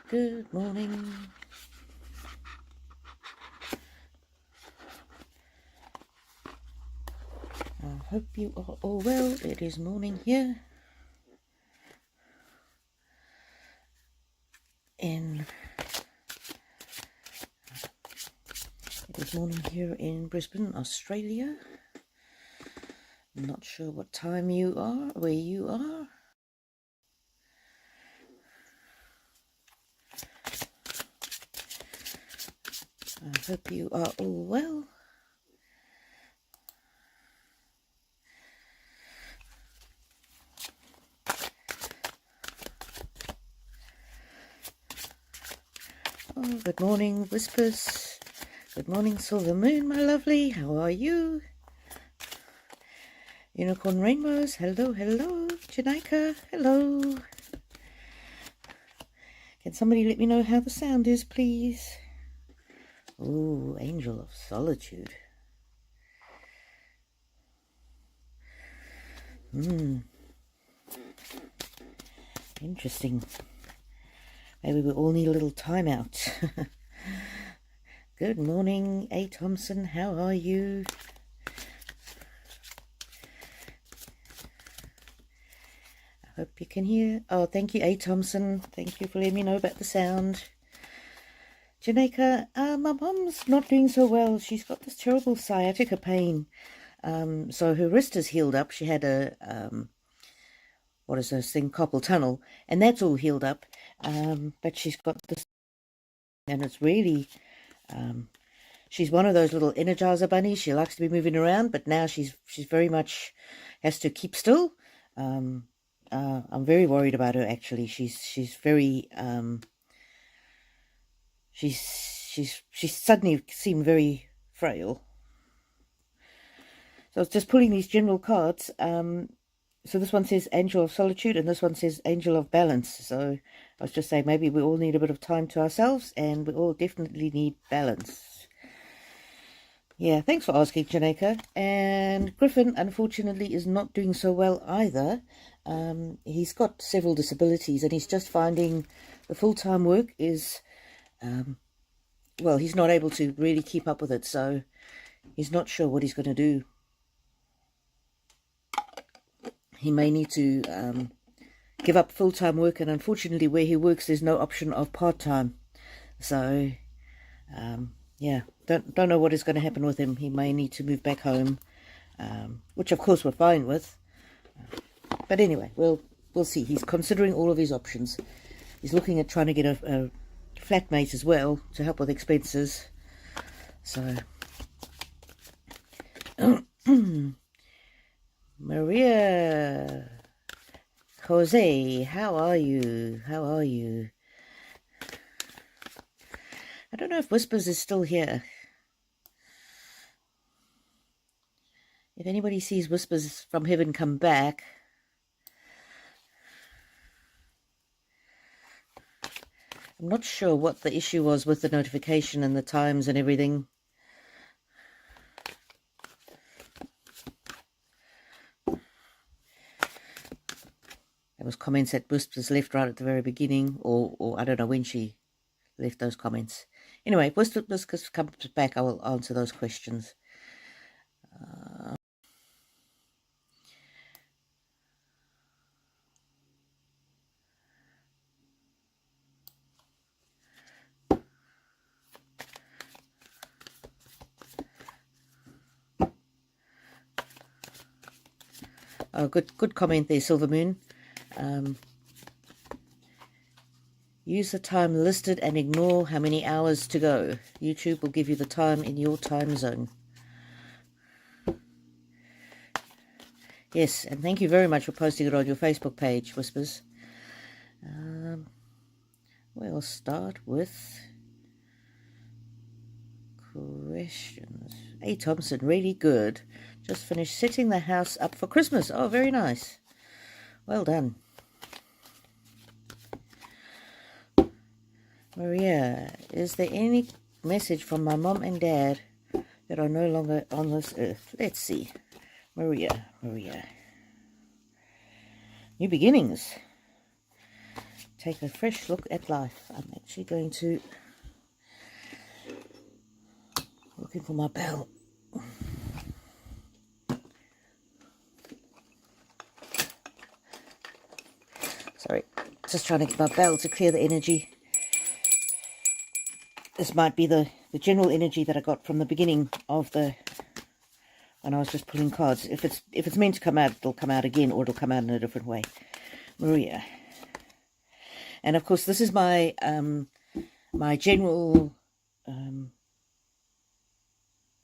Good morning. I hope you are all well. It is morning here in Brisbane, Australia. I'm not sure what time you are, where you are. I hope you are all well. Oh, good morning, Whispers. Good morning, Silver Moon, my lovely. How are you? Unicorn Rainbows, hello, hello. Janaika, hello. Can somebody let me know how the sound is, please? Oh, Angel of Solitude. Interesting. Maybe we all need a little time out. Good morning, A. Thompson. How are you? I hope you can hear. Oh, thank you, A. Thompson. Thank you for letting me know about the sound. Janaika, my mom's not doing so well. She's got this terrible sciatica pain. So her wrist is healed up. She had a, what is this thing, carpal tunnel, and that's all healed up. But she's got this, and it's really, she's one of those little Energizer bunnies. She likes to be moving around, but now she's very much has to keep still. I'm very worried about her, actually. She's very, she's suddenly seemed very frail. So I was just pulling these general cards. So this one says Angel of Solitude, and this one says Angel of Balance. So I was just saying, maybe we all need a bit of time to ourselves, and we all definitely need balance. Yeah, thanks for asking, Janaika. And Griffin, unfortunately, is not doing so well either. He's got several disabilities, and he's just finding the full-time work is, well, he's not able to really keep up with it, so he's not sure what he's going to do. He may need to give up full-time work, and unfortunately where he works there's no option of part-time. So yeah, don't know what is going to happen with him. He may need to move back home, which of course we're fine with, but anyway, we'll see. He's considering all of his options. He's looking at trying to get a flatmate as well to help with expenses. So Maria, Jose, how are you? How are you? I don't know if Whispers is still here. If anybody sees Whispers from Heaven come back. I'm not sure what the issue was with the notification and the times and everything. There was comments that Whispers left right at the very beginning, or I don't know when she left those comments. Anyway, if Whispers comes back, I will answer those questions. Oh, good comment there, Silver Moon. Use the time listed and ignore how many hours to go. YouTube will give you the time in your time zone. Yes, and thank you very much for posting it on your Facebook page, Whispers. We'll start with questions. A. Thompson, really good. Just finished setting the house up for Christmas. Oh, very nice. Well done. Maria, is there any message from my mom and dad that are no longer on this earth? Let's see. Maria. New beginnings. take a fresh look at life. I'm actually going to looking for my bell. Sorry, just trying to get my bell to clear the energy. This might be the general energy that I got from the beginning of when I was just pulling cards. If it's meant to come out, it'll come out again, or it'll come out in a different way. Maria. And of course, this is my my general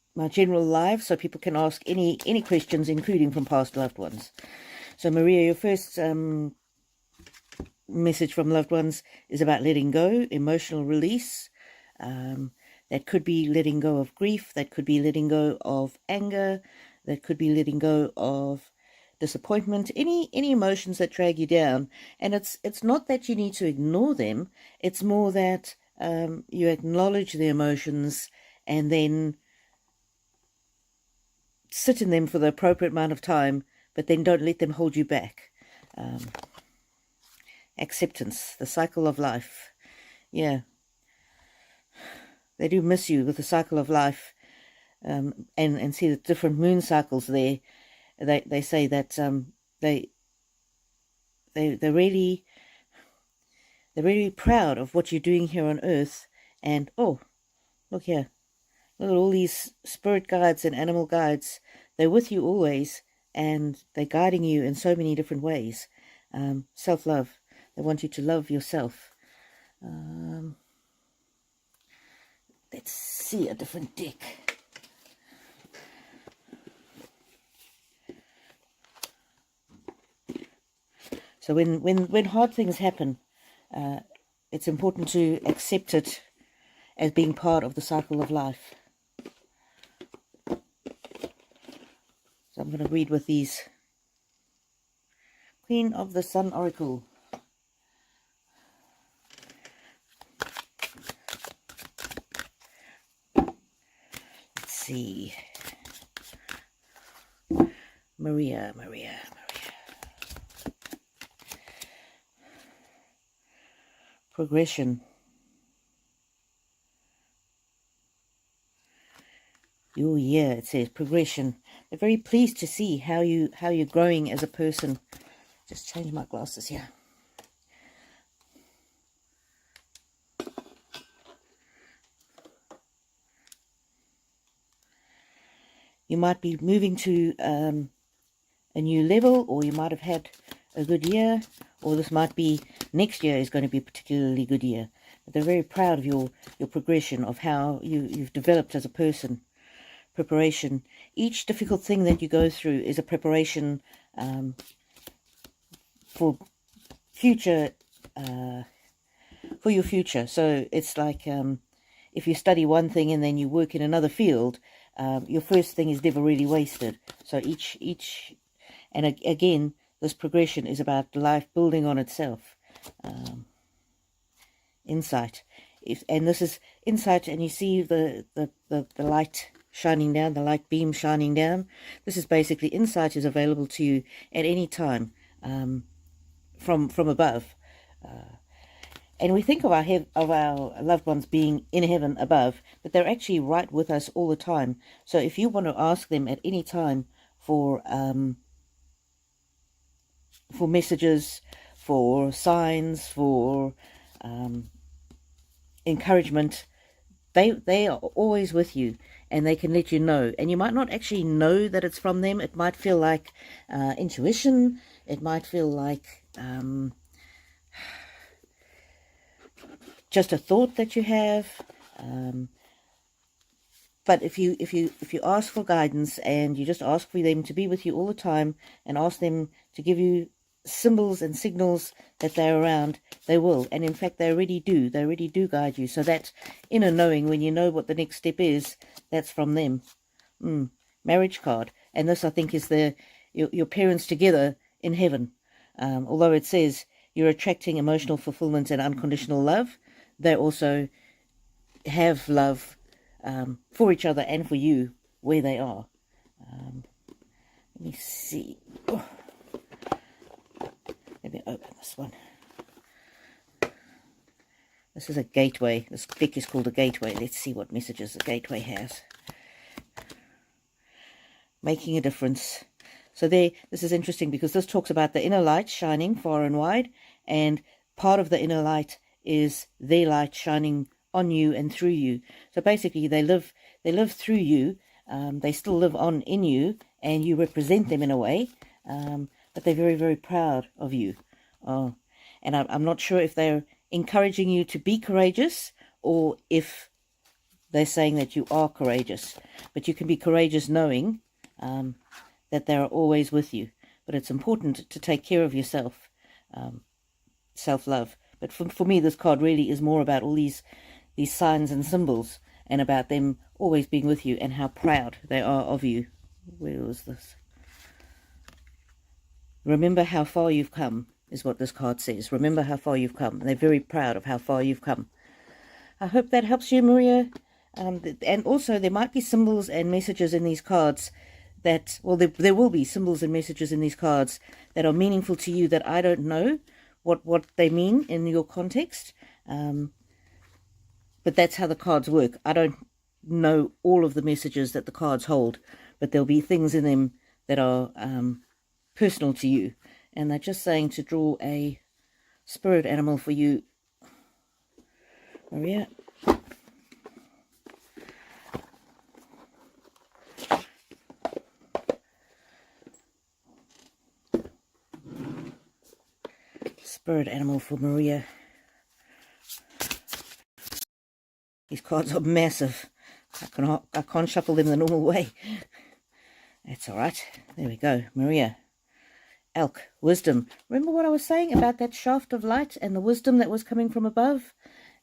live, so people can ask any questions, including from past loved ones. So Maria, your first message from loved ones is about letting go, emotional release. That could be letting go of grief, that could be letting go of anger, that could be letting go of disappointment, any emotions that drag you down. And it's not that you need to ignore them, it's more that you acknowledge the emotions and then sit in them for the appropriate amount of time, but then don't let them hold you back. Acceptance, the cycle of life. Yeah, they do miss you with the cycle of life, and see the different moon cycles there. They say that they're really proud of what you're doing here on Earth. And oh, look here, look at all these spirit guides and animal guides. They're with you always, and they're guiding you in so many different ways. Self-love. They want you to love yourself. Let's see a different deck. So when hard things happen, it's important to accept it as being part of the cycle of life. So I'm going to read with these. Queen of the Sun Oracle. Let's see. Maria. Progression. Oh yeah, it says progression. They're very pleased to see how you're growing as a person. Just change my glasses here. You might be moving to a new level, or you might have had a good year, or this might be next year is going to be a particularly good year. But they're very proud of your progression, of how you've developed as a person. Preparation. Each difficult thing that you go through is a preparation for future, for your future. So it's like if you study one thing and then you work in another field, your first thing is never really wasted. So each and again, this progression is about life building on itself. Insight. And this is insight, and you see the light shining down, the light beam shining down. This is basically insight is available to you at any time from above. And we think of our loved ones being in heaven above, but they're actually right with us all the time. So if you want to ask them at any time for messages, for signs, for encouragement, they are always with you, and they can let you know. And you might not actually know that it's from them. It might feel like intuition. It might feel like just a thought that you have. But if you ask for guidance, and you just ask for them to be with you all the time, and ask them to give you symbols and signals that they're around, they will. And in fact, they already do guide you. So that inner knowing, when you know what the next step is, that's from them. Marriage card. And this, I think, is your parents together in heaven. Although it says you're attracting emotional fulfillment and unconditional love, they also have love for each other and for you where they are. Let me see. Let me open this one. This is a gateway. This deck is called a gateway. Let's see what messages the gateway has. Making a difference. So this is interesting because this talks about the inner light shining far and wide, and part of the inner light is their light shining on you and through you. So basically they live through you. They still live on in you, and you represent them in a way, but they're very, very proud of you. Oh, and I'm not sure if they're encouraging you to be courageous or if they're saying that you are courageous. But you can be courageous knowing that they're always with you. But it's important to take care of yourself, self-love. But for me, this card really is more about all these signs and symbols, and about them always being with you and how proud they are of you. Where was this? Remember how far you've come, is what this card says. Remember how far you've come. And they're very proud of how far you've come. I hope that helps you, Maria. And also, there might be symbols and messages in these cards that, well, there will be symbols and messages in these cards that are meaningful to you that I don't know what they mean in your context. But that's how the cards work. I don't know all of the messages that the cards hold, but there'll be things in them that are personal to you. And they're just saying to draw a spirit animal for you, Maria. Spirit animal for Maria. These cards are massive. I can't shuffle them the normal way. That's all right. There we go. Maria. Elk. Wisdom. Remember what I was saying about that shaft of light and the wisdom that was coming from above?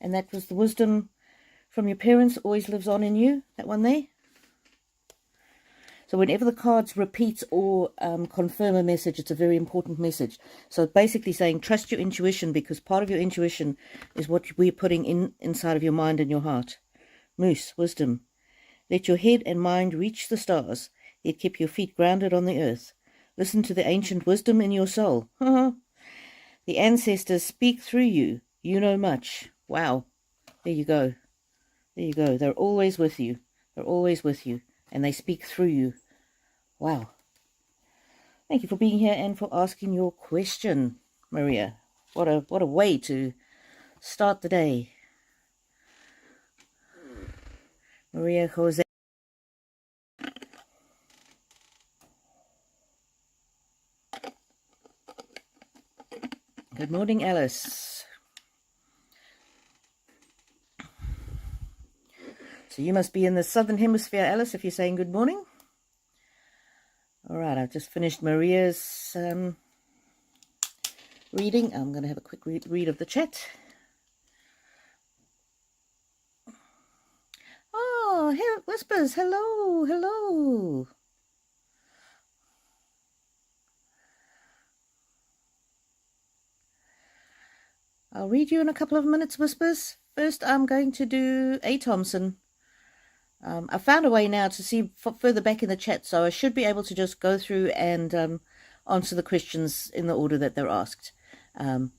And that was the wisdom from your parents always lives on in you. That one there. So whenever the cards repeat or confirm a message, it's a very important message. So basically saying trust your intuition, because part of your intuition is what we're putting inside of your mind and your heart. Moose, wisdom. Let your head and mind reach the stars, yet keep your feet grounded on the earth. Listen to the ancient wisdom in your soul. The ancestors speak through you. You know much. Wow. There you go. There you go. They're always with you. They're always with you. And they speak through you. Wow. Thank you for being here and for asking your question, Maria. What a way to start the day. Maria Jose. Good morning, Alice. So you must be in the southern hemisphere, Alice, if you're saying good morning. All right, I've just finished Maria's reading. I'm going to have a quick read of the chat. Oh, Whispers, hello, hello. I'll read you in a couple of minutes, Whispers. First, I'm going to do A. Thompson. I found a way now to see further back in the chat, so I should be able to just go through and answer the questions in the order that they're asked. The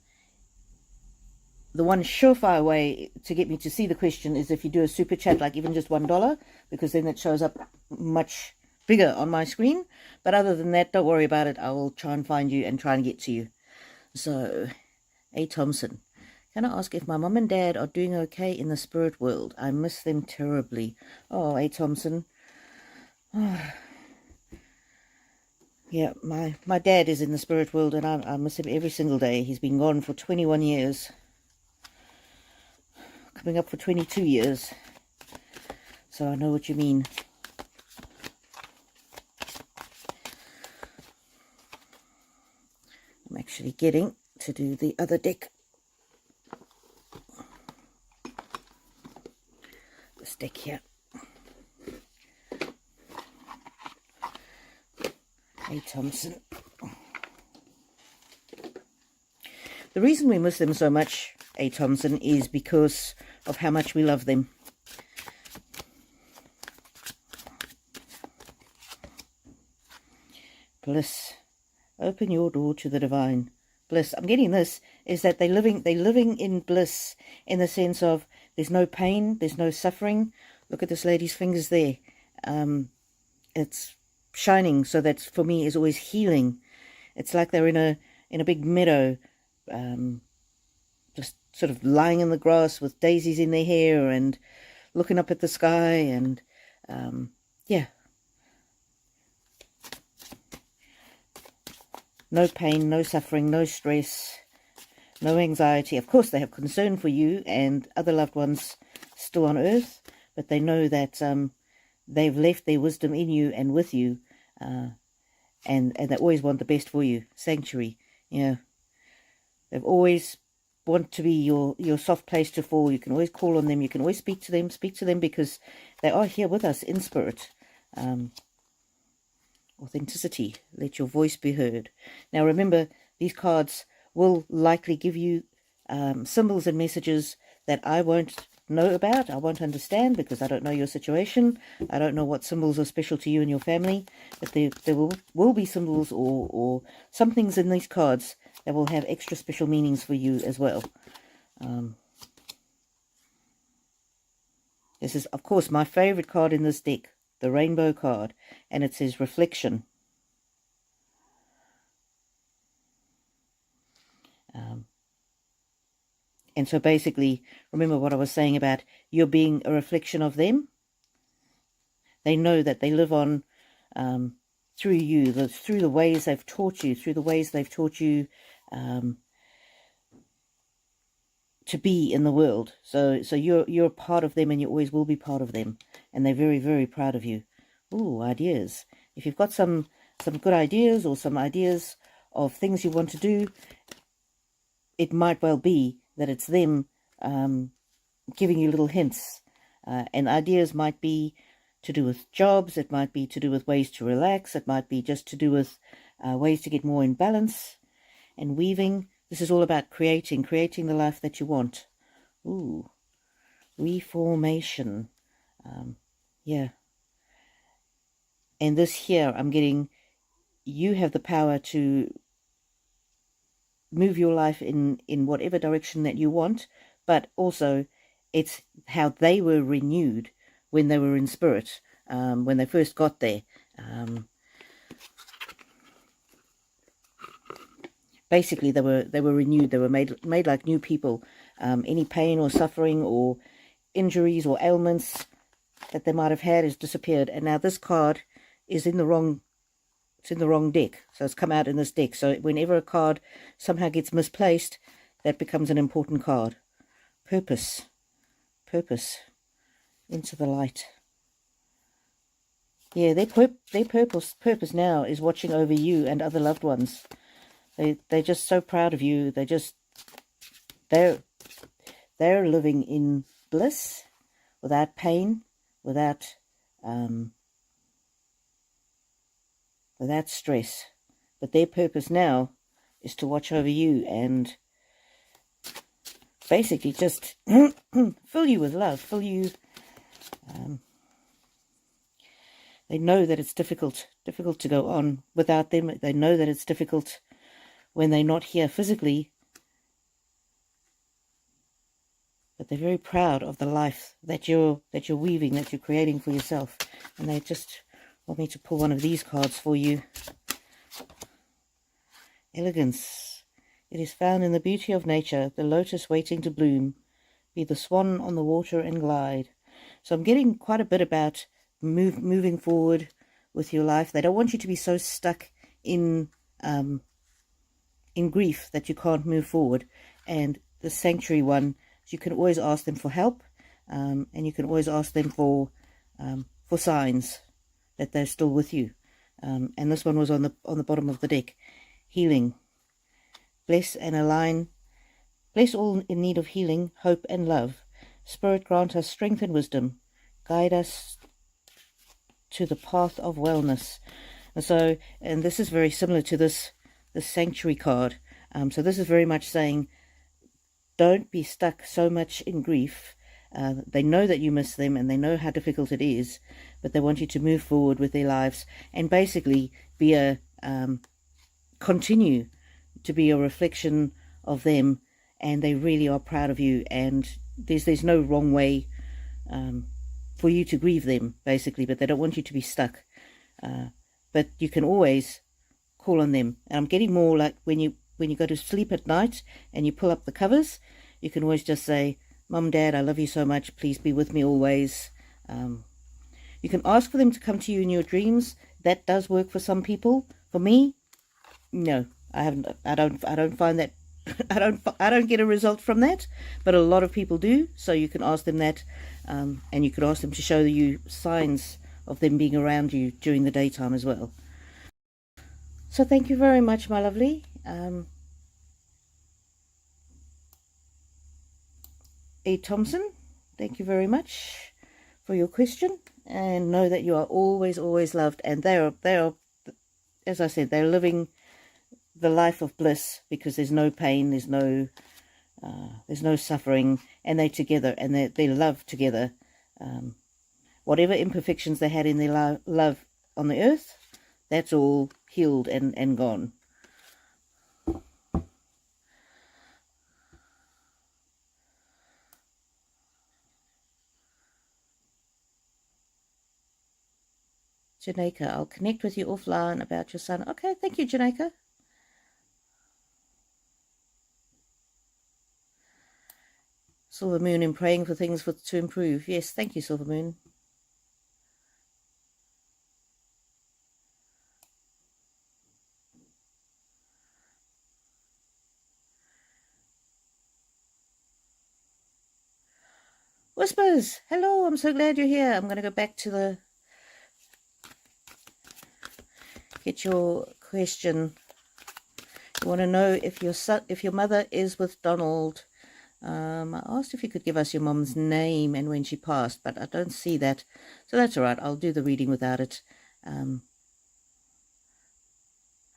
one surefire way to get me to see the question is if you do a super chat, like even just $1, because then it shows up much bigger on my screen. But other than that, don't worry about it. I will try and find you and try and get to you. So, A. Thompson. Can I ask if my mum and dad are doing okay in the spirit world? I miss them terribly. Oh, A. Thompson. Oh. Yeah, my dad is in the spirit world, and I miss him every single day. He's been gone for 21 years. Coming up for 22 years. So I know what you mean. I'm actually getting to do the other deck. This deck here. A. Thompson. The reason we miss them so much, A. Thompson, is because of how much we love them. Bliss. Open your door to the divine. bliss. I'm getting this, is that they're living in bliss, in the sense of there's no pain, there's no suffering. Look at this lady's fingers there. It's shining, so that for me is always healing. It's like they're in a big meadow, just sort of lying in the grass with daisies in their hair and looking up at the sky, and yeah. No pain, no suffering, no stress, no anxiety. Of course, they have concern for you and other loved ones still on earth, but they know that they've left their wisdom in you and with you, and they always want the best for you. Sanctuary, you know. They've always want to be your soft place to fall. You can always call on them. You can always speak to them because they are here with us in spirit. Authenticity. Let your voice be heard. Now remember, these cards will likely give you symbols and messages that I won't know about. I won't understand because I don't know your situation. I don't know what symbols are special to you and your family. But there will be symbols or some things in these cards that will have extra special meanings for you as well. This is, of course, my favorite card in this deck, the rainbow card, and it says reflection. And so basically, remember what I was saying about you're being a reflection of them. They know that they live on through you, through the ways they've taught you, to be in the world. So you're a part of them, and you always will be part of them. And they're very, very proud of you. Ooh, ideas. If you've got some good ideas or some ideas of things you want to do, it might well be that it's them giving you little hints. And ideas might be to do with jobs. It might be to do with ways to relax. It might be just to do with ways to get more in balance. And weaving. This is all about creating the life that you want. Ooh, reformation. Yeah. And this here, I'm getting, you have the power to move your life in whatever direction that you want, but also it's how they were renewed when they were in spirit, when they first got there. Basically, they were renewed. They were made like new people. Any pain or suffering or injuries or ailments that they might have had has disappeared. And now this card is in the wrong. It's in the wrong deck, so it's come out in this deck. So whenever a card somehow gets misplaced, that becomes an important card. Purpose. Into the light. Yeah, their purpose now is watching over you and other loved ones. They're just so proud of you. They're living in bliss, without pain, without stress. But their purpose now is to watch over you and basically just fill you with love, fill you. They know that it's difficult to go on without them. They know that it's difficult when they're not here physically. But they're very proud of the life that you're weaving, that you're creating for yourself. And they just want me to pull one of these cards for you. Elegance. It is found in the beauty of nature, the lotus waiting to bloom. Be the swan on the water and glide. So I'm getting quite a bit about moving forward with your life. They don't want you to be so stuck in grief that you can't move forward. And the sanctuary one, you can always ask them for help, and you can always ask them for signs that they're still with you. And this one was on the bottom of the deck. Healing. Bless and align. Bless all in need of healing, hope and love. Spirit, grant us strength and wisdom. Guide us to the path of wellness. And this is very similar to this sanctuary card. So this is very much saying, don't be stuck so much in grief. They know that you miss them and they know how difficult it is, but they want you to move forward with their lives and basically continue to be a reflection of them, and they really are proud of you, and there's no wrong way for you to grieve them, basically, but they don't want you to be stuck. But you can always call on them. And I'm getting more like when you go to sleep at night and you pull up the covers, you can always just say, Mum, Dad, I love you so much. Please be with me always. You can ask for them to come to you in your dreams. That does work for some people. For me, no, I haven't. I don't find that. I don't get a result from that, but a lot of people do. So you can ask them that, and you could ask them to show you signs of them being around you during the daytime as well. So thank you very much, my lovely. E. Thompson, thank you very much for your question, and know that you are always, always loved. And they are, as I said, they're living the life of bliss, because there's no pain, there's no suffering, and they're together, and they love together. Whatever imperfections they had in their love on the earth, that's all healed and gone. Janeka, I'll connect with you offline about your son. Okay, thank you, Janeka. Silver Moon, in praying for things to improve. Yes, thank you, Silver Moon. Whispers, hello, I'm so glad you're here. I'm going to go back to get your question. You want to know if your mother is with Donald. I asked if you could give us your mom's name and when she passed, but I don't see that. So that's all right. I'll do the reading without it. Oh,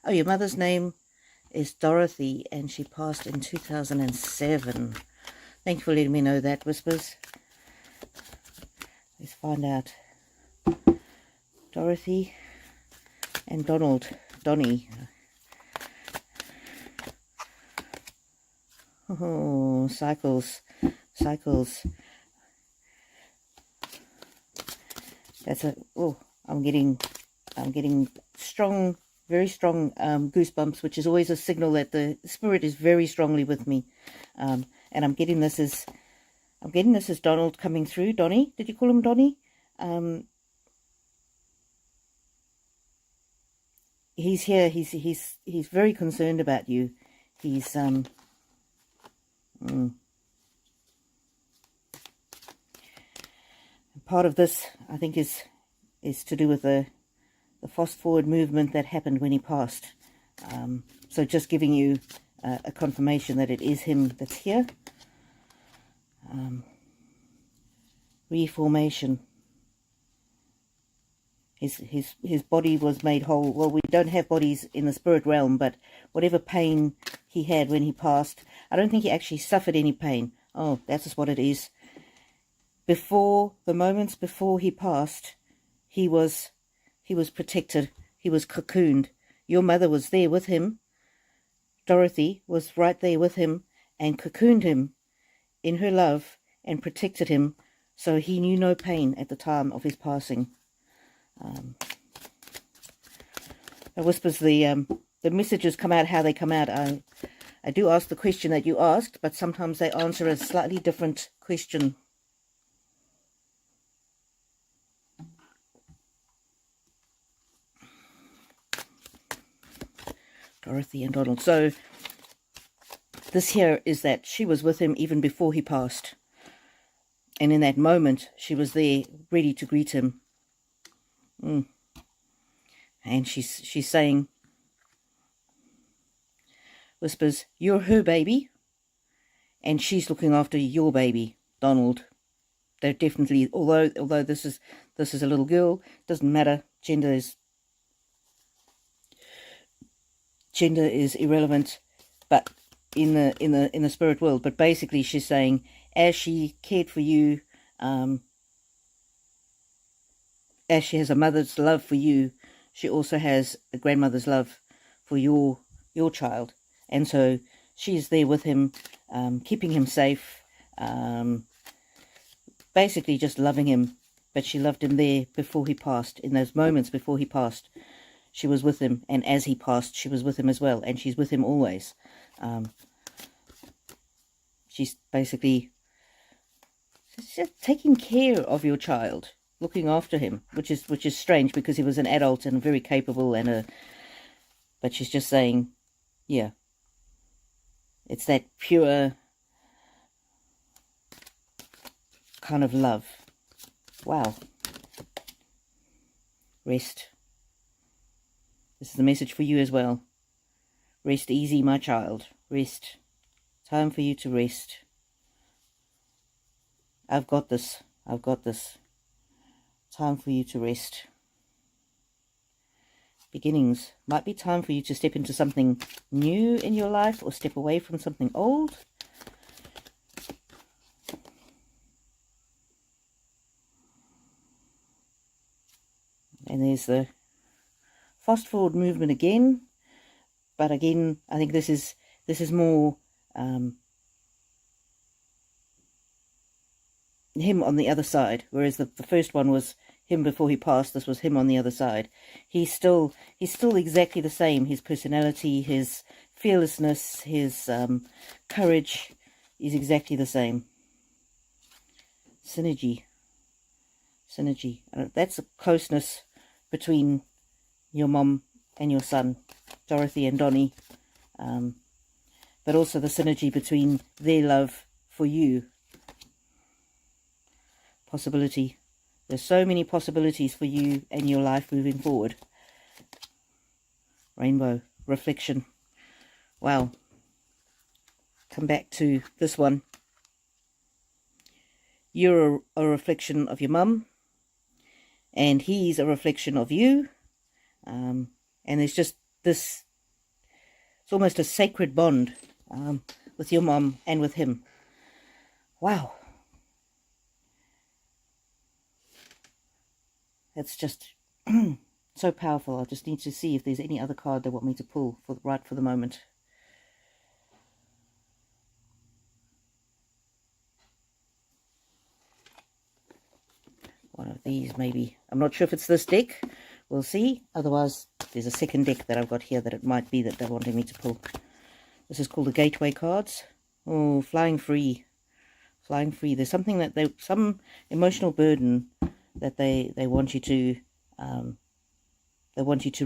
your mother's name is Dorothy, and she passed in 2007. Thank you for letting me know that, Whispers. Let's find out. Dorothy and Donnie. Oh, cycles. That's I'm getting strong, very strong goosebumps, which is always a signal that the spirit is very strongly with me. And I'm getting this as Donald coming through. Donnie, did you call him Donnie? He's here. He's very concerned about you. He's part of this, I think, is to do with the fast forward movement that happened when he passed. So just giving you a confirmation that it is him that's here. Reformation. His body was made whole. Well, we don't have bodies in the spirit realm, but whatever pain he had when he passed, I don't think he actually suffered any pain. Oh, that's just what it is. Before the moments before he passed, he was protected. He was cocooned. Your mother was there with him. Dorothy was right there with him and cocooned him in her love and protected him, so he knew no pain at the time of his passing. Whispers, the messages come out how they come out. I do ask the question that you asked, but sometimes they answer a slightly different question. Dorothy and Donald. So this here is that she was with him even before he passed. And in that moment, she was there ready to greet him. And she's saying, Whispers, you're her baby, and she's looking after your baby, Donald. They're definitely, although this is a little girl, doesn't matter. Gender is irrelevant, but in the spirit world. But basically, she's saying, as she cared for you, as she has a mother's love for you, she also has a grandmother's love for your child. And so she's there with him, keeping him safe, basically just loving him. But she loved him there before he passed. In those moments before he passed, she was with him, and as he passed, she was with him as well, and she's with him always. She's basically just taking care of your child, looking after him, which is strange because he was an adult and very capable, but she's just saying, yeah, it's that pure kind of love. Wow. Rest. This is a message for you as well. Rest easy, my child. Rest. Time for you to rest. I've got this. I've got this. Time for you to rest. Beginnings. Might be time for you to step into something new in your life or step away from something old. And there's the fast forward movement again. But again, I think this is more him on the other side, whereas the first one was him before he passed. This was him on the other side. He's still exactly the same. His personality, his fearlessness, his courage is exactly the same. Synergy. That's a closeness between your mom and your son, Dorothy and Donnie, but also the synergy between their love for you. Possibility. There's so many possibilities for you and your life moving forward. Rainbow. Reflection. Wow. Come back to this one. You're a reflection of your mum, and he's a reflection of you. And there's just this, it's almost a sacred bond with your mom and with him. Wow. That's just so powerful. I just need to see if there's any other card they want me to pull right for the moment. One of these maybe. I'm not sure if it's this deck. We'll see. Otherwise, there's a second deck that I've got here that it might be that they're wanting me to pull. This is called the Gateway cards. Oh, flying free. Flying free. There's something that some emotional burden that they want you to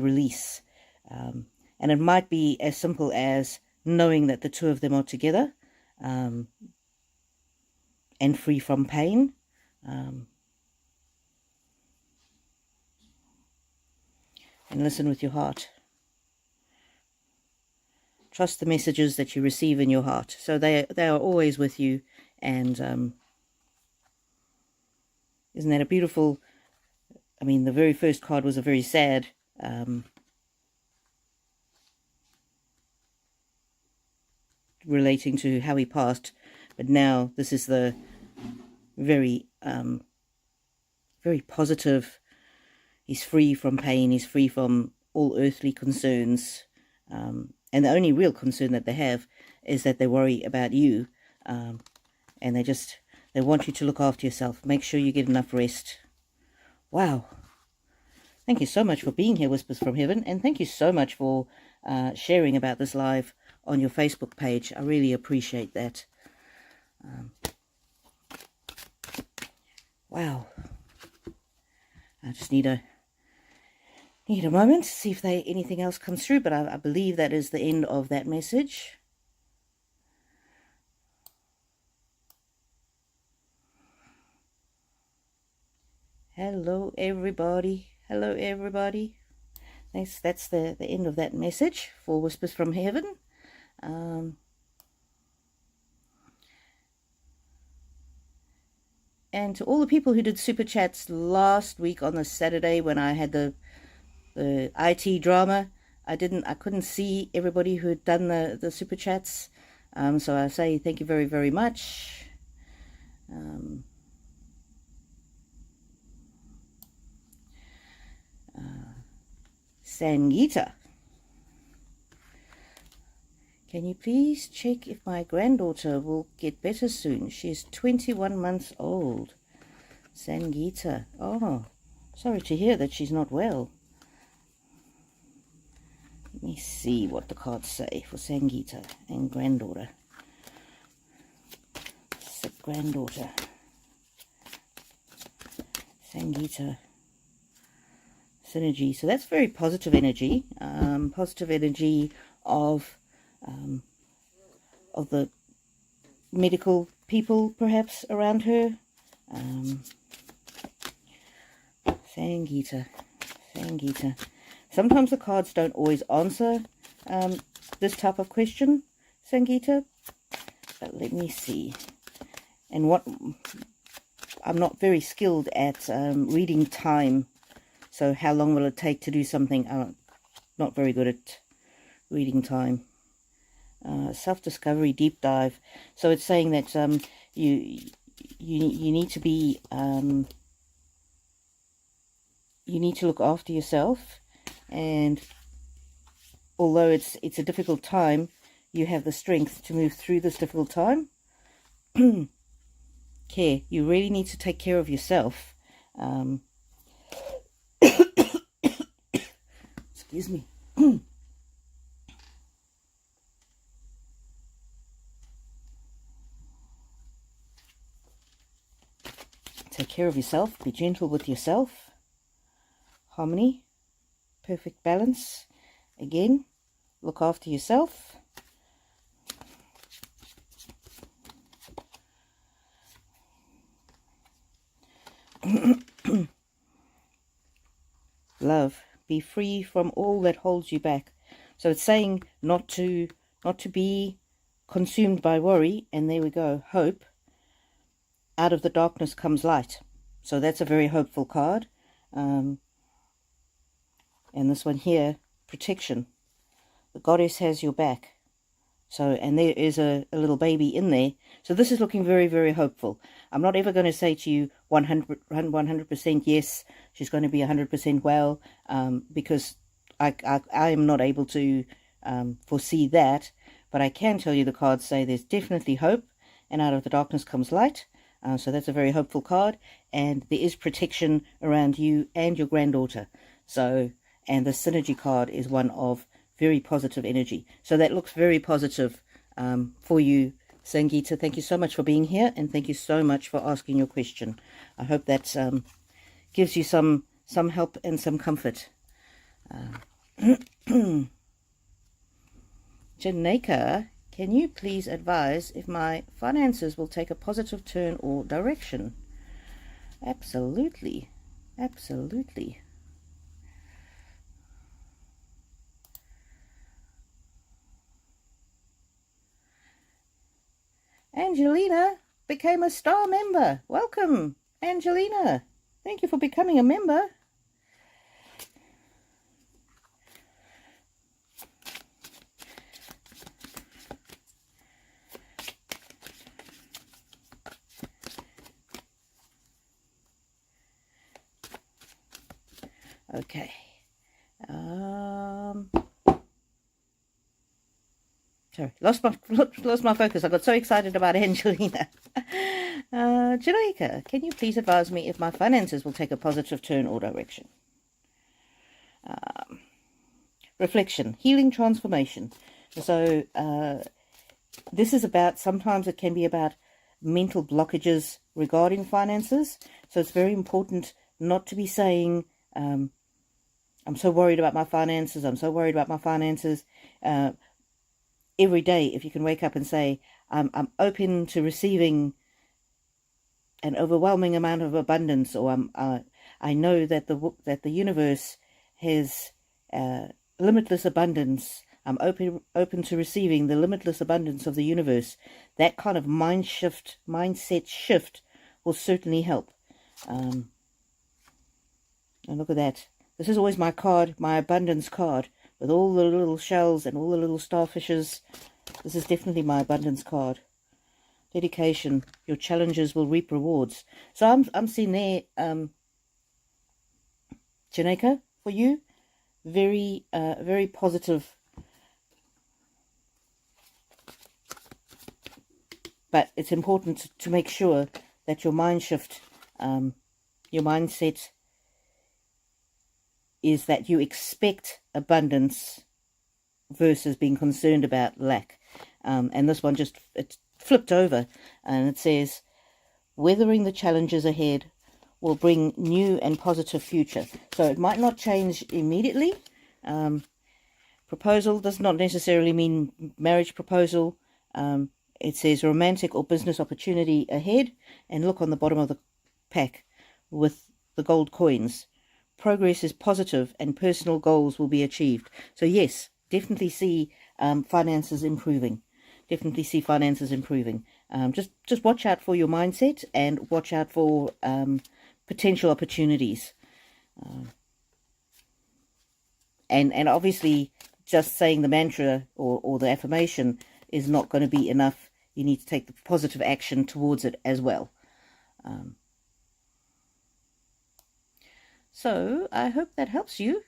release. And it might be as simple as knowing that the two of them are together and free from pain. And listen with your heart. Trust the messages that you receive in your heart. So they are always with you. And isn't that a beautiful... I mean, the very first card was a very sad... relating to how he passed. But now this is the very, very positive... He's free from pain. He's free from all earthly concerns. And the only real concern that they have is that they worry about you. And they want you to look after yourself. Make sure you get enough rest. Wow. Thank you so much for being here, Whispers from Heaven. And thank you so much for sharing about this live on your Facebook page. I really appreciate that. Wow. I just need a moment to see if anything else comes through, but I believe that is the end of that message. Hello everybody. Hello everybody. Thanks. That's the end of that message for Whispers from Heaven. And to all the people who did super chats last week on the Saturday when I had the IT drama, I couldn't see everybody who had done the super chats. So I say thank you very, very much. Sangita. Can you please check if my granddaughter will get better soon? She's 21 months old. Sangeeta. Oh, sorry to hear that she's not well. Let me see what the cards say for Sangeeta and granddaughter. Sick granddaughter. Sangeeta. Synergy. So that's very positive energy. Positive energy of the medical people perhaps around her. Sangeeta. Sometimes the cards don't always answer this type of question, Sangeeta. But let me see. And what I'm not very skilled at reading time. So how long will it take to do something? I'm not very good at reading time. Self-discovery, deep dive. So it's saying that you need to be you need to look after yourself, and although it's a difficult time, you have the strength to move through this difficult time. Care. You really need to take care of yourself. Excuse me. Take care of yourself. Be gentle with yourself. Harmony. Perfect balance. Again, look after yourself. Love. Be free from all that holds you back. So it's saying not to be consumed by worry. And there we go. Hope. Out of the darkness comes light. So that's a very hopeful card. And this one here, protection. The goddess has your back. So, and there is a little baby in there. So this is looking very, very hopeful. I'm not ever going to say to you 100% yes, she's going to be 100% well, because I am not able to foresee that. But I can tell you the cards say there's definitely hope, and out of the darkness comes light. So that's a very hopeful card, and there is protection around you and your granddaughter. So, and the synergy card is one of very positive energy. So that looks very positive for you, Sangeeta. Thank you so much for being here, and thank you so much for asking your question. I hope that gives you some help and some comfort. Janeka, can you please advise if my finances will take a positive turn or direction? Absolutely. Absolutely. Angelina became a star member. Welcome, Angelina. Thank you for becoming a member. Okay. Sorry, lost my focus. I got so excited about Angelina. Janeka, can you please advise me if my finances will take a positive turn or direction? Reflection, healing, transformation. So this is about, sometimes it can be about mental blockages regarding finances. So it's very important not to be saying, I'm so worried about my finances, I'm so worried about my finances. Every day, if you can wake up and say, I'm open to receiving an overwhelming amount of abundance, or I know that the universe has limitless abundance. I'm open to receiving the limitless abundance of the universe. That kind of mindset shift will certainly help. And look at that. This is always my card, my abundance card, with all the little shells and all the little starfishes. This is definitely my abundance card. Dedication. Your challenges will reap rewards. So I'm seeing there, Janeka, for you, very positive but it's important to make sure that your mind shift, your mindset is that you expect abundance versus being concerned about lack. And this one just, it's flipped over, and it says, weathering the challenges ahead will bring new and positive future. So it might not change immediately. Proposal does not necessarily mean marriage proposal. It says romantic or business opportunity ahead, and look on the bottom of the pack with the gold coins. Progress is positive and personal goals will be achieved. So yes, definitely see finances improving. Definitely see finances improving. Just watch out for your mindset and watch out for potential opportunities. And obviously, just saying the mantra or the affirmation is not going to be enough. You need to take the positive action towards it as well. So I hope that helps you.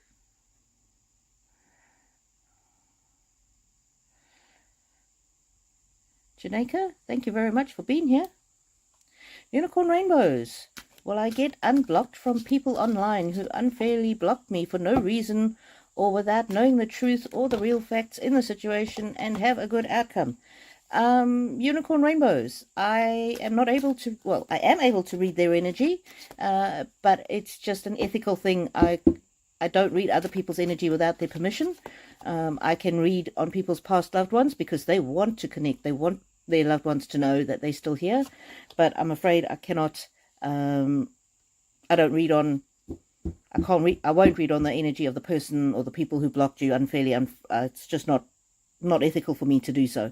Janeka, thank you very much for being here. Unicorn Rainbows. Will I get unblocked from people online who unfairly blocked me for no reason or without knowing the truth or the real facts in the situation and have a good outcome? Unicorn Rainbows. I am not able to, well, I am able to read their energy, but it's just an ethical thing. I don't read other people's energy without their permission. I can read on people's past loved ones because they want to connect. They want their loved ones to know that they're still here. But I'm afraid I cannot, I don't read on, I won't read on the energy of the person or the people who blocked you unfairly. It's just not ethical for me to do so,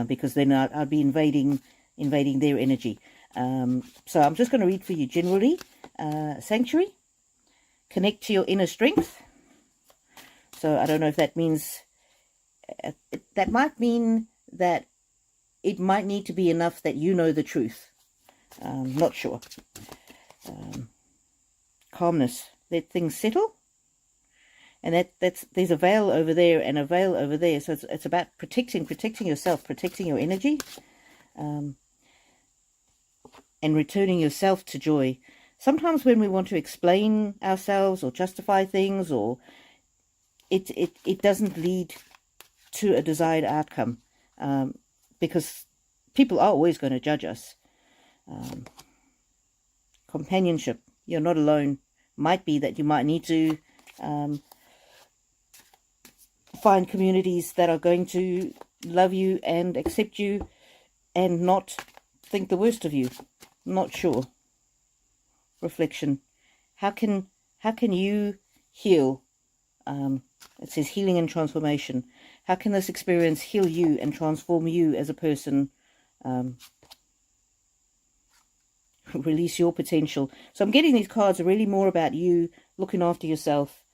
because then I'd be invading their energy. So I'm just going to read for you generally. Sanctuary. Connect to your inner strength. So I don't know if that means, that might mean that it might need to be enough that you know the truth. Not sure. Calmness. Let things settle. And there's a veil over there and a veil over there. So it's about protecting yourself, protecting your energy, and returning yourself to joy. Sometimes when we want to explain ourselves or justify things, or it doesn't lead to a desired outcome, because people are always going to judge us. Companionship. You're not alone. Might be that you might need to find communities that are going to love you and accept you and not think the worst of you. Not sure. Reflection. How can you heal? It says healing and transformation. How can this experience heal you and transform you as a person? Release your potential. So I'm getting these cards are really more about you looking after yourself.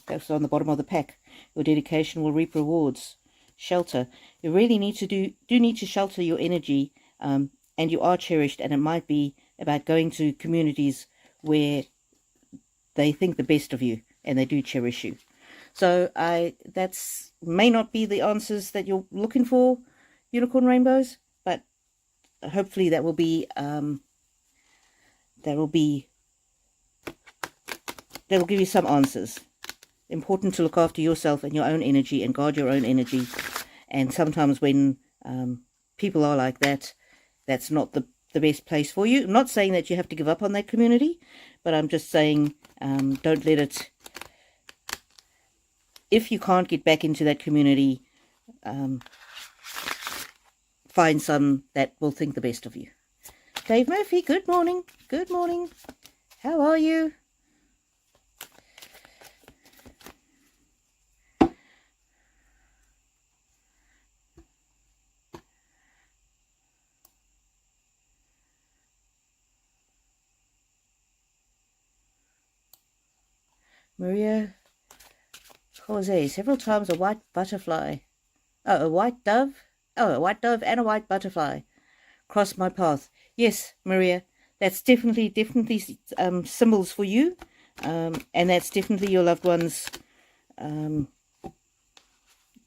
That's on the bottom of the pack. Your dedication will reap rewards. Shelter. You really need to do need to shelter your energy, and you are cherished, and it might be about going to communities where they think the best of you and they do cherish you. So that's may not be the answers that you're looking for, Unicorn Rainbows, but hopefully that will be that will give you some answers. Important to look after yourself and your own energy and guard your own energy. And sometimes when people are like that, that's not the best place for you. I'm not saying that you have to give up on that community, but I'm just saying don't let it, if you can't get back into that community, find some that will think the best of you. Dave Murphy, good morning. Good morning. How are you? Maria Jose, several times a white butterfly. Oh, a white dove. Oh, a white dove and a white butterfly crossed my path. Yes, Maria, that's definitely symbols for you, and that's definitely your loved ones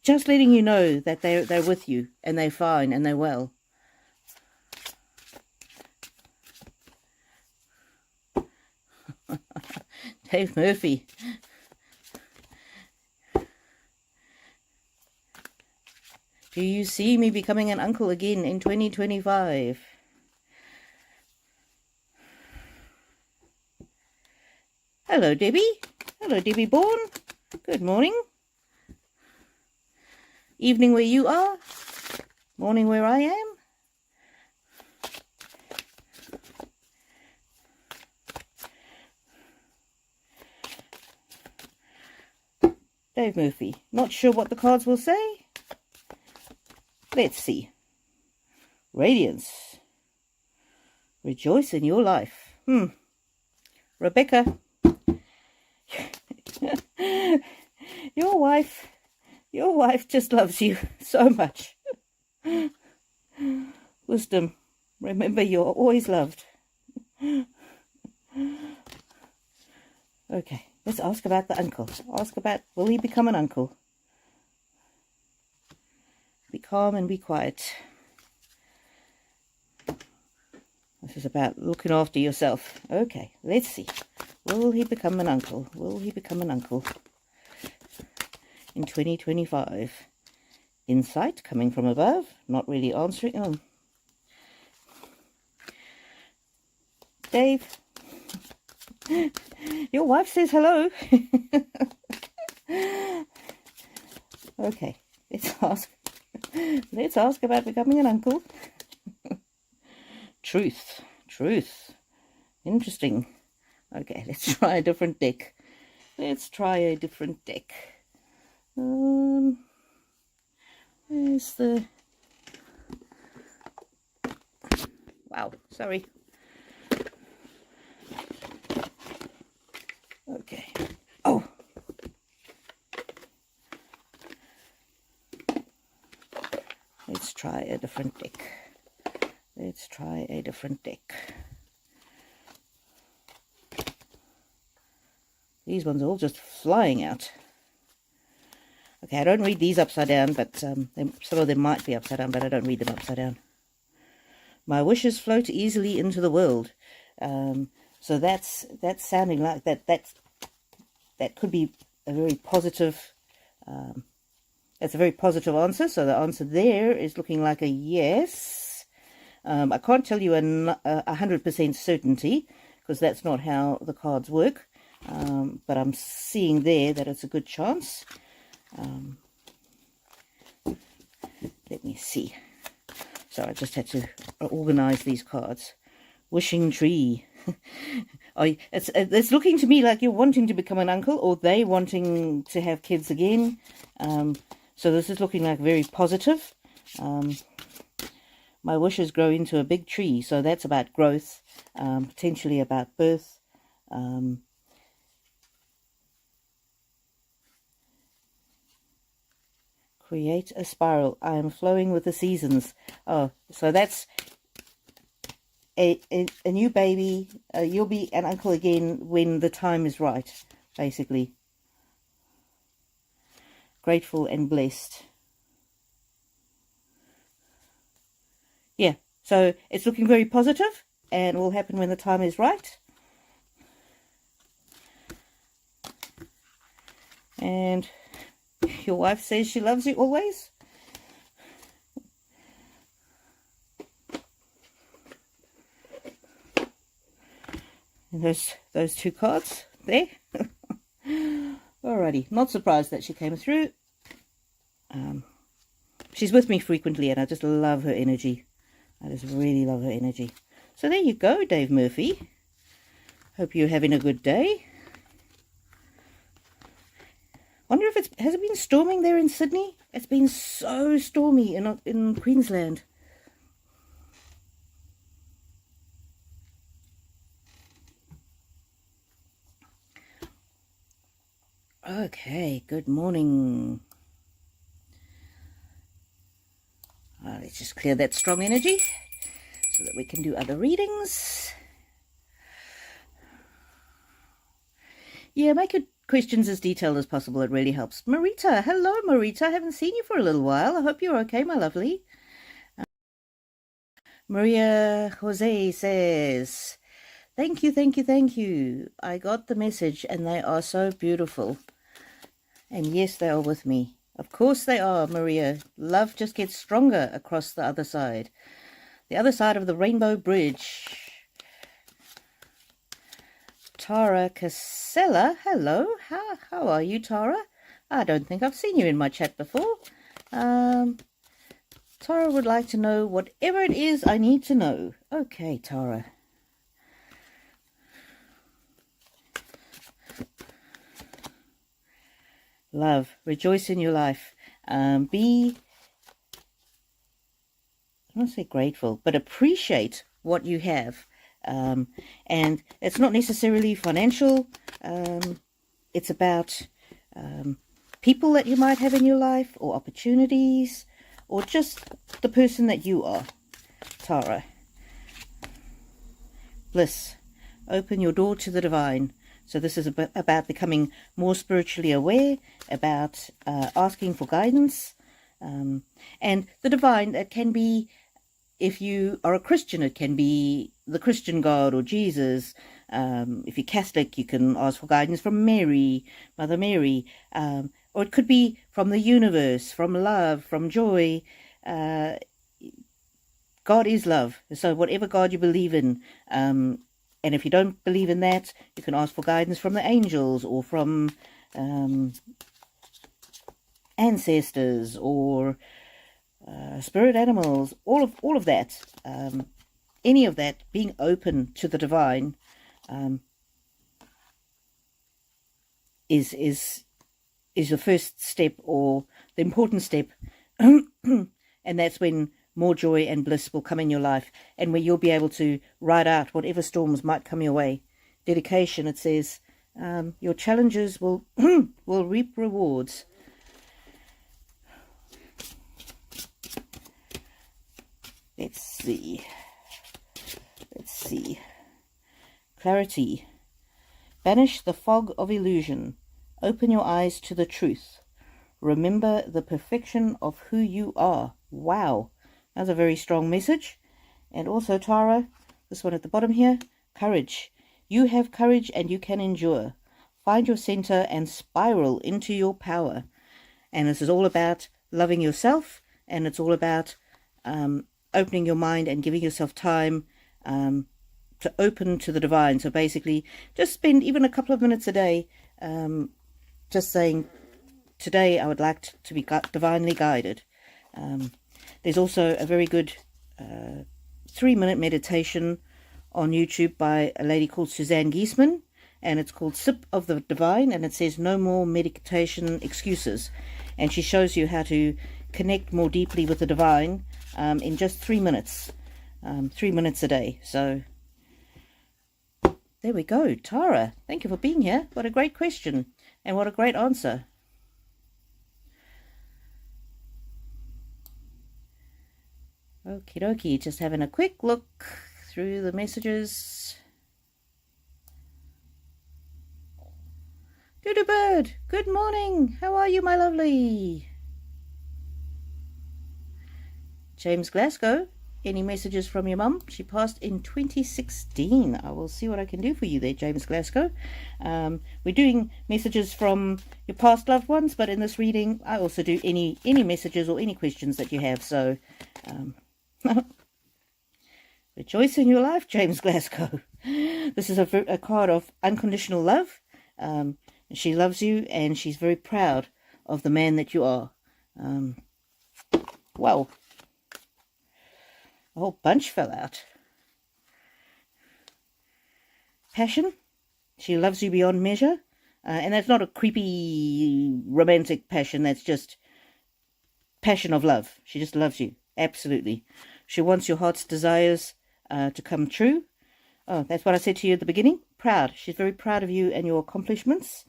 just letting you know that they're with you and they're fine and they're well. Dave Murphy. Do you see me becoming an uncle again in 2025? Hello, Debbie. Hello, Debbie Bourne. Good morning. Evening where you are. Morning where I am. Dave Murphy. Not sure what the cards will say. Let's see. Radiance. Rejoice in your life. Rebecca. Your wife just loves you so much. Wisdom. Remember, you're always loved. Okay. Let's ask about the uncle. Ask about, will he become an uncle? Be calm and be quiet. This is about looking after yourself. Okay, let's see. Will he become an uncle? Will he become an uncle? In 2025. Insight coming from above. Not really answering. Oh. Dave. Your wife says hello. Okay, let's ask about becoming an uncle. Truth. Interesting. Okay, let's try a different deck. Where's the... Wow, sorry. Okay. Oh. Let's try a different deck. These ones are all just flying out. Okay, I don't read these upside down, but some of them might be upside down, but I don't read them upside down. My wishes float easily into the world. So that's sounding like that could be a very positive. That's a very positive answer. So the answer there is looking like a yes. I can't tell you a 100% certainty because that's not how the cards work. But I'm seeing there that it's a good chance. Let me see. So I just had to organize these cards. Wishing tree. It's looking to me like you're wanting to become an uncle or they wanting to have kids again. So this is looking like very positive. My wishes grow into a big tree. So that's about growth, potentially about birth. Create a spiral. I am flowing with the seasons. Oh, so that's a new baby. You'll be an uncle again when the time is right, basically. Grateful and blessed. Yeah, so it's looking very positive and will happen when the time is right. And your wife says she loves you always. And those two cards there. Alrighty, not surprised that she came through. She's with me frequently and I just love her energy. I just really love her energy. So there you go, Dave Murphy. Hope you're having a good day. Wonder if has it been storming there in Sydney? It's been so stormy in Queensland. Okay, good morning. Let's just clear that strong energy so that we can do other readings. Yeah, make questions as detailed as possible. It really helps. Marita, hello, Marita. I haven't seen you for a little while. I hope you're okay, my lovely. Maria Jose says, thank you, thank you, thank you. I got the message and they are so beautiful. And yes, they are with me. Of course they are, Maria. Love just gets stronger across the other side. The other side of the Rainbow Bridge. Tara Casella, hello. How are you, Tara? I don't think I've seen you in my chat before. Tara would like to know whatever it is I need to know. Okay, Tara. Love, rejoice in your life. Be, I don't want to say grateful, but appreciate what you have. And it's not necessarily financial. It's about people that you might have in your life, or opportunities, or just the person that you are. Tara. Bliss. Open your door to the divine. So this is about becoming more spiritually aware, about asking for guidance. And the divine, that can be, if you are a Christian, it can be the Christian God or Jesus. If you're Catholic, you can ask for guidance from Mary, Mother Mary. Or it could be from the universe, from love, from joy. God is love. So whatever God you believe in, and if you don't believe in that, you can ask for guidance from the angels, or from ancestors, or spirit animals. All of that, any of that, being open to the divine, is the first step, or the important step. And that's when more joy and bliss will come in your life, and where you'll be able to ride out whatever storms might come your way. Dedication, it says, your challenges will will reap rewards. Let's see. Clarity. Banish the fog of illusion. Open your eyes to the truth. Remember the perfection of who you are. Wow. That's a very strong message. And also, Tara, this one at the bottom here, courage. You have courage and you can endure. Find your center and spiral into your power. And this is all about loving yourself, and it's all about opening your mind and giving yourself time to open to the divine. So basically, just spend even a couple of minutes a day just saying, today I would like to be divinely guided. There's also a very good 3-minute meditation on YouTube by a lady called Suzanne Giesman, and it's called Sip of the Divine, and it says no more meditation excuses. And she shows you how to connect more deeply with the divine in just 3 minutes. 3 minutes a day. So there we go. Tara, thank you for being here. What a great question, and what a great answer. Okie dokie, just having a quick look through the messages. Doodoo Bird, good morning. How are you, my lovely? James Glasgow, any messages from your mum? She passed in 2016. I will see what I can do for you there, James Glasgow. We're doing messages from your past loved ones, but in this reading, I also do any messages or any questions that you have. So, rejoice in your life, James Glasgow. This is a card of unconditional love. She loves you, and she's very proud of the man that you are. Well, a whole bunch fell out. Passion. She loves you beyond measure. And that's not a creepy romantic passion. That's just passion of love. She just loves you. Absolutely. She wants your heart's desires to come true. Oh, that's what I said to you at the beginning. Proud. She's very proud of you and your accomplishments.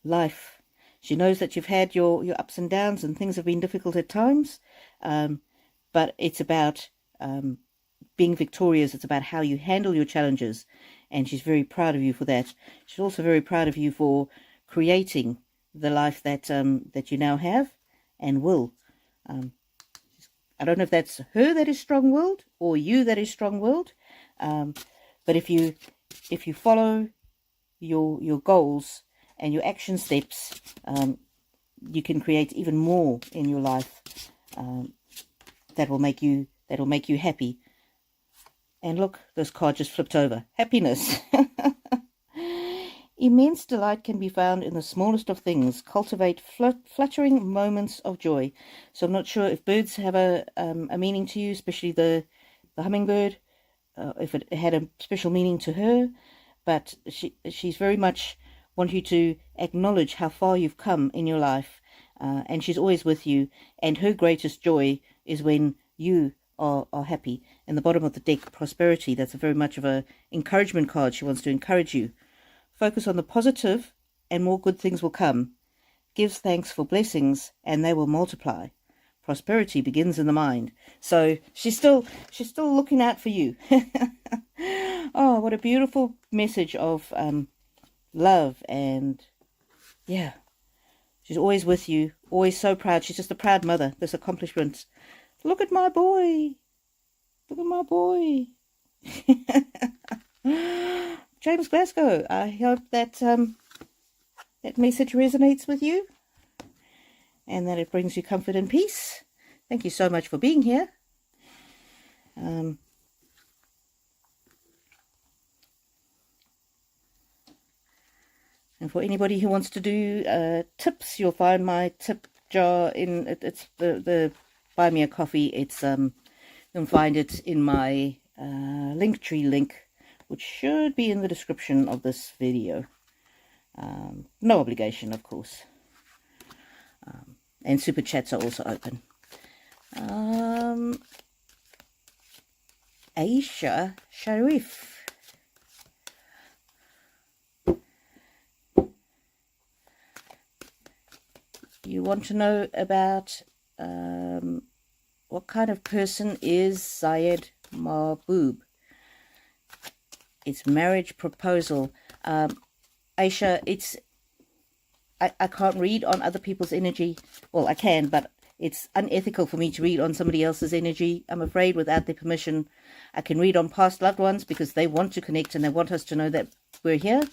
Life. She knows that you've had your ups and downs, and things have been difficult at times. But it's about being victorious. It's about how you handle your challenges. and she's very proud of you for that. She's also very proud of you for creating the life that that you now have and will. I don't know if that's her that is strong-willed or you that is strong-willed, but if you follow your goals and your action steps, you can create even more in your life that will make you happy. And look, this card just flipped over. Happiness. Immense delight can be found in the smallest of things. Cultivate flattering moments of joy. So I'm not sure if birds have a meaning to you, especially the hummingbird, if it had a special meaning to her. But she's very much want you to acknowledge how far you've come in your life. And she's always with you. And her greatest joy is when you are happy. In the bottom of the deck, prosperity. That's a very much of a encouragement card. She wants to encourage you. Focus on the positive and more good things will come. Gives thanks for blessings and they will multiply. Prosperity begins in the mind. So she's still looking out for you. Oh, what a beautiful message of love, and yeah, she's always with you, always so proud. She's just a proud mother. This accomplishment. Look at my boy. Look at my boy. James Glasgow, I hope that that message resonates with you and that it brings you comfort and peace. Thank you so much for being here. And for anybody who wants to do tips, you'll find my tip jar in it's the Buy Me a Coffee. It's you can find it in my Linktree link, which should be in the description of this video. No obligation, of course. And super chats are also open. Aisha Sharif. You want to know about what kind of person is Zayed Mahbub? It's marriage proposal. Aisha, I can't read on other people's energy. Well, I can, but it's unethical for me to read on somebody else's energy. I'm afraid without their permission. I can read on past loved ones because they want to connect and they want us to know that we're here.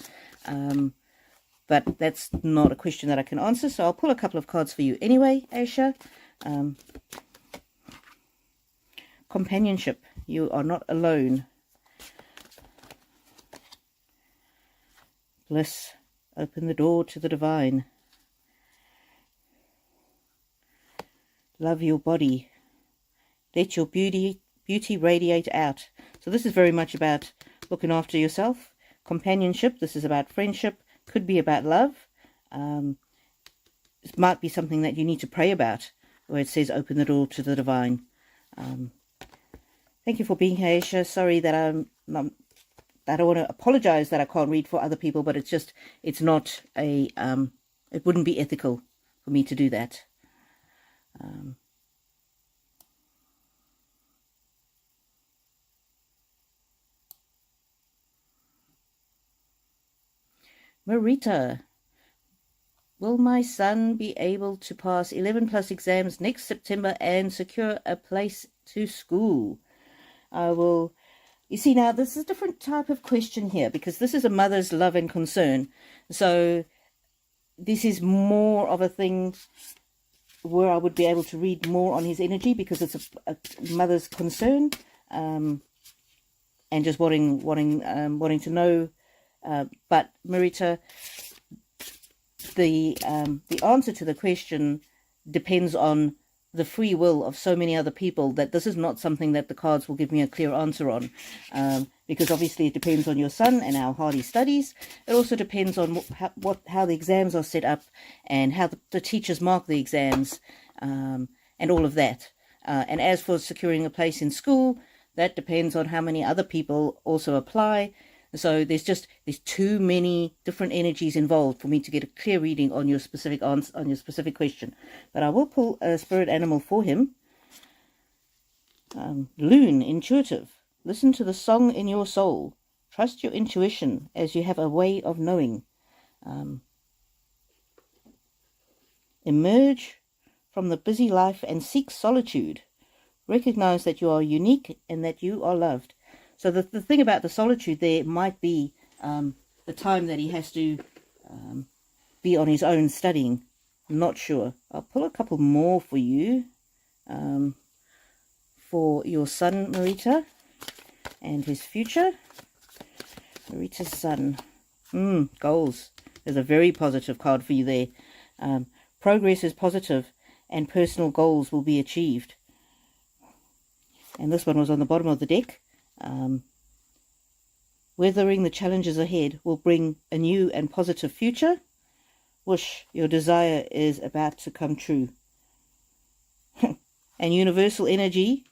But that's not a question that I can answer, so I'll pull a couple of cards for you anyway, Aisha. Companionship. You are not alone. Bliss. Open the door to the divine. Love your body. Let your beauty radiate out. So this is very much about looking after yourself. Companionship. This is about friendship. Could be about love. It might be something that you need to pray about, where it says open the door to the divine. Thank you for being here, Aisha. Sorry that I don't want to apologize that I can't read for other people, but it's not a it wouldn't be ethical for me to do that. Marita, will my son be able to pass 11+ exams next September and secure a place to school? I will. You see, now this is a different type of question here because this is a mother's love and concern. So this is more of a thing where I would be able to read more on his energy because it's a mother's concern, and just wanting to know. But Marita, the answer to the question depends on the free will of so many other people that this is not something that the cards will give me a clear answer on, because obviously it depends on your son and how hard he studies. It also depends on how the exams are set up and how the teachers mark the exams, and all of that. And as for securing a place in school, that depends on how many other people also apply. So there's too many different energies involved for me to get a clear reading on your specific answer, on your specific question. But I will pull a spirit animal for him. Loon, intuitive. Listen to the song in your soul. Trust your intuition, as you have a way of knowing. Emerge from the busy life and seek solitude. Recognize that you are unique and that you are loved. So the thing about the solitude there might be the time that he has to be on his own studying. I'm not sure. I'll pull a couple more for you. For your son, Marita, and his future. Marita's son. Goals. There's a very positive card for you there. Progress is positive and personal goals will be achieved. And this one was on the bottom of the deck. Weathering the challenges ahead will bring a new and positive future. Wish your desire is about to come true. And universal energy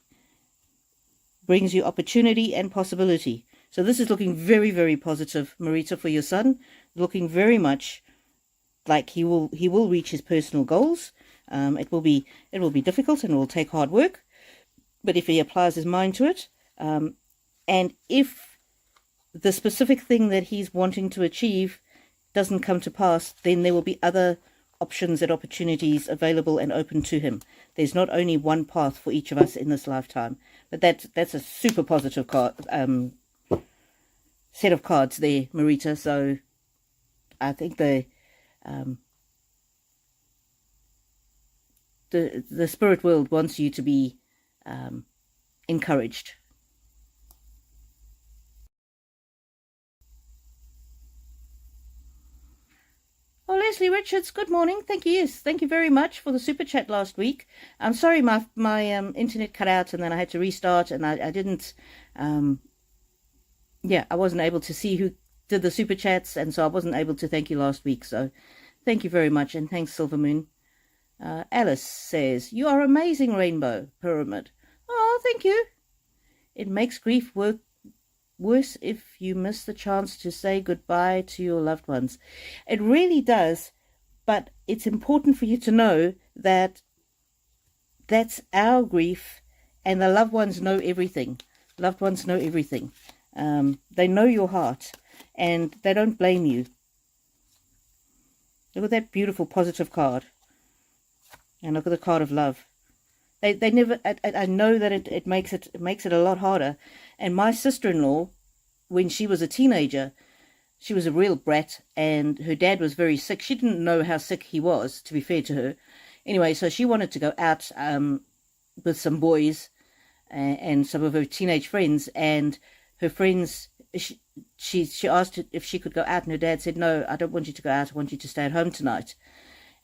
brings you opportunity and possibility. So this is looking very, very positive, Marita, for your son. Looking very much like he will reach his personal goals. It will be difficult and it will take hard work. But if he applies his mind to it, and if the specific thing that he's wanting to achieve doesn't come to pass, then there will be other options and opportunities available and open to him. There's not only one path for each of us in this lifetime. But that's a super positive card, set of cards there, Marita. So I think the spirit world wants you to be encouraged. Oh, Leslie Richards, good morning. Thank you. Yes, thank you very much for the super chat last week. I'm sorry my internet cut out and then I had to restart, and I didn't, I wasn't able to see who did the super chats, and so I wasn't able to thank you last week. So thank you very much, and thanks, Silver Moon. Alice says, you are amazing, Rainbow Pyramid. Oh, thank you. It makes grief worse if you miss the chance to say goodbye to your loved ones. It really does, but it's important for you to know that that's our grief, and the loved ones know everything. Loved ones know everything. They know your heart, and they don't blame you. Look at that beautiful positive card. And look at the card of love. They never. I know that it makes it a lot harder. And my sister-in-law, when she was a teenager, she was a real brat, and her dad was very sick. She didn't know how sick he was, to be fair to her. Anyway, so she wanted to go out with some boys and some of her teenage friends, and her friends. She asked if she could go out, and her dad said, "No, I don't want you to go out. I want you to stay at home tonight."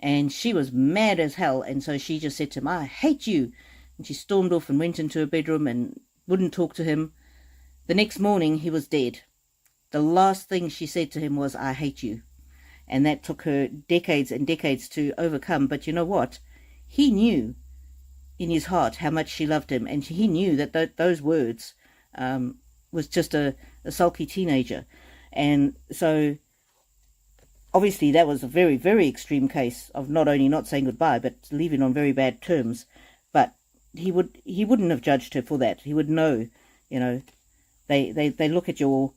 And she was mad as hell, and so she just said to him, "I hate you." And she stormed off and went into her bedroom and wouldn't talk to him. The next morning, he was dead. The last thing she said to him was, "I hate you." And that took her decades and decades to overcome. But you know what? He knew in his heart how much she loved him, and he knew that those words was just a sulky teenager. And so obviously that was a very, very extreme case of not only not saying goodbye, but leaving on very bad terms. But he wouldn't have judged her for that. He would know, they look at your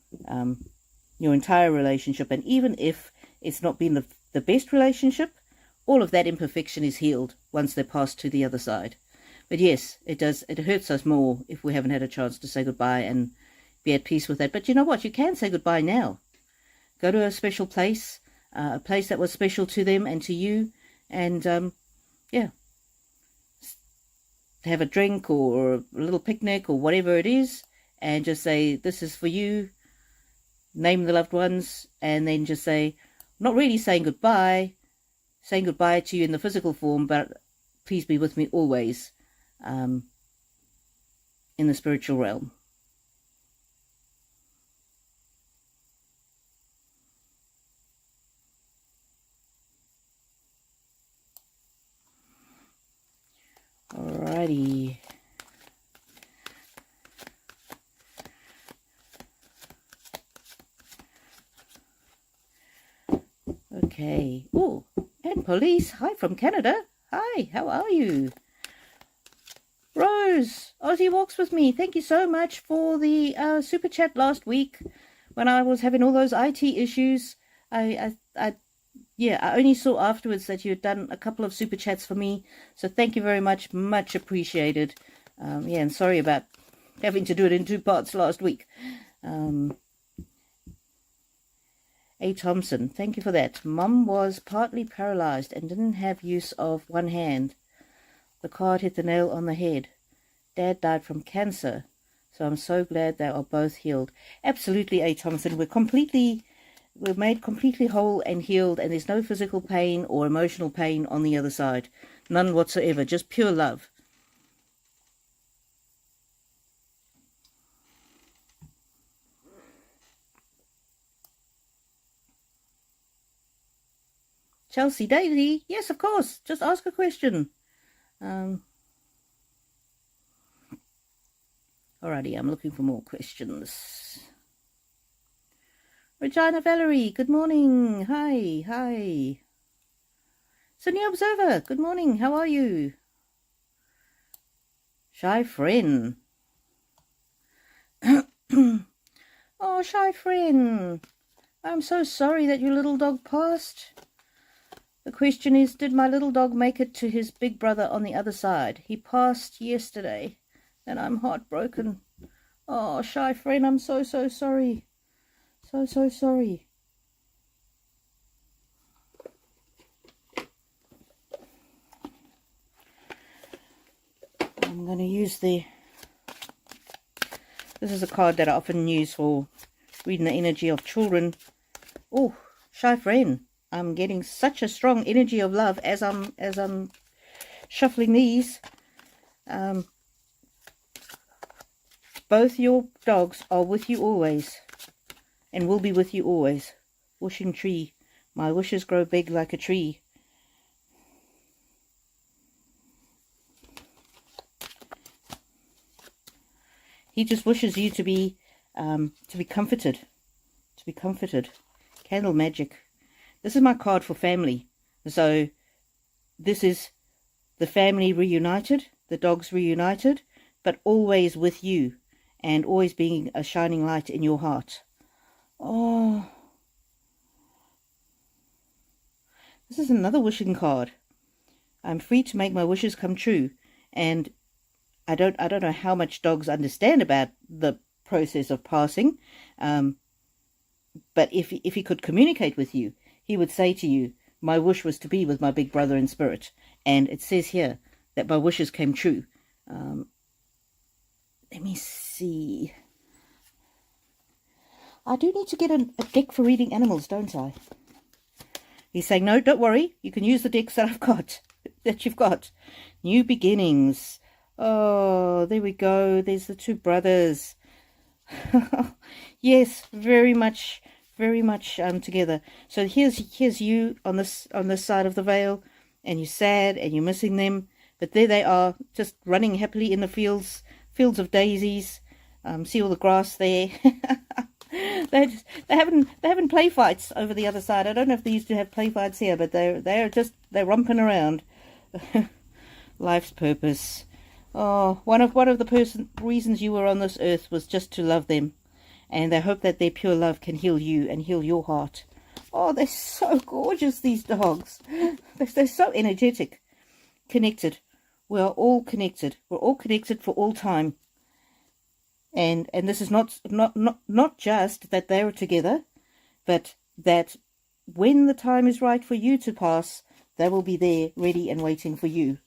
entire relationship, and even if it's not been the best relationship, all of that imperfection is healed once they're passed to the other side. But yes, it hurts us more if we haven't had a chance to say goodbye and be at peace with that. But you know what? You can say goodbye now. Go to a special place, a place that was special to them and to you, and have a drink or a little picnic or whatever it is, and just say, "This is for you." Name the loved ones, and then just say, not really saying goodbye to you in the physical form, but please be with me always in the spiritual realm. Alrighty. Okay. Oh, and police. Hi from Canada. Hi, how are you? Rose, Aussie Walks With Me. Thank you so much for the super chat last week. when I was having all those IT issues, yeah, I only saw afterwards that you had done a couple of super chats for me. So thank you very much. Much appreciated. Yeah, and sorry about having to do it in 2 parts last week. A. Thompson, thank you for that. Mum was partly paralyzed and didn't have use of one hand. The card hit the nail on the head. Dad died from cancer, so I'm so glad they are both healed. Absolutely, A. Thompson. We're made completely whole and healed, and there's no physical pain or emotional pain on the other side. None whatsoever, just pure love. Chelsea Daly, yes, of course. Just ask a question. Alrighty, I'm looking for more questions. Regina Valerie, good morning. Hi. Sydney Observer, good morning. How are you? Shy Friend. Oh, Shy Friend. I'm so sorry that your little dog passed. The question is, did my little dog make it to his big brother on the other side? He passed yesterday, and I'm heartbroken. Oh, Shy Friend, I'm so sorry. So sorry. I'm going to use this is a card that I often use for reading the energy of children. Oh, Shy Friend, I'm getting such a strong energy of love as I'm shuffling these. Both your dogs are with you always, and will be with you always. Wishing tree, my wishes grow big like a tree. He just wishes you to be comforted, Candle magic. This is my card for family. So this is the family reunited, the dogs reunited, but always with you, and always being a shining light in your heart. Oh, this is another wishing card. I'm free to make my wishes come true, and I don't know how much dogs understand about the process of passing, but if he could communicate with you, he would say to you, my wish was to be with my big brother in spirit. And it says here that my wishes came true. Let me see. I do need to get a deck for reading animals, don't I? He's saying, no, don't worry. You can use the decks that I've got, that you've got. New beginnings. Oh, there we go. There's the 2 brothers. Yes, very much together. So here's you on this side of the veil, and you're sad and you're missing them, but there they are, just running happily in the fields of daisies. See all the grass there. They're having play fights over the other side. I don't know if they used to have play fights here, but they're romping around. Life's purpose. Oh, one of the reasons you were on this earth was just to love them, and they hope that their pure love can heal you and heal your heart. Oh, they're so gorgeous, these dogs. They're so energetic, connected. We are all connected. We're all connected for all time. And this is not just that they're together, but that when the time is right for you to pass, they will be there, ready and waiting for you.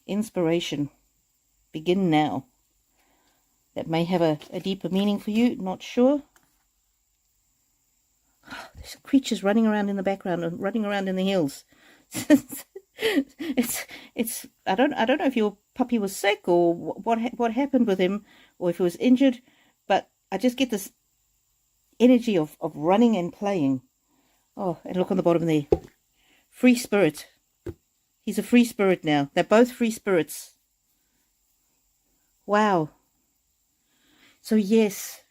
Inspiration. Begin now. That may have a deeper meaning for you, not sure. There's creatures running around in the background and running around in the hills. it's I don't know if your puppy was sick or what happened with him, or if he was injured, but I just get this energy of running and playing. Oh, and look on the bottom there. Free spirit. He's a free spirit now. They're both free spirits. Wow. So yes,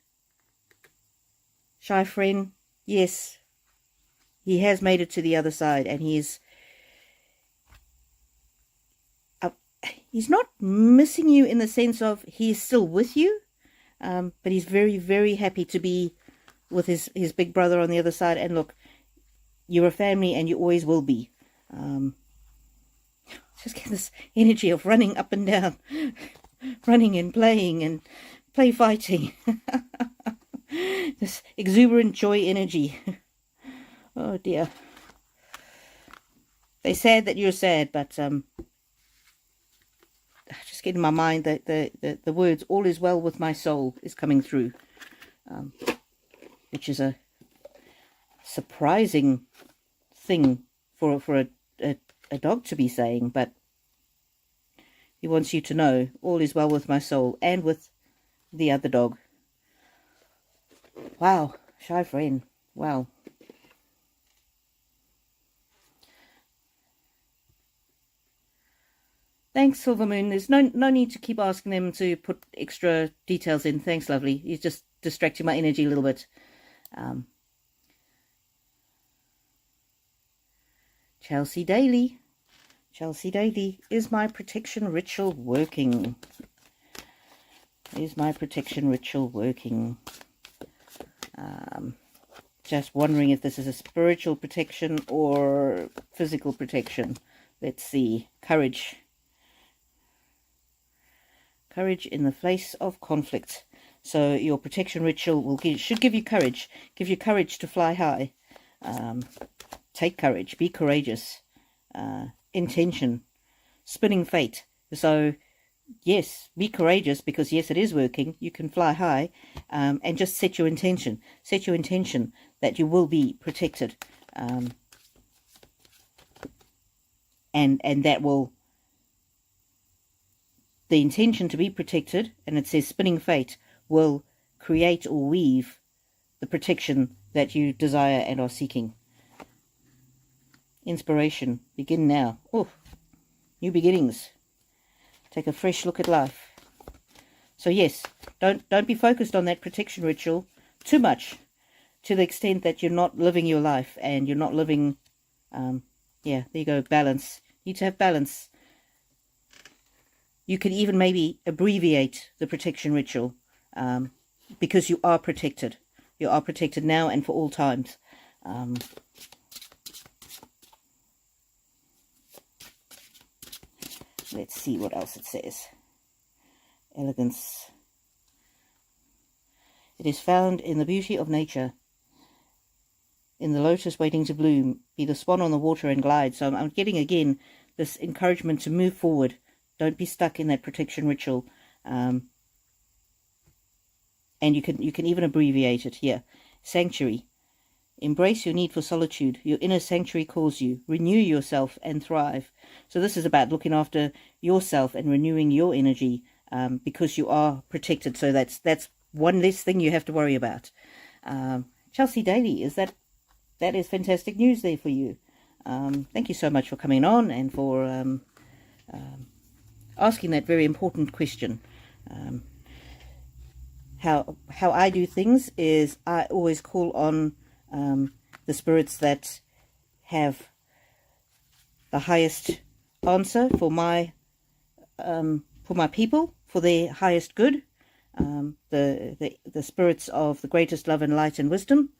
Shy Friend, yes, he has made it to the other side, and he's not missing you in the sense of he is still with you. but he's very, very happy to be with his big brother on the other side. And look, you're a family and you always will be. Just get this energy of running up and down, running and playing and play fighting. This exuberant joy energy. Oh dear. They said that you're sad, but just get in my mind that the words "all is well with my soul" is coming through, which is a surprising thing for a dog to be saying, but he wants you to know all is well with my soul and with the other dog. Wow, shy friend. Wow. Thanks, Silver Moon. There's no need to keep asking them to put extra details in. Thanks, lovely. You're just distracting my energy a little bit. Chelsea Daly. Chelsea Daly. Is my protection ritual working? Is my protection ritual working? Just wondering if this is a spiritual protection or physical protection. Let's see. Courage. Courage in the face of conflict. So your protection ritual should give you courage. Give you courage to fly high. Take courage. Be courageous. Intention. Spinning fate. So yes, be courageous, because yes, it is working. You can fly high. And just set your intention. Set your intention that you will be protected. And that will... The intention to be protected, and it says spinning fate, will create or weave the protection that you desire and are seeking. Inspiration. Begin now. Oh, new beginnings. Take a fresh look at life. So yes, don't be focused on that protection ritual too much, to the extent that you're not living your life and you're not living. Yeah, there you go. Balance. You need to have balance. You could even maybe abbreviate the protection ritual, because you are protected. You are protected now and for all times. Let's see what else it says. Elegance. It is found in the beauty of nature, in the lotus waiting to bloom, be the swan on the water and glide. So I'm getting again this encouragement to move forward. Don't be stuck in that protection ritual. And you can even abbreviate it here. Sanctuary. Embrace your need for solitude. Your inner sanctuary calls you. Renew yourself and thrive. So this is about looking after yourself and renewing your energy, because you are protected. So that's one less thing you have to worry about. Chelsea Daly, that is fantastic news there for you. Thank you so much for coming on and for asking that very important question. How I do things is I always call on the spirits that have the highest answer for my people, for their highest good. The spirits of the greatest love and light and wisdom.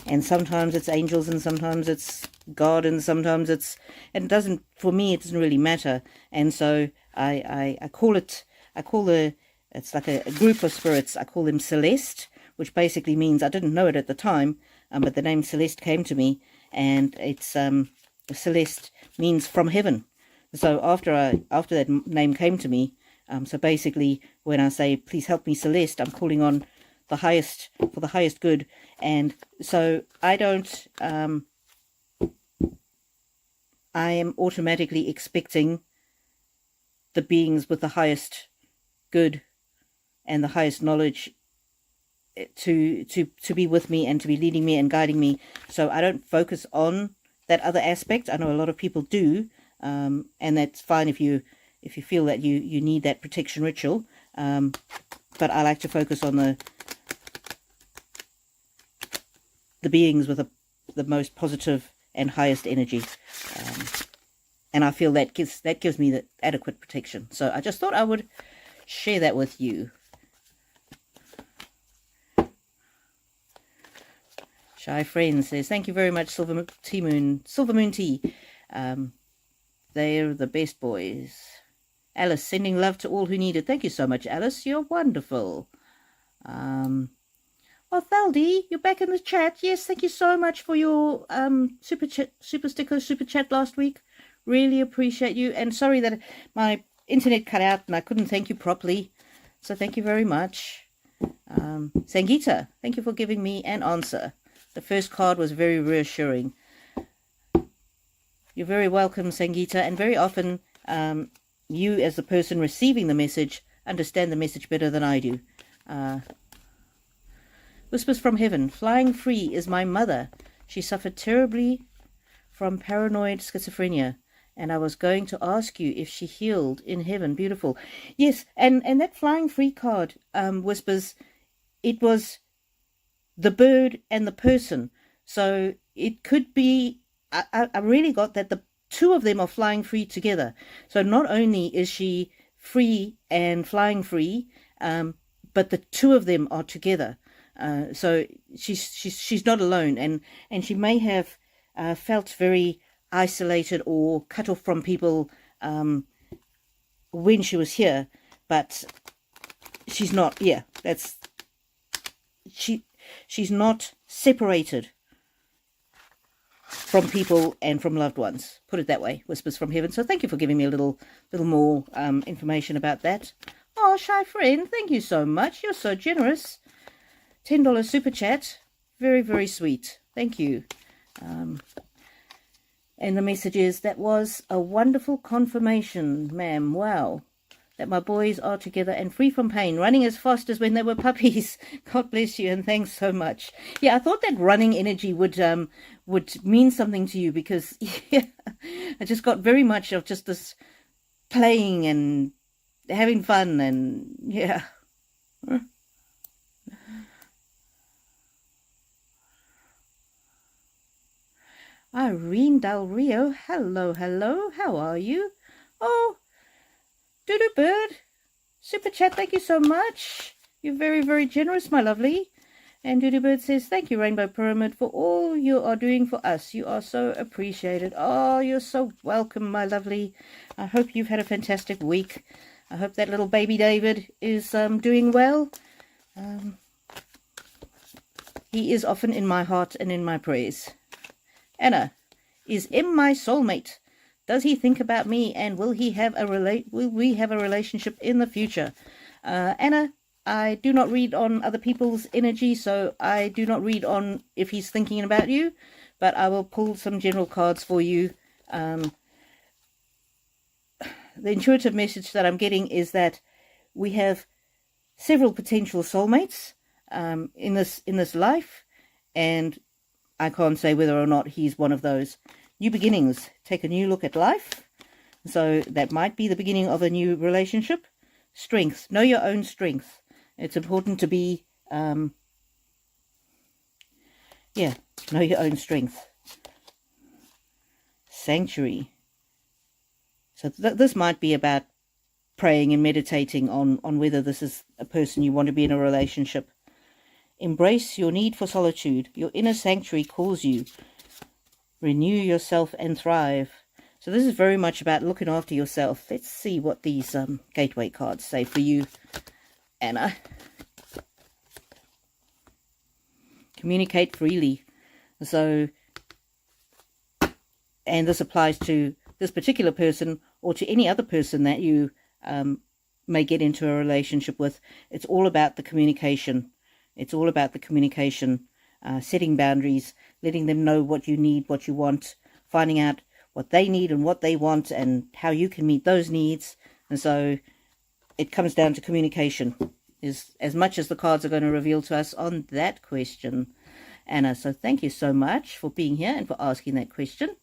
And sometimes it's angels, and sometimes it's God, and sometimes it's, and it doesn't, for me, it doesn't really matter. And so I call it's like a group of spirits. I call them Celeste, which basically means, I didn't know it at the time, but the name Celeste came to me, and it's, Celeste means from heaven. So after that name came to me, so basically when I say, please help me Celeste, I'm calling on the highest, for the highest good. And so I don't, I am automatically expecting the beings with the highest good and the highest knowledge to be with me and to be leading me and guiding me. So I don't focus on that other aspect. I know a lot of people do, and that's fine if you feel that you need that protection ritual. But I like to focus on the beings with the most positive and highest energy. And I feel that gives me the adequate protection. So I just thought I would share that with you. Shy Friend says, thank you very much, Silver Moon Tea. They're the best boys. Alice, sending love to all who need it. Thank you so much, Alice. You're wonderful. Oh, Thaldi, you're back in the chat. Yes, thank you so much for your super chat last week. Really appreciate you. And sorry that my internet cut out and I couldn't thank you properly. So thank you very much. Sangeeta, thank you for giving me an answer. The first card was very reassuring. You're very welcome, Sangeeta. And very often you, as the person receiving the message, understand the message better than I do. Whispers from Heaven. Flying free is my mother. She suffered terribly from paranoid schizophrenia. And I was going to ask you if she healed in heaven. Beautiful. Yes, and that flying free card, Whispers, it was the bird and the person. So it could be, I really got that the two of them are flying free together. So not only is she free and flying free, but the two of them are together. So she's not alone, and she may have felt very isolated or cut off from people when she was here, but she's not. Yeah, that's she's not separated from people and from loved ones. Put it that way. Whispers from Heaven. So thank you for giving me a little more information about that. Oh, Shy Friend, thank you so much. You're so generous. $10 super chat. Very, very sweet. Thank you. And the message is, that was a wonderful confirmation, ma'am. Wow. That my boys are together and free from pain, running as fast as when they were puppies. God bless you, and thanks so much. Yeah, I thought that running energy would mean something to you, because yeah, I just got very much of just this playing and having fun, and yeah. Irene Del Rio, hello, how are you? Oh, Doodoo Bird, super chat, thank you so much. You're very, very generous, my lovely. And Doodoo Bird says, thank you, Rainbow Pyramid, for all you are doing for us. You are so appreciated. Oh, you're so welcome, my lovely. I hope you've had a fantastic week. I hope that little baby David is doing well. He is often in my heart and in my prayers. Anna, is M my soulmate? Does he think about me, and will we have a relationship in the future? Anna, I do not read on other people's energy, so I do not read on if he's thinking about you, but I will pull some general cards for you. The intuitive message that I'm getting is that we have several potential soulmates in this life, and I can't say whether or not he's one of those. New beginnings. Take a new look at life. So that might be the beginning of a new relationship. Strength. Know your own strength. It's important to be, know your own strength. Sanctuary. So this might be about praying and meditating on whether this is a person you want to be in a relationship. Embrace your need for solitude. Your inner sanctuary calls you. Renew yourself and thrive. So this is very much about looking after yourself. Let's see what these gateway cards say for you, Anna. Communicate freely. So, and this applies to this particular person or to any other person that you may get into a relationship with. It's all about the communication. It's all about the communication, setting boundaries, letting them know what you need, what you want, finding out what they need and what they want and how you can meet those needs. And so it comes down to communication, is as much as the cards are going to reveal to us on that question, Anna. So thank you so much for being here and for asking that question.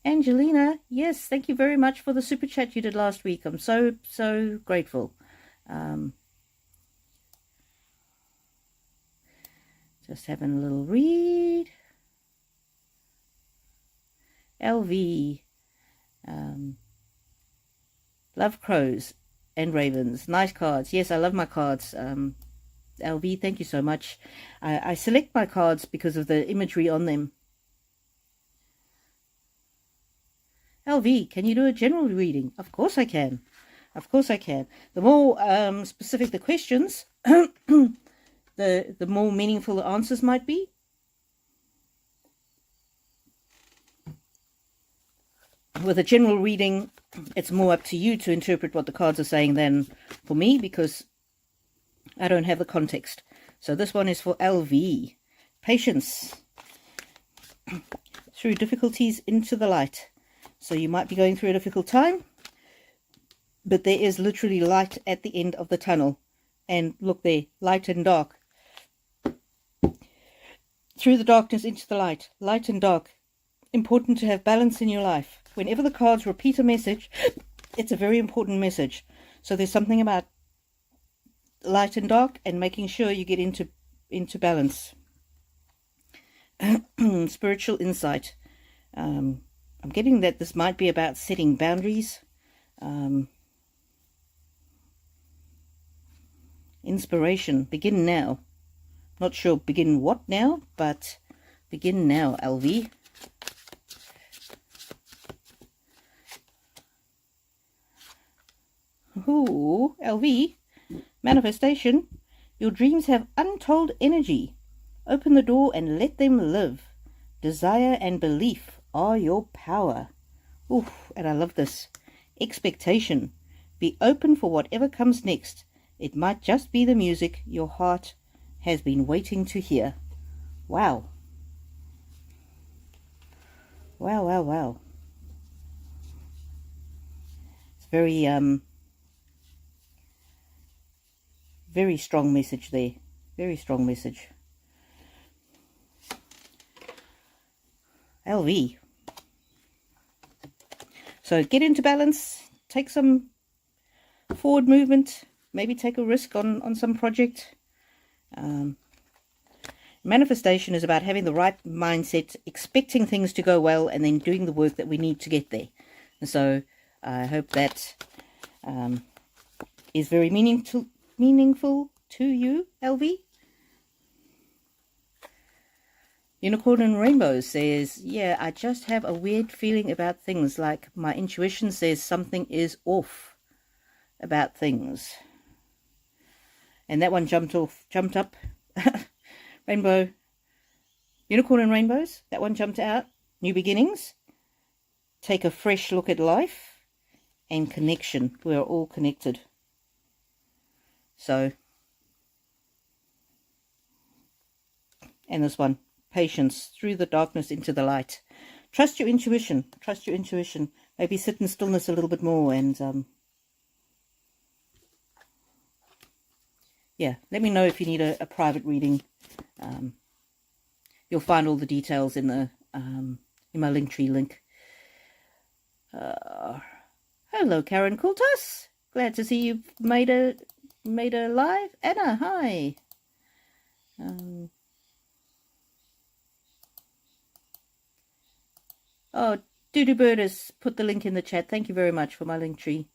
Angelina, yes, thank you very much for the super chat you did last week. I'm so grateful. Just having a little read. LV. Love crows and ravens. Nice cards. Yes, I love my cards. LV, thank you so much. I select my cards because of the imagery on them. LV, can you do a general reading? Of course I can. Of course I can. The more specific the questions, the more meaningful the answers might be. With a general reading, it's more up to you to interpret what the cards are saying than for me, because I don't have the context. So this one is for LV. Patience. Through difficulties into the light. So you might be going through a difficult time, but there is literally light at the end of the tunnel. And look there, light and dark. Through the darkness into the light, light and dark. Important to have balance in your life. Whenever the cards repeat a message, it's a very important message. So there's something about light and dark and making sure you get into balance. Spiritual insight. I'm getting that this might be about setting boundaries. Inspiration. Begin now. Not sure begin what now, but begin now, LV. Ooh, LV. Manifestation. Your dreams have untold energy. Open the door and let them live. Desire and belief are your power. Oof, and I love this. Expectation. Be open for whatever comes next. It might just be the music your heart has been waiting to hear. Wow. Wow, wow, wow. It's very strong message there. Very strong message. LV. So get into balance. Take some forward movement. Maybe take a risk on some project. Manifestation is about having the right mindset, expecting things to go well, and then doing the work that we need to get there. And so I hope that is very meaningful to you, LV. Unicorn and Rainbow says, yeah, I just have a weird feeling about things, like my intuition says something is off about things. And that one jumped up. Rainbow, Unicorn and Rainbows, that one jumped out. New beginnings. Take a fresh look at life. And connection. We are all connected. So, and this one, patience, through the darkness into the light. Trust your intuition. Trust your intuition. Maybe sit in stillness a little bit more and yeah, let me know if you need a private reading. You'll find all the details in the in my Linktree link. Hello, Karen Kultas. Glad to see you've made a live. Anna, hi. Oh, Doodoo Bird has put the link in the chat. Thank you very much for my Linktree.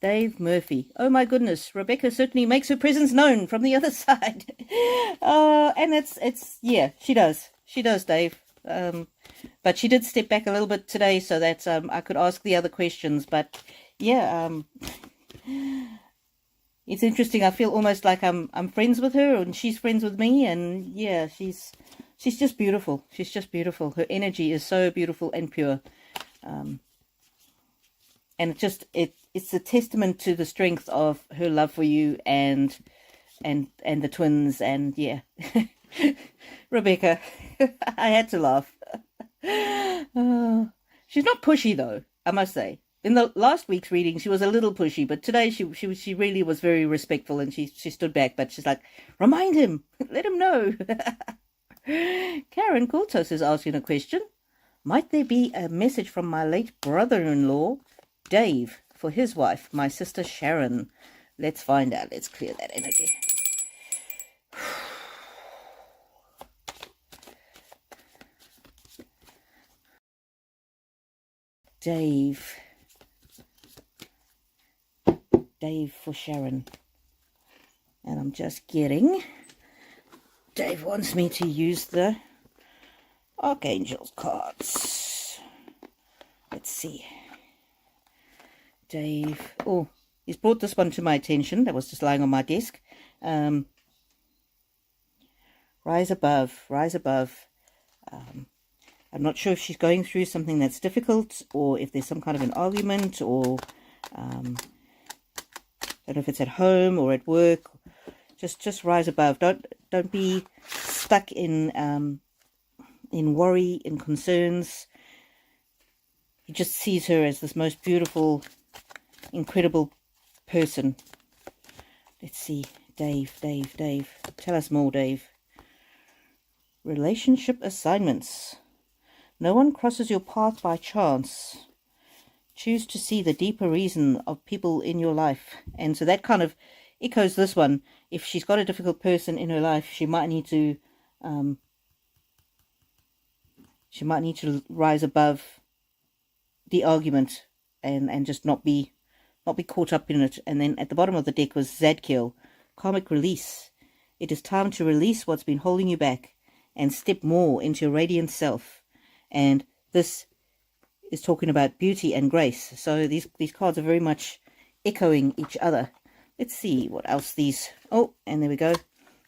Dave Murphy. Oh my goodness, Rebecca certainly makes her presence known from the other side. And it's yeah, she does, Dave. But she did step back a little bit today so that I could ask the other questions. But yeah, it's interesting. I feel almost like I'm friends with her and she's friends with me, and yeah, she's just beautiful. She's just beautiful. Her energy is so beautiful and pure. And it's a testament to the strength of her love for you and the twins. And yeah, Rebecca, I had to laugh. She's not pushy though, I must say. In the last week's reading, she was a little pushy, but today she really was very respectful, and she stood back. But she's like, remind him, let him know. Karen Kultos is asking a question. Might there be a message from my late brother-in-law, Dave, for his wife, my sister Sharon? Let's find out. Let's clear that energy. Dave. Dave for Sharon. And I'm just getting... Dave wants me to use the Archangel cards. Let's see. Dave. Oh, he's brought this one to my attention. That was just lying on my desk. Rise above. Rise above. I'm not sure if she's going through something that's difficult, or if there's some kind of an argument, or I don't know if it's at home or at work. Just rise above. Don't be stuck in worry, in concerns. He just sees her as this most beautiful, incredible person. Let's see. Dave. Tell us more, Dave. Relationship assignments. No one crosses your path by chance. Choose to see the deeper reason of people in your life. And so that kind of echoes this one. If she's got a difficult person in her life, she might need to rise above the argument and just not be caught up in it. And then at the bottom of the deck was Zadkiel, karmic release. It is time to release what's been holding you back and step more into your radiant self. And this is talking about beauty and grace. So these cards are very much echoing each other. Let's see what else these... Oh, and there we go.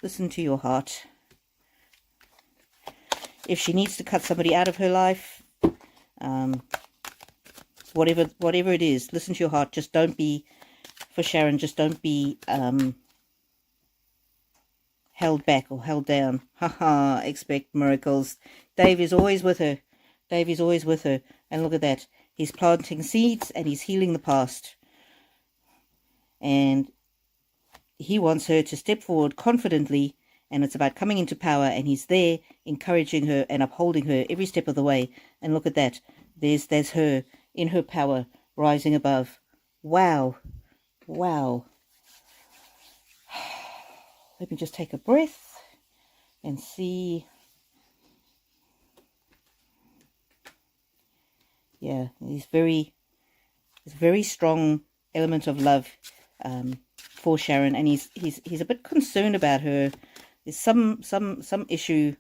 Listen to your heart. If she needs to cut somebody out of her life, whatever it is, listen to your heart. Just don't be, for Sharon, just don't be held back or held down. Haha, expect miracles. Dave is always with her. Dave is always with her. And look at that. He's planting seeds and he's healing the past. And he wants her to step forward confidently, and it's about coming into power, and he's there encouraging her and upholding her every step of the way. And look at that. There's her in her power, rising above. Wow. Wow. Let me just take a breath and see. Yeah, he's very strong element of love for Sharon, and he's a bit concerned about her. There's some issue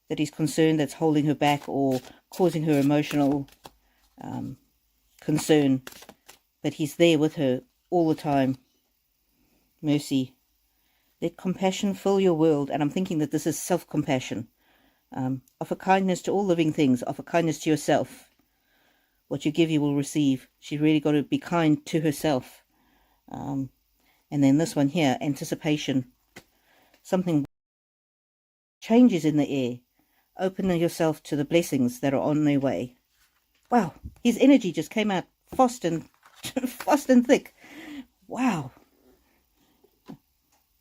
that he's concerned that's holding her back or causing her emotional concern, but he's there with her all the time. Mercy. Let compassion fill your world. And I'm thinking that this is self-compassion. Offer kindness to all living things. Offer kindness to yourself. What you give, you will receive. She's really got to be kind to herself. And then this one here, anticipation. Something changes in the air. Open yourself to the blessings that are on their way. Wow, his energy just came out fast and thick. Wow.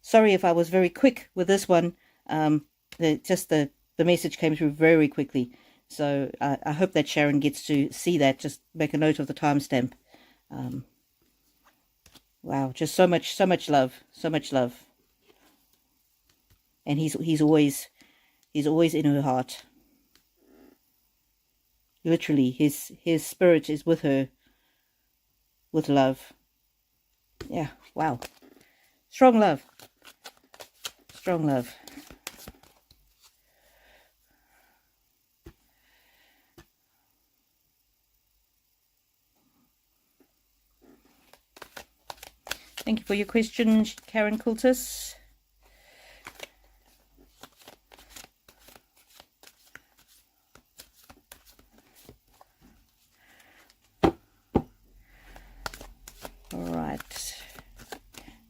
Sorry if I was very quick with this one. The message came through very quickly. So I hope that Sharon gets to see that. Just make a note of the timestamp. Wow, just so much love, so much love. And he's always in her heart. Literally, his spirit is with her, with love. Yeah, wow. Strong love. Strong love. Thank you for your question, Karen Cultus. All right.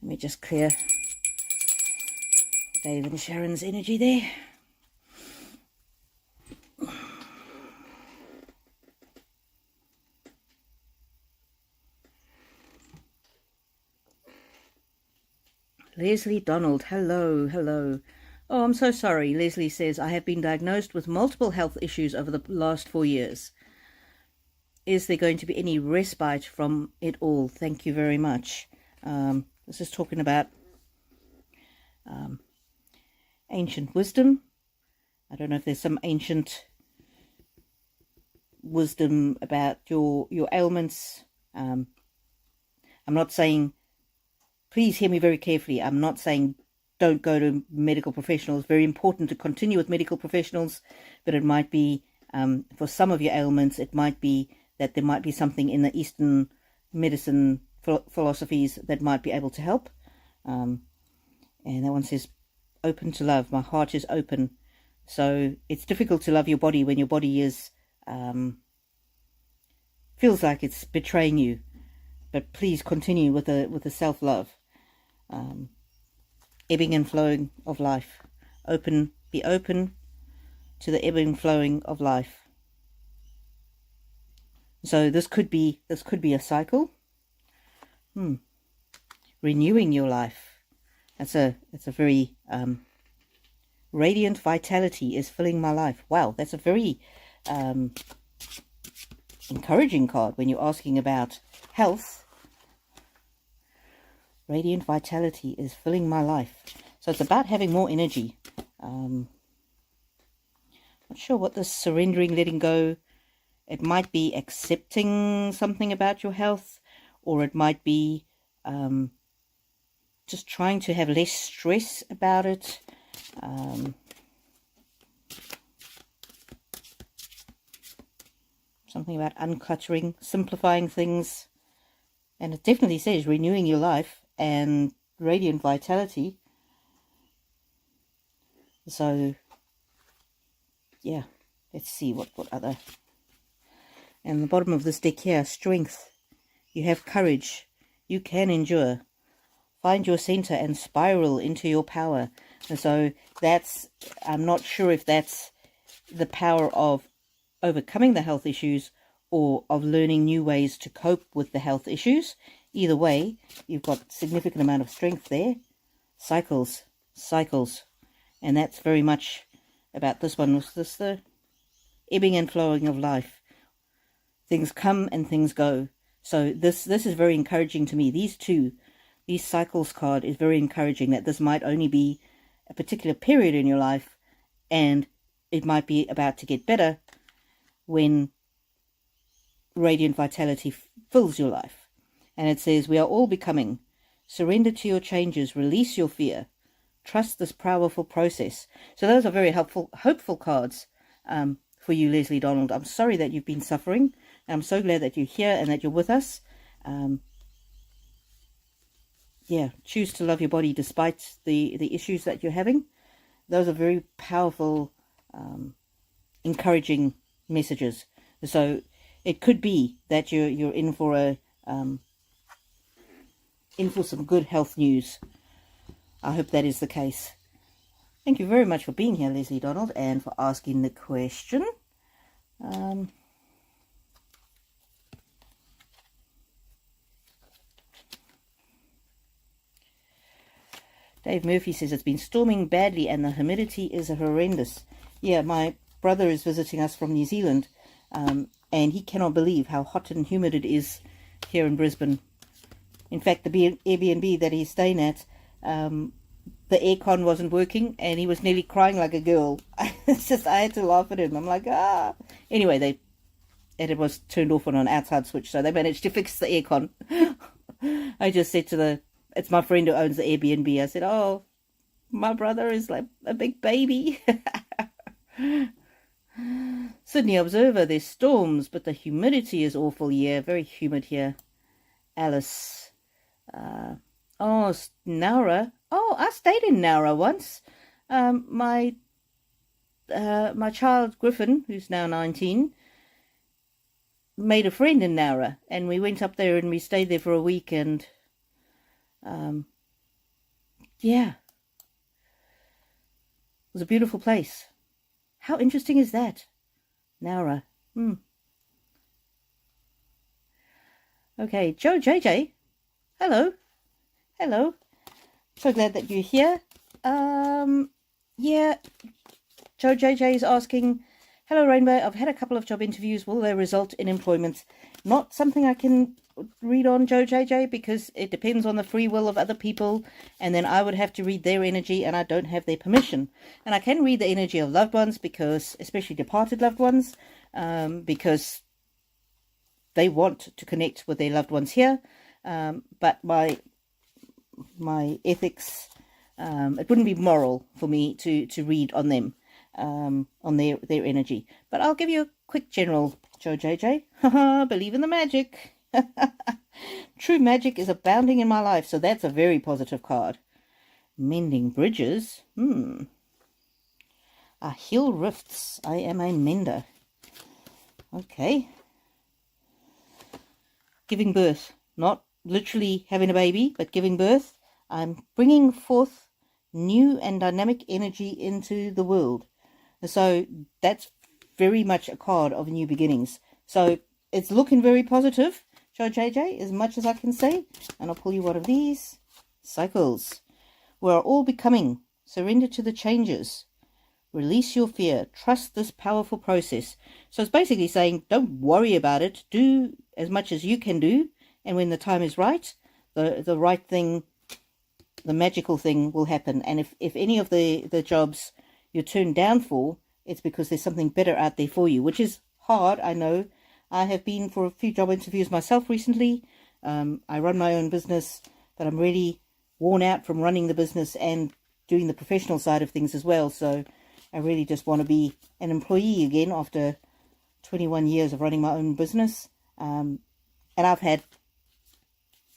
Let me just clear Dave and Sharon's energy there. Leslie Donald, hello. Oh, I'm so sorry. Leslie says, I have been diagnosed with multiple health issues over the last 4 years. Is there going to be any respite from it all? Thank you very much. This is talking about ancient wisdom. I don't know if there's some ancient wisdom about your ailments. I'm not saying, please hear me very carefully, I'm not saying don't go to medical professionals. Very important to continue with medical professionals, but it might be, for some of your ailments, it might be that there might be something in the Eastern medicine philosophies that might be able to help. And that one says, open to love. My heart is open. So it's difficult to love your body when your body is feels like it's betraying you. But please continue with the self-love. Ebbing and flowing of life. Be open to the ebbing and flowing of life. So this could be a cycle. Renewing your life. It's a very radiant vitality is filling my life. Wow, that's a very encouraging card when you're asking about health. Radiant vitality is filling my life. So it's about having more energy. Not sure what this surrendering, letting go. It might be accepting something about your health, or it might be just trying to have less stress about it. Something about uncluttering, simplifying things. And it definitely says renewing your life and radiant vitality. So, yeah, let's see what other. And the bottom of this deck here, strength. You have courage. You can endure. Find your center and spiral into your power. And so that's, I'm not sure if that's the power of overcoming the health issues or of learning new ways to cope with the health issues. Either way, you've got significant amount of strength there. Cycles. And that's very much about this one. Was this the ebbing and flowing of life? Things come and things go. So this is very encouraging to me. These cycles card is very encouraging, that this might only be a particular period in your life, and it might be about to get better when radiant vitality fills your life. And it says, we are all becoming. Surrender to your changes. Release your fear. Trust this powerful process. So those are very hopeful cards for you, Leslie Donald. I'm sorry that you've been suffering. I'm so glad that you're here and that you're with us. Yeah, choose to love your body despite the issues that you're having. Those are very powerful, encouraging messages. So it could be that you're in for some good health news. I hope that is the case. Thank you very much for being here, Leslie Donald, and for asking the question. Dave Murphy says, it's been storming badly and the humidity is horrendous. Yeah, my brother is visiting us from New Zealand, and he cannot believe how hot and humid it is here in Brisbane. In fact, the Airbnb that he's staying at, the aircon wasn't working, and he was nearly crying like a girl. It's just, I had to laugh at him. I'm like, ah. Anyway, it was turned off on an outside switch, so they managed to fix the aircon. I just said to it's my friend who owns the Airbnb, I said, oh, my brother is like a big baby. Sydney Observer, there's storms, but the humidity is awful. Yeah, very humid here. Alice. Oh, Nowra. Oh, I stayed in Nowra once. My child, Griffin, who's now 19, made a friend in Nowra, and we went up there and we stayed there for a week, and yeah, it was a beautiful place. How interesting is that? Nowra. Okay, Joe JJ. Hello. So glad that you're here. Yeah, Joe JJ is asking, hello Rainbow, I've had a couple of job interviews. Will they result in employment? Not something I can read on Joe JJ, because it depends on the free will of other people, and then I would have to read their energy, and I don't have their permission. And I can read the energy of loved ones, because, especially departed loved ones, because they want to connect with their loved ones here. But my ethics, it wouldn't be moral for me to read on them, on their energy. But I'll give you a quick general, Joe JJ. Haha, believe in the magic. True magic is abounding in my life, so that's a very positive card. Mending bridges. I heal rifts. I am a mender. Okay. Giving birth. Not literally having a baby, but giving birth. I'm bringing forth new and dynamic energy into the world. So that's very much a card of new beginnings. So it's looking very positive, Joe JJ, as much as I can say. And I'll pull you one of these. Cycles. We're all becoming. Surrender to the changes. Release your fear. Trust this powerful process. So it's basically saying, don't worry about it. Do as much as you can do. And when the time is right, the right thing, the magical thing will happen. And if any of the jobs you're turned down for, it's because there's something better out there for you, which is hard, I know. I have been for a few job interviews myself recently. I run my own business, but I'm really worn out from running the business and doing the professional side of things as well. So I really just want to be an employee again after 21 years of running my own business. And I've had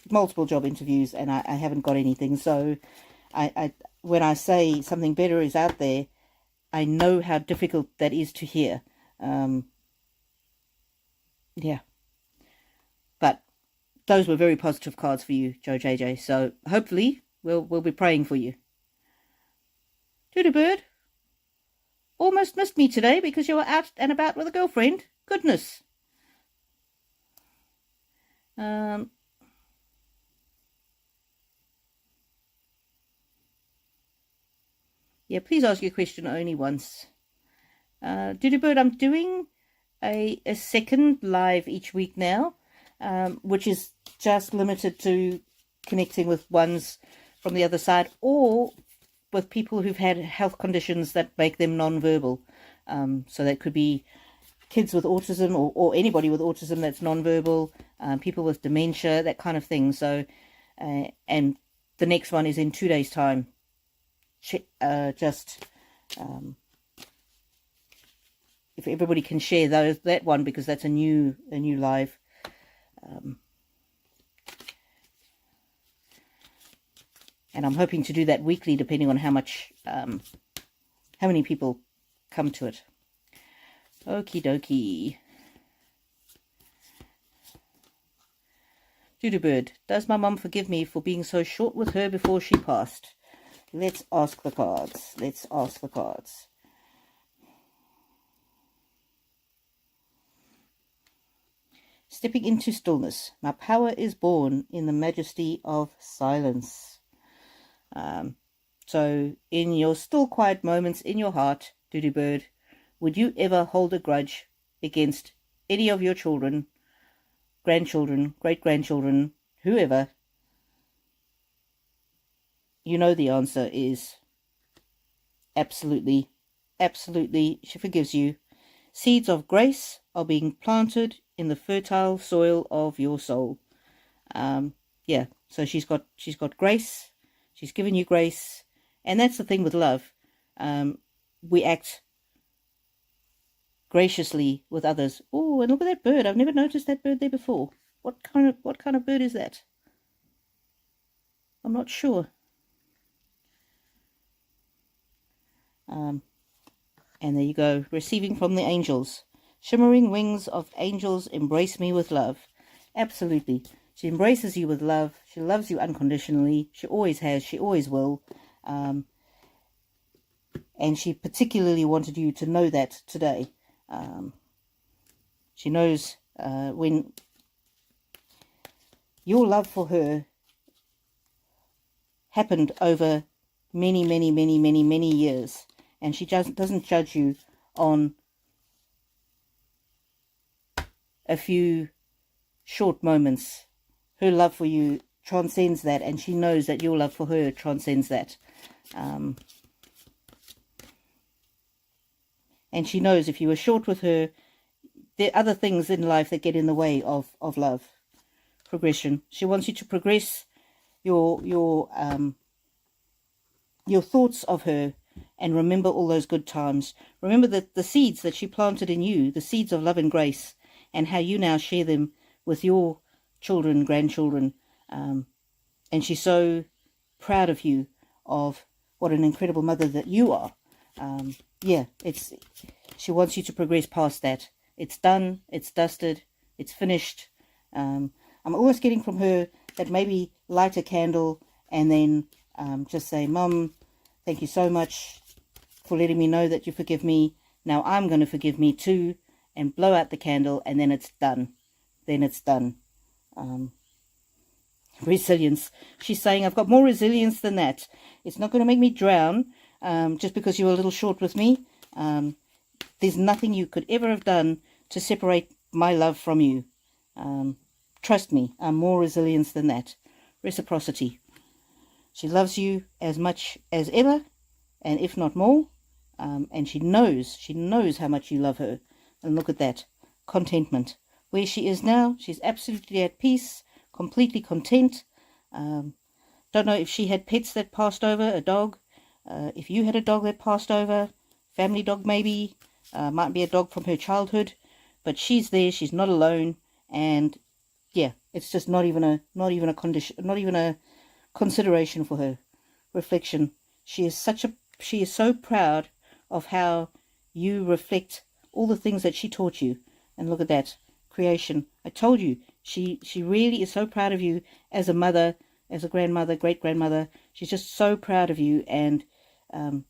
multiple job interviews and I haven't got anything. So when I say something better is out there, I know how difficult that is to hear. Yeah. But those were very positive cards for you, Joe JJ. So hopefully we'll be praying for you. Doodoo bird. Almost missed me today because you were out and about with a girlfriend. Goodness. Yeah, please ask your question only once. Doodoo bird, I'm doing a second live each week now, which is just limited to connecting with ones from the other side or with people who've had health conditions that make them non-verbal. So that could be kids with autism or anybody with autism that's non-verbal, people with dementia, that kind of thing. So, and the next one is in 2 days' time. If everybody can share that one, because that's a new live. And I'm hoping to do that weekly, depending on how many people come to it. Okie dokie. Doodoo bird, does my mum forgive me for being so short with her before she passed? Let's ask the cards. Let's ask the cards. Stepping into stillness. My power is born in the majesty of silence. So in your still quiet moments in your heart, Doodoo bird, would you ever hold a grudge against any of your children, grandchildren, great-grandchildren, whoever? You know the answer is absolutely, absolutely. She forgives you. Seeds of grace are being planted in the fertile soil of your soul. Yeah, so she's got grace. She's given you grace. And that's the thing with love. We act graciously with others. Oh, and look at that bird. I've never noticed that bird there before. What kind of bird is that? I'm not sure. And there you go. Receiving from the angels. Shimmering wings of angels embrace me with love. Absolutely. She embraces you with love. She loves you unconditionally. She always has. She always will. And she particularly wanted you to know that today. She knows when your love for her happened over many, many, many, many, many years. And she doesn't judge you on a few short moments her love for you transcends that, and she knows that your love for her transcends that. And she knows if you were short with her, there are other things in life that get in the way of love progression. She wants you to progress your thoughts of her, and remember all those good times. Remember the seeds that she planted in you, the seeds of love and grace, and how you now share them with your children, grandchildren. And she's so proud of you, of what an incredible mother that you are. Yeah, she wants you to progress past that. It's done, it's dusted, it's finished. I'm always getting from her that maybe light a candle and then just say, Mum, thank you so much for letting me know that you forgive me. Now I'm going to forgive me too, and blow out the candle, and then it's done. Then it's done. Resilience. She's saying, I've got more resilience than that. It's not going to make me drown just because you were a little short with me. There's nothing you could ever have done to separate my love from you. Trust me, I'm more resilient than that. Reciprocity. She loves you as much as ever, and if not more. And she knows how much you love her. And look at that. Contentment. Where she is now, she's absolutely at peace, completely content. Don't know if she had pets that passed over, a dog. If you had a dog that passed over, family dog maybe, might be a dog from her childhood, but she's there, she's not alone, and yeah, it's just not even a consideration for her. Reflection. She is so proud of how you reflect all the things that she taught you. And look at that. Creation. I told you, she really is so proud of you as a mother, as a grandmother, great grandmother. She's just so proud of you, and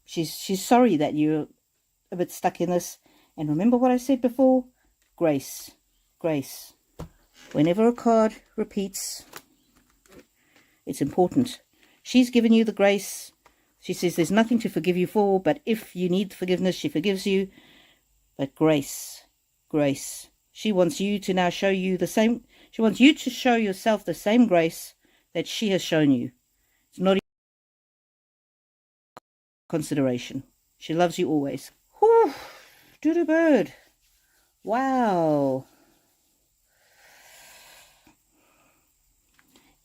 she's sorry that you're a bit stuck in this. And remember what I said before? Grace. Grace. Whenever a card repeats, it's important. She's given you the grace. She says there's nothing to forgive you for, but if you need forgiveness, she forgives you. But grace. Grace. She wants you to now show you the same. She wants you to show yourself the same grace that she has shown you. It's not consideration. She loves you always. Whew. Doodoo bird. Wow.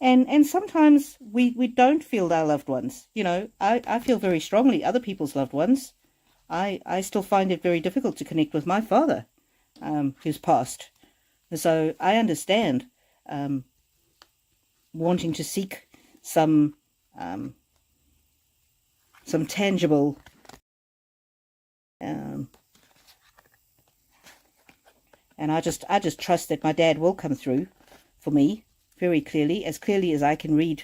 And sometimes we don't feel our loved ones. You know, I feel very strongly other people's loved ones. I still find it very difficult to connect with my father, who's passed. So I understand wanting to seek some tangible and I just trust that my dad will come through for me very clearly as I can read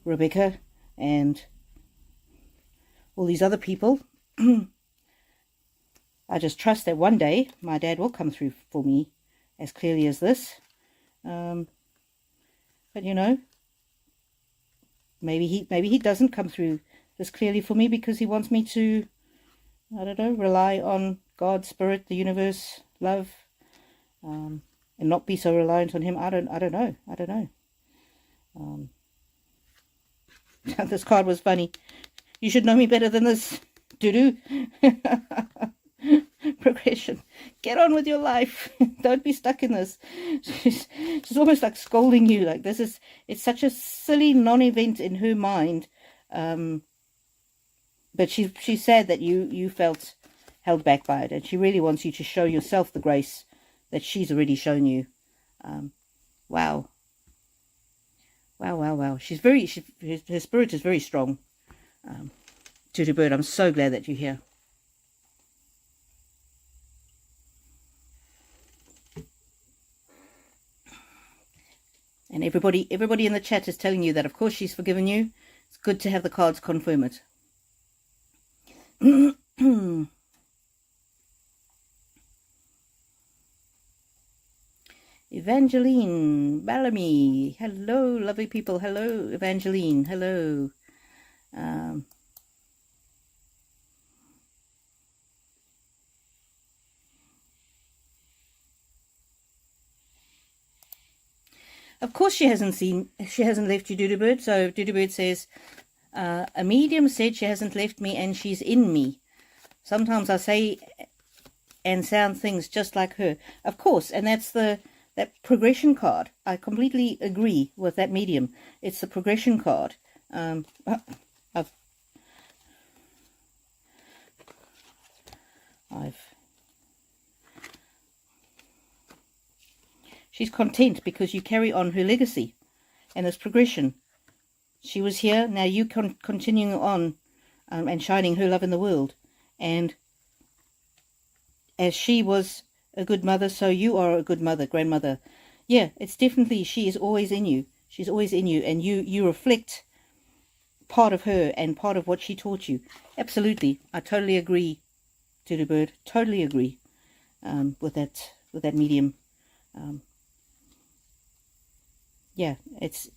Rebecca and all these other people. I just trust that one day my dad will come through for me as clearly as this. But you know, maybe he doesn't come through this clearly for me because he wants me to, I don't know, rely on God, Spirit, the universe, love, and not be so reliant on him. I don't know. This card was funny. You should know me better than this. Doo-doo. Progression. Get on with your life. Don't be stuck in this. She's almost like scolding you. Like it's such a silly non-event in her mind. But she's sad that you felt held back by it, and she really wants you to show yourself the grace that she's already shown you. Wow. Wow. Her spirit is very strong. Tutu Bird, I'm so glad that you're here. And everybody in the chat is telling you that, of course, she's forgiven you. It's good to have the cards confirm it. Evangeline Bellamy. Hello, lovely people. Hello, Evangeline. Hello. Of course she hasn't left you, Doodlebird. So Doodlebird says, a medium said she hasn't left me and she's in me. Sometimes I say and sound things just like her. Of course, and that's that progression card. I completely agree with that medium. It's the progression card. She's content because you carry on her legacy and this progression. She was here, now you continuing on and shining her love in the world. And as she was a good mother, so you are a good mother, grandmother. Yeah, it's definitely, she is always in you. She's always in you, and you reflect part of her and part of what she taught you. Absolutely, I totally agree, Doodlebird. Totally agree with that medium. Yeah, it's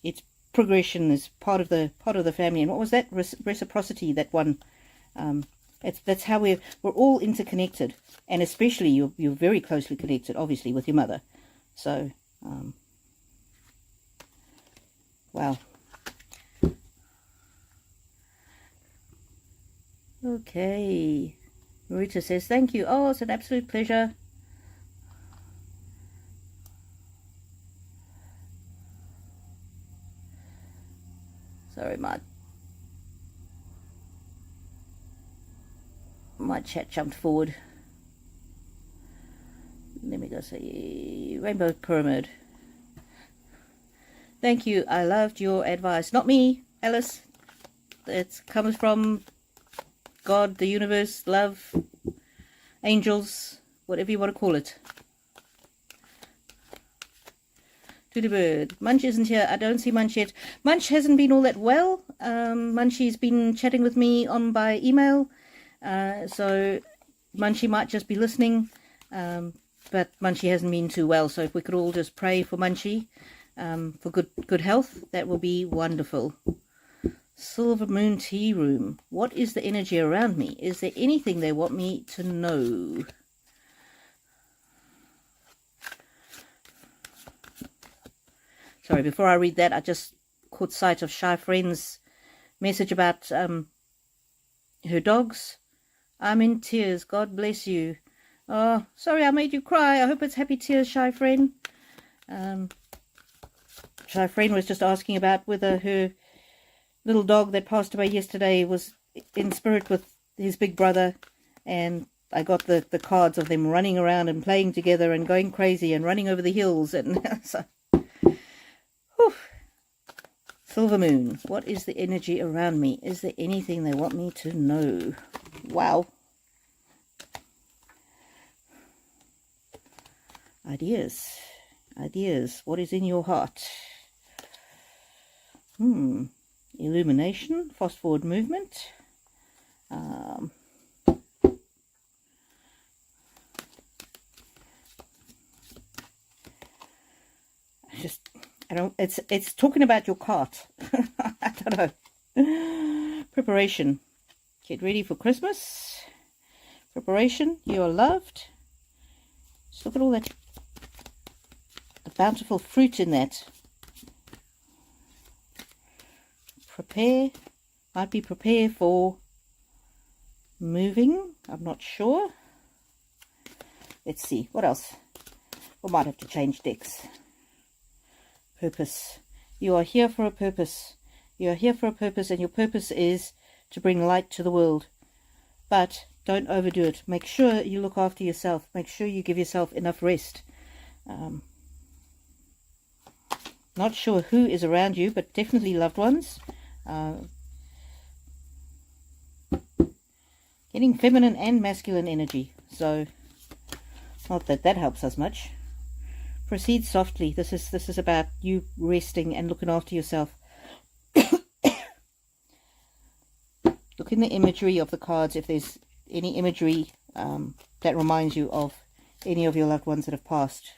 progression is part of the family. And what was that? Reciprocity, that one. That's how we're all interconnected, and especially you're very closely connected, obviously, with your mother. So, wow. Okay. Rita says, thank you. Oh, it's an absolute pleasure. Sorry, my chat jumped forward. Let me go see. Rainbow Pyramid. Thank you. I loved your advice. Not me, Alice. It comes from God, the universe, love, angels, whatever you want to call it. Doodlebird. Munch isn't here. I don't see Munch yet. Munch hasn't been all that well. Munchie's been chatting with me by email. So Munchie might just be listening. But Munchie hasn't been too well. So if we could all just pray for Munchie for good health, that will be wonderful. Silver Moon Tea Room. What is the energy around me? Is there anything they want me to know? Sorry, before I read that, I just caught sight of Shy Friend's message about her dogs. I'm in tears. God bless you. Oh, sorry I made you cry. I hope it's happy tears, Shy Friend. Shy Friend was just asking about whether her little dog that passed away yesterday was in spirit with his big brother, and I got the cards of them running around and playing together and going crazy and running over the hills, and so, whew. Silver Moon, what is the energy around me? Is there anything they want me to know? Wow. Ideas. What is in your heart? Illumination, fast forward movement. It's talking about your cart. I don't know. Preparation. Get ready for Christmas. Preparation. You are loved. Just look at all that bountiful fruit in that. Prepare. Might be prepare for moving. I'm not sure. Let's see. What else? We might have to change decks. Purpose. You are here for a purpose. You are here for a purpose, and your purpose is to bring light to the world. But don't overdo it. Make sure you look after yourself. Make sure you give yourself enough rest. Not sure who is around you, but definitely loved ones. Getting feminine and masculine energy. So, not that that helps us much. Proceed softly. This is about you resting and looking after yourself. Look in the imagery of the cards if there's any imagery that reminds you of any of your loved ones that have passed.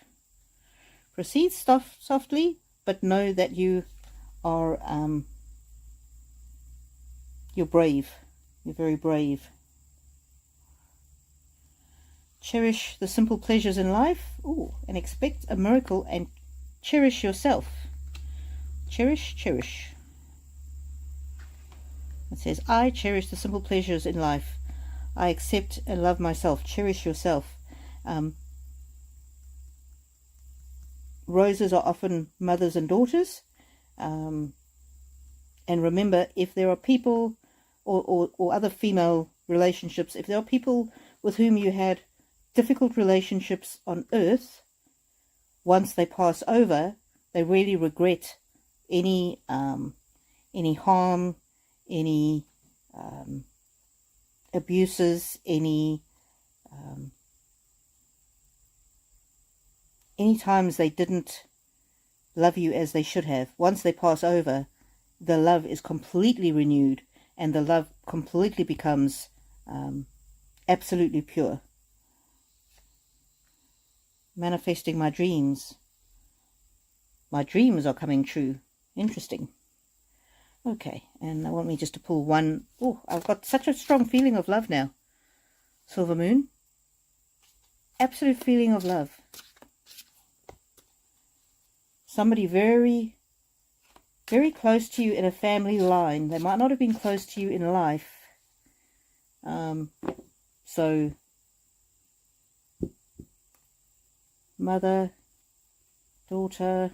Proceed softly, but know that you are you're brave. You're very brave. Cherish the simple pleasures in life. Ooh, and expect a miracle and cherish yourself. Cherish, cherish. It says, I cherish the simple pleasures in life. I accept and love myself. Cherish yourself. Roses are often mothers and daughters. And remember, if there are people or other female relationships, if there are people with whom you had difficult relationships on earth, once they pass over, they really regret any harm, any abuses, any times they didn't love you as they should have. Once they pass over, the love is completely renewed, and the love completely becomes absolutely pure. Manifesting my dreams. My dreams are coming true. Interesting. Okay, and I want me just to pull one. Oh, I've got such a strong feeling of love now. Silver moon. Absolute feeling of love. Somebody very, very close to you in a family line. They might not have been close to you in life. So, mother, daughter,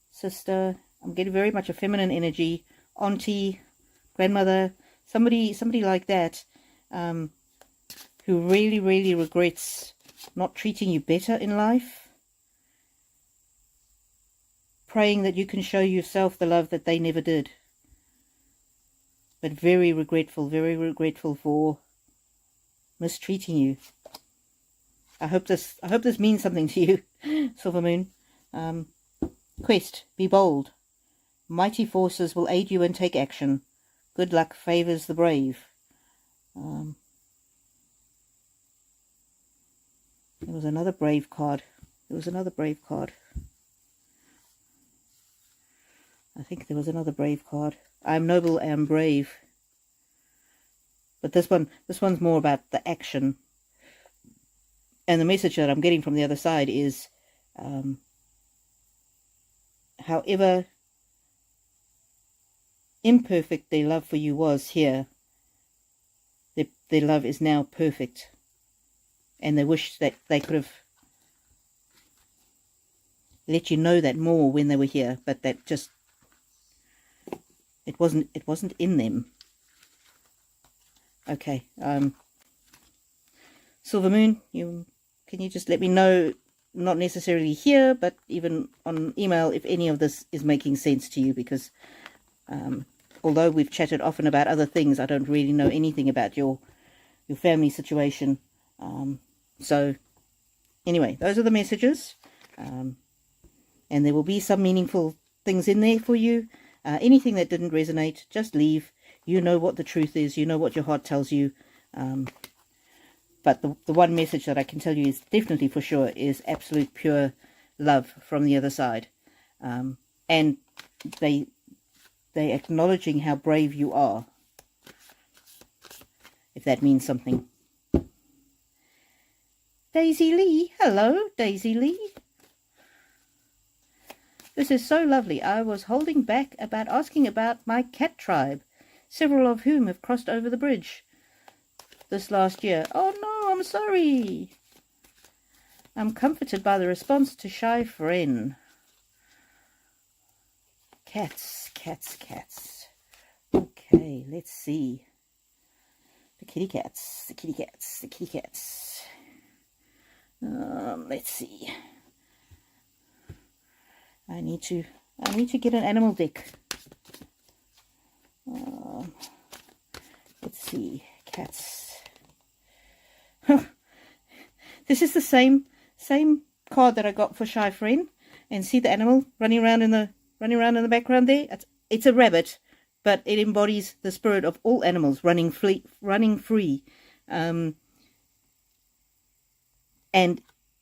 sister. I'm getting very much a feminine energy. Auntie, grandmother, somebody like that, who really, really regrets not treating you better in life. Praying that you can show yourself the love that they never did. But very regretful for mistreating you. I hope this means something to you, Silver Moon. Quest, be bold. Mighty forces will aid you and take action. Good luck favors the brave. There was another brave card. I think there was another brave card. I am noble, I am brave. But this one's more about the action. And the message that I'm getting from the other side is, however imperfect their love for you was here, their love is now perfect. And they wish that they could have let you know that more when they were here, but that just it wasn't in them. Okay, Silver Moon, can you just let me know, not necessarily here, but even on email, if any of this is making sense to you, because although we've chatted often about other things, I don't really know anything about your family situation. So anyway, those are the messages, and there will be some meaningful things in there for you. Anything that didn't resonate, just leave. You know what the truth is. You know what your heart tells you. But the one message that I can tell you is definitely for sure is absolute pure love from the other side. And they acknowledging how brave you are, if that means something. Daisy Lee. Hello, Daisy Lee. This is so lovely. I was holding back about asking about my cat tribe, several of whom have crossed over the bridge this last year. Oh no, I'm sorry. I'm comforted by the response to Shy Friend. Cats. Okay, let's see. The kitty cats. Let's see. I need to get an animal deck. Let's see. Cats. This is the same card that I got for Shy Friend. And see the animal running around in the background there? It's a rabbit, but it embodies the spirit of all animals running free. And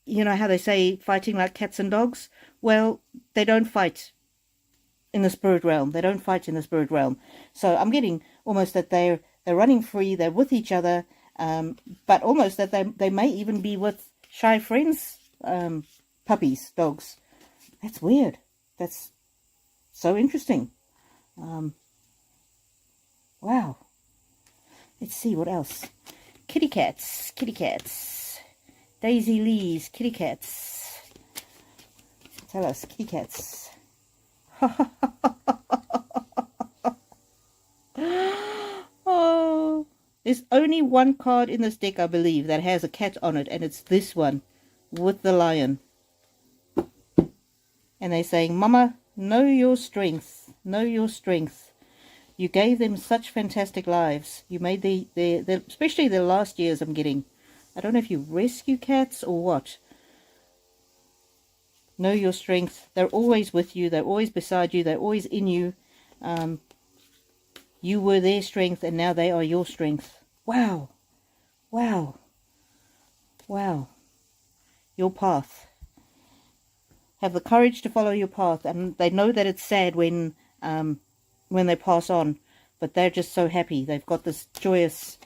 you know how they say fighting like cats and dogs? Well, they don't fight in the spirit realm. So I'm getting almost that they're running free, they're with each other, but almost that they may even be with Shy Friends, puppies, dogs. That's weird. That's so interesting. Wow. Let's see what else. Kitty cats, kitty cats. Daisy Lee's kitty cats. Tell us, kitty cats. Oh, there's only one card in this deck, I believe, that has a cat on it, and it's this one with the lion. And they're saying, Mama, know your strength. Know your strength. You gave them such fantastic lives. You made especially the last years I'm getting. I don't know if you rescue cats or what. Know your strength. They're always with you. They're always beside you. They're always in you. You were their strength, and now they are your strength. Wow. Wow. Wow. Your path. Have the courage to follow your path, and they know that it's sad when they pass on, but they're just so happy. They've got this joyous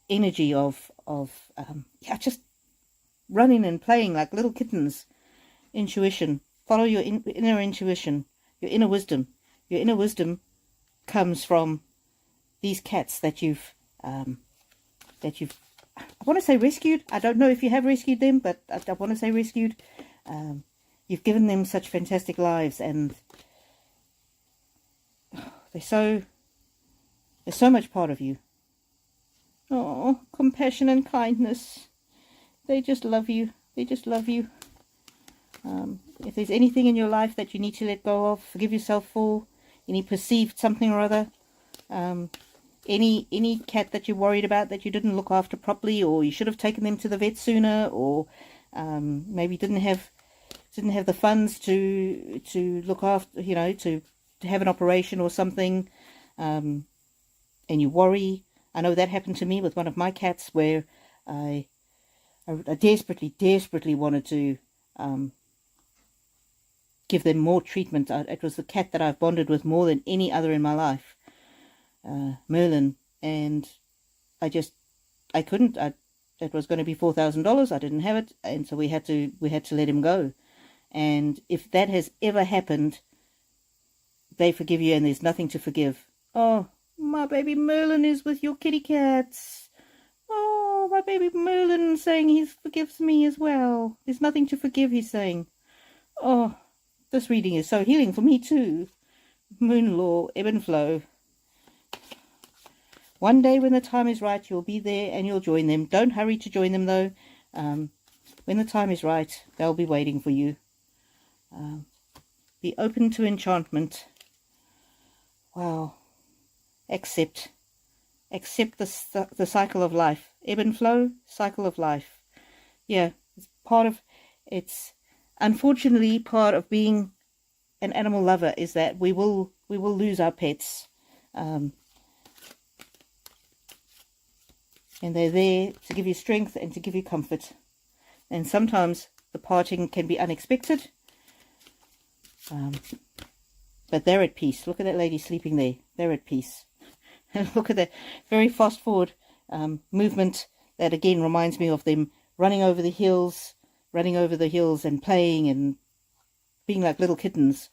energy of just running and playing like little kittens. Intuition. Follow your inner intuition, your inner wisdom. Your inner wisdom comes from these cats that you've I want to say rescued. I don't know if you have rescued them, but I want to say rescued. You've given them such fantastic lives, and they're so much part of you. Oh, compassion and kindness. They just love you. They just love you. If there's anything in your life that you need to let go of, forgive yourself for, any perceived something or other, any cat that you're worried about that you didn't look after properly, or you should have taken them to the vet sooner, or maybe didn't have the funds to look after, to have an operation or something, and you worry. I know that happened to me with one of my cats, where I desperately wanted to give them more treatment. It was the cat that I've bonded with more than any other in my life, Merlin, and I couldn't. It was going to be $4,000. I didn't have it, and so we had to let him go. And if that has ever happened, they forgive you, and there's nothing to forgive. Oh, my baby Merlin is with your kitty cats. Oh, my baby Merlin saying he forgives me as well. There's nothing to forgive, he's saying. Oh, this reading is so healing for me too. Moon Law, ebb and flow. One day when the time is right, you'll be there and you'll join them. Don't hurry to join them though. When the time is right, they'll be waiting for you. Be open to enchantment. Wow. Accept the cycle of life. Ebb and flow, cycle of life. Yeah, it's unfortunately part of being an animal lover is that we will lose our pets. And they're there to give you strength and to give you comfort. And sometimes the parting can be unexpected. But they're at peace. Look at that lady sleeping there. They're at peace. And look at that very fast forward movement that again reminds me of them running over the hills and playing and being like little kittens.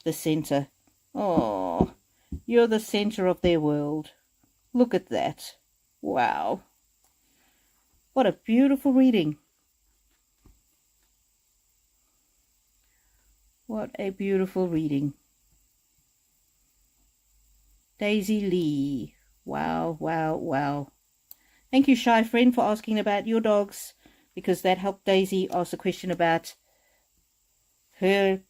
The center. Oh, you're the center of their world. Look at that. Wow. What a beautiful reading. What a beautiful reading. Daisy Lee. Wow, wow, wow. Thank you, Shy Friend, for asking about your dogs, because that helped Daisy ask a question about her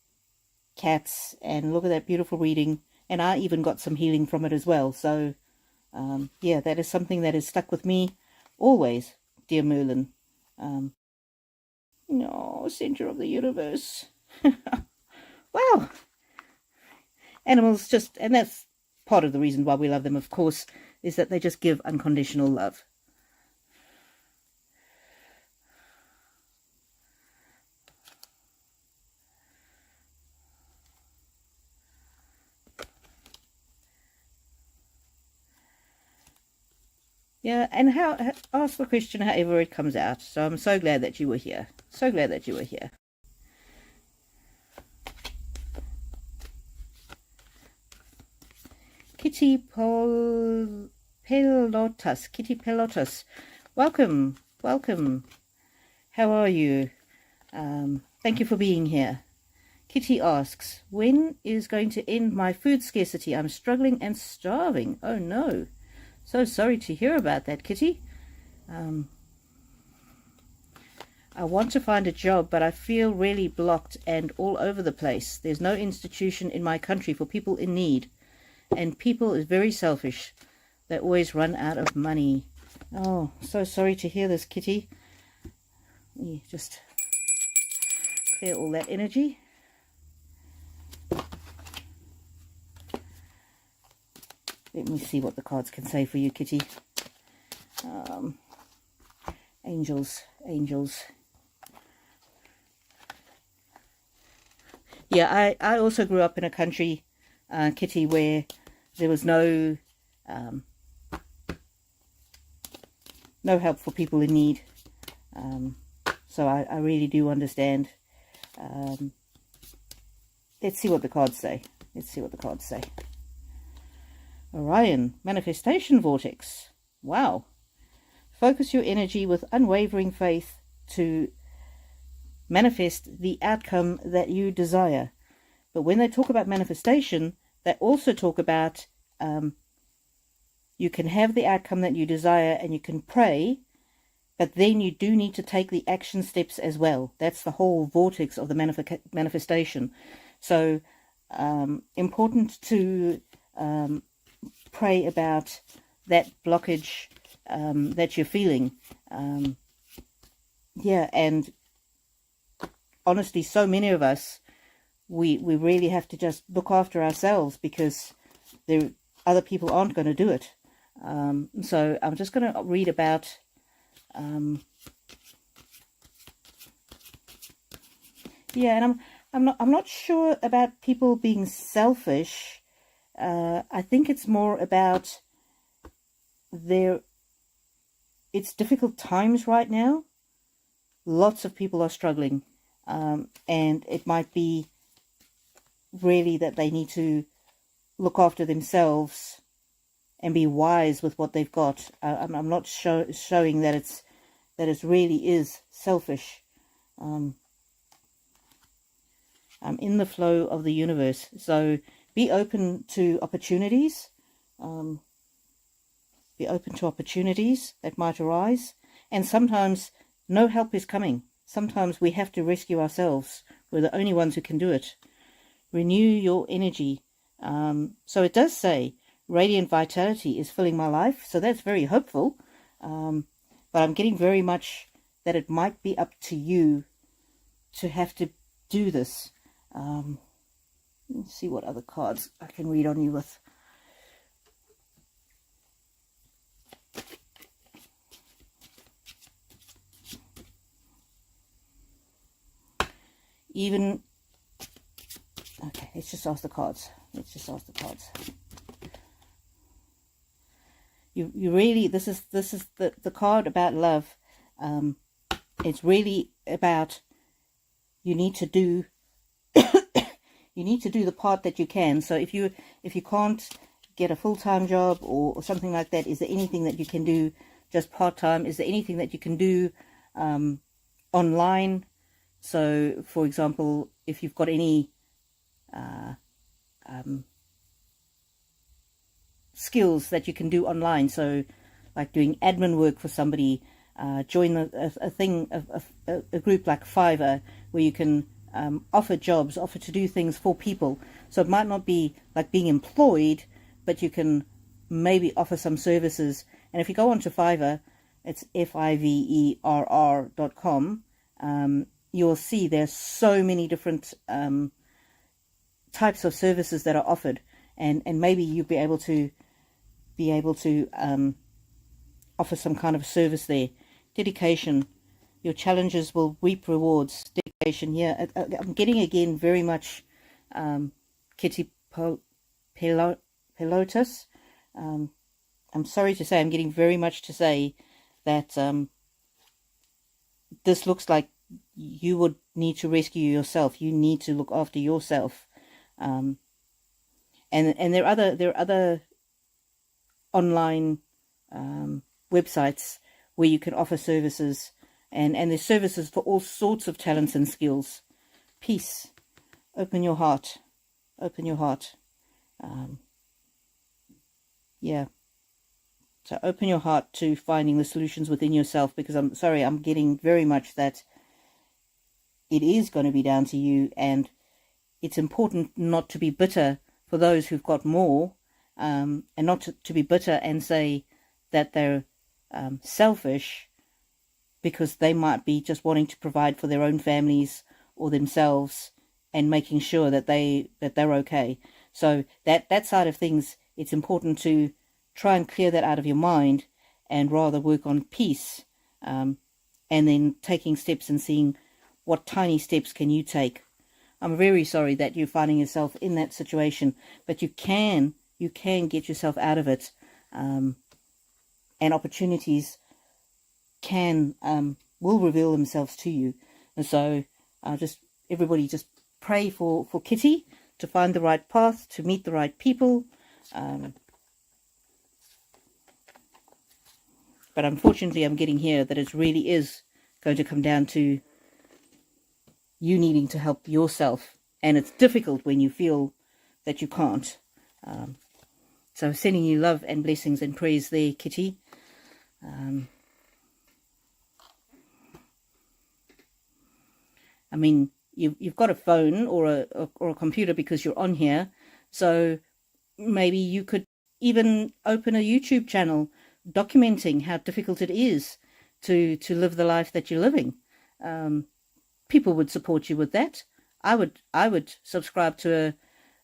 cats. And look at that beautiful reading. And I even got some healing from it as well. So, yeah, that is something that has stuck with me always, dear Merlin. No, center of the universe. Wow. Animals just, and that's part of the reason why we love them, of course, is that they just give unconditional love. Yeah, and ask the question however it comes out. So I'm so glad that you were here. So glad that you were here. Kitty Pelotas. Kitty Pelotas. Welcome. Welcome. How are you? Thank you for being here. Kitty asks, when is going to end my food scarcity? I'm struggling and starving. Oh no. So sorry to hear about that, Kitty. I want to find a job, but I feel really blocked and all over the place. There's no institution in my country for people in need. And people is very selfish. They always run out of money. Oh, so sorry to hear this, Kitty. Let me just clear all that energy. Let me see what the cards can say for you, Kitty. Angels, angels. Yeah, I also grew up in a country, Kitty, where there was no help for people in need. So I really do understand. Let's see what the cards say. Let's see what the cards say. Orion, manifestation vortex. Wow. Focus your energy with unwavering faith to manifest the outcome that you desire. But when they talk about manifestation, they also talk about you can have the outcome that you desire and you can pray, but then you do need to take the action steps as well. That's the whole vortex of the manifestation. So important to pray about that blockage that you're feeling. Yeah, and honestly, so many of us, we really have to just look after ourselves because other people aren't going to do it. So I'm just going to read about yeah, and I'm not sure about people being selfish. I think it's more about it's difficult times right now. Lots of people are struggling, and it might be really that they need to look after themselves and be wise with what they've got. I'm not showing that it really is selfish. I'm in the flow of the universe, so be open to opportunities. Be open to opportunities that might arise, and sometimes no help is coming. Sometimes we have to rescue ourselves. We're the only ones who can do it. Renew your energy. So it does say radiant vitality is filling my life, so that's very hopeful. But I'm getting very much that it might be up to you to have to do this. Let's see what other cards I can read on you with. Okay, let's just ask the cards. You really, this is the card about love. It's really about you need to do the part that you can. So if you can't get a full-time job or something like that, is there anything that you can do just part-time? Is there anything that you can do online? So, for example, if you've got any skills that you can do online, so like doing admin work for somebody, join a group like Fiverr where you can offer jobs, offer to do things for people. So it might not be like being employed, but you can maybe offer some services. And if you go onto Fiverr, it's fiverr.com. You'll see there's so many different types of services that are offered, and maybe you'll be able to offer some kind of service there. Dedication. Your challenges will reap rewards. Dedication. Yeah, I'm getting again very much Kitty Pelotas. I'm sorry to say, I'm getting very much to say that this looks like you would need to rescue yourself. You need to look after yourself. And there are other online websites where you can offer services, and there's services for all sorts of talents and skills. Peace. Open your heart. Open your heart. Yeah. So open your heart to finding the solutions within yourself, because I'm getting very much that it is going to be down to you, and it's important not to be bitter for those who've got more, and not to be bitter and say that they're selfish because they might be just wanting to provide for their own families or themselves and making sure that they're okay. So that side of things, it's important to try and clear that out of your mind and rather work on peace, and then taking steps and seeing what tiny steps can you take. I'm very sorry that you're finding yourself in that situation, but you can get yourself out of it, and opportunities will reveal themselves to you. And so everybody just pray for Kitty to find the right path, to meet the right people. But unfortunately, I'm getting here that it really is going to come down to you needing to help yourself. And it's difficult when you feel that you can't. So sending you love and blessings and prayers there, Kitty. I mean, you've got a phone or a computer because you're on here. So maybe you could even open a YouTube channel documenting how difficult it is to live the life that you're living. People would support you with that. I would subscribe to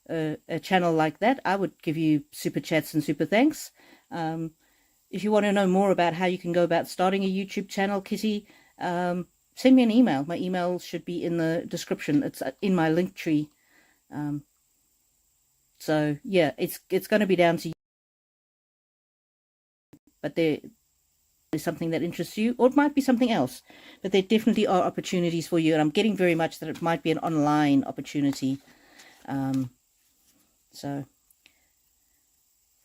a channel like that. I would give you super chats and super thanks. If you want to know more about how you can go about starting a YouTube channel, Kitty, send me an email. My email should be in the description. It's in my link tree. So yeah, it's going to be down to you. But there's something that interests you, or it might be something else. But there definitely are opportunities for you, and I'm getting very much that it might be an online opportunity. So,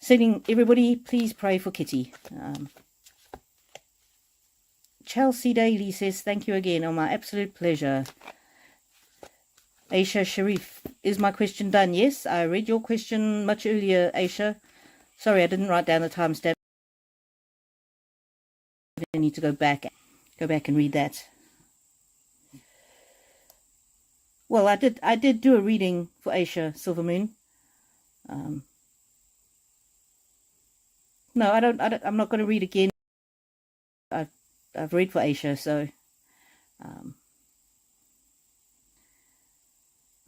sending everybody, please pray for Kitty. Chelsea Daly says, thank you again. Oh, my absolute pleasure. Aisha Sharif, is my question done? Yes, I read your question much earlier, Aisha. Sorry, I didn't write down the timestamp. I need to go back and read that. Well, I did do a reading for Aisha Silvermoon. No, I'm not going to read again. I've read for Aisha, so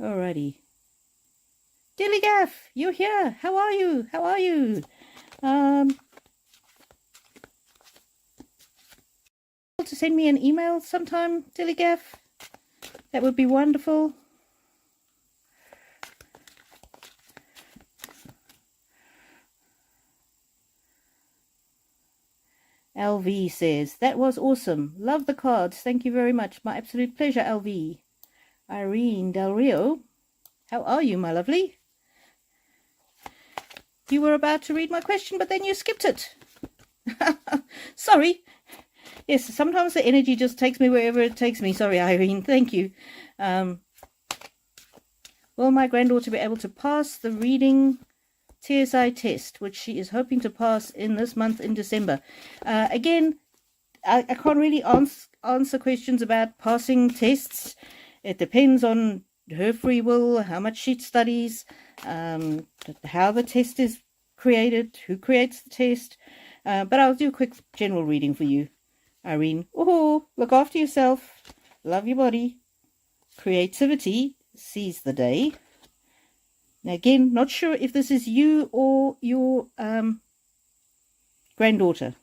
alrighty. Dilly Gaff, you're here. How are you? How are you? To send me an email sometime, Dilly Gaff. That would be wonderful. LV says, that was awesome. Love the cards. Thank you very much. My absolute pleasure, LV. Irene Del Rio, how are you, my lovely? You were about to read my question, but then you skipped it. Sorry. Yes, sometimes the energy just takes me wherever it takes me. Sorry, Irene. Thank you. Will my granddaughter be able to pass the reading TSI test, which she is hoping to pass in this month in December? Again, I can't really answer questions about passing tests. It depends on her free will, how much she studies, how the test is created, who creates the test. But I'll do a quick general reading for you, Irene. Oh, look after yourself. Love your body. Creativity sees the day. Now again, not sure if this is you or your granddaughter.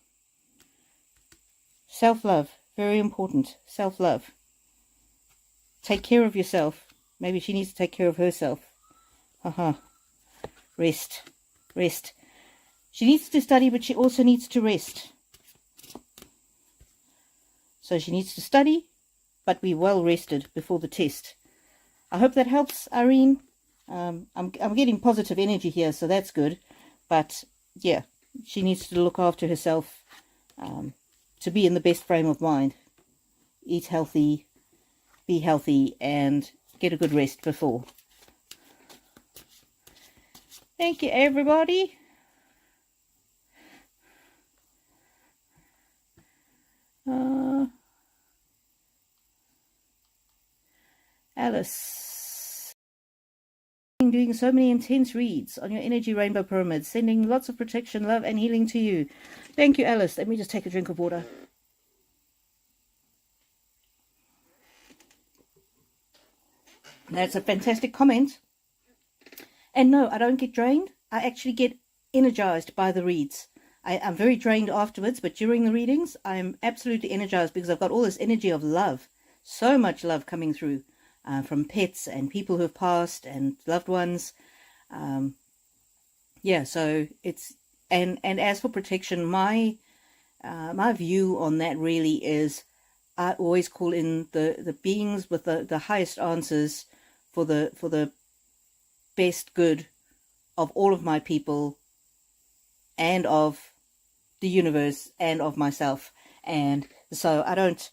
Self-love, very important. Self-love. Take care of yourself. Maybe she needs to take care of herself. Rest. Rest. She needs to study, but she also needs to rest. So she needs to study, but be well rested before the test. I hope that helps, Irene. I'm getting positive energy here, so that's good. But yeah, she needs to look after herself to be in the best frame of mind. Eat healthy, be healthy, and get a good rest before. Thank you, everybody. Alice, doing so many intense reads on your energy rainbow pyramid, sending lots of protection, love, and healing to you. Thank you, Alice. Let me just take a drink of water. That's a fantastic comment. And no, I don't get drained. I actually get energized by the reads. I'm very drained afterwards, but during the readings, I'm absolutely energized because I've got all this energy of love. So much love coming through from pets and people who have passed and loved ones. Yeah, so it's... And as for protection, my view on that really is I always call in the beings with the highest answers for the best good of all of my people and of the universe and of myself. And so I don't,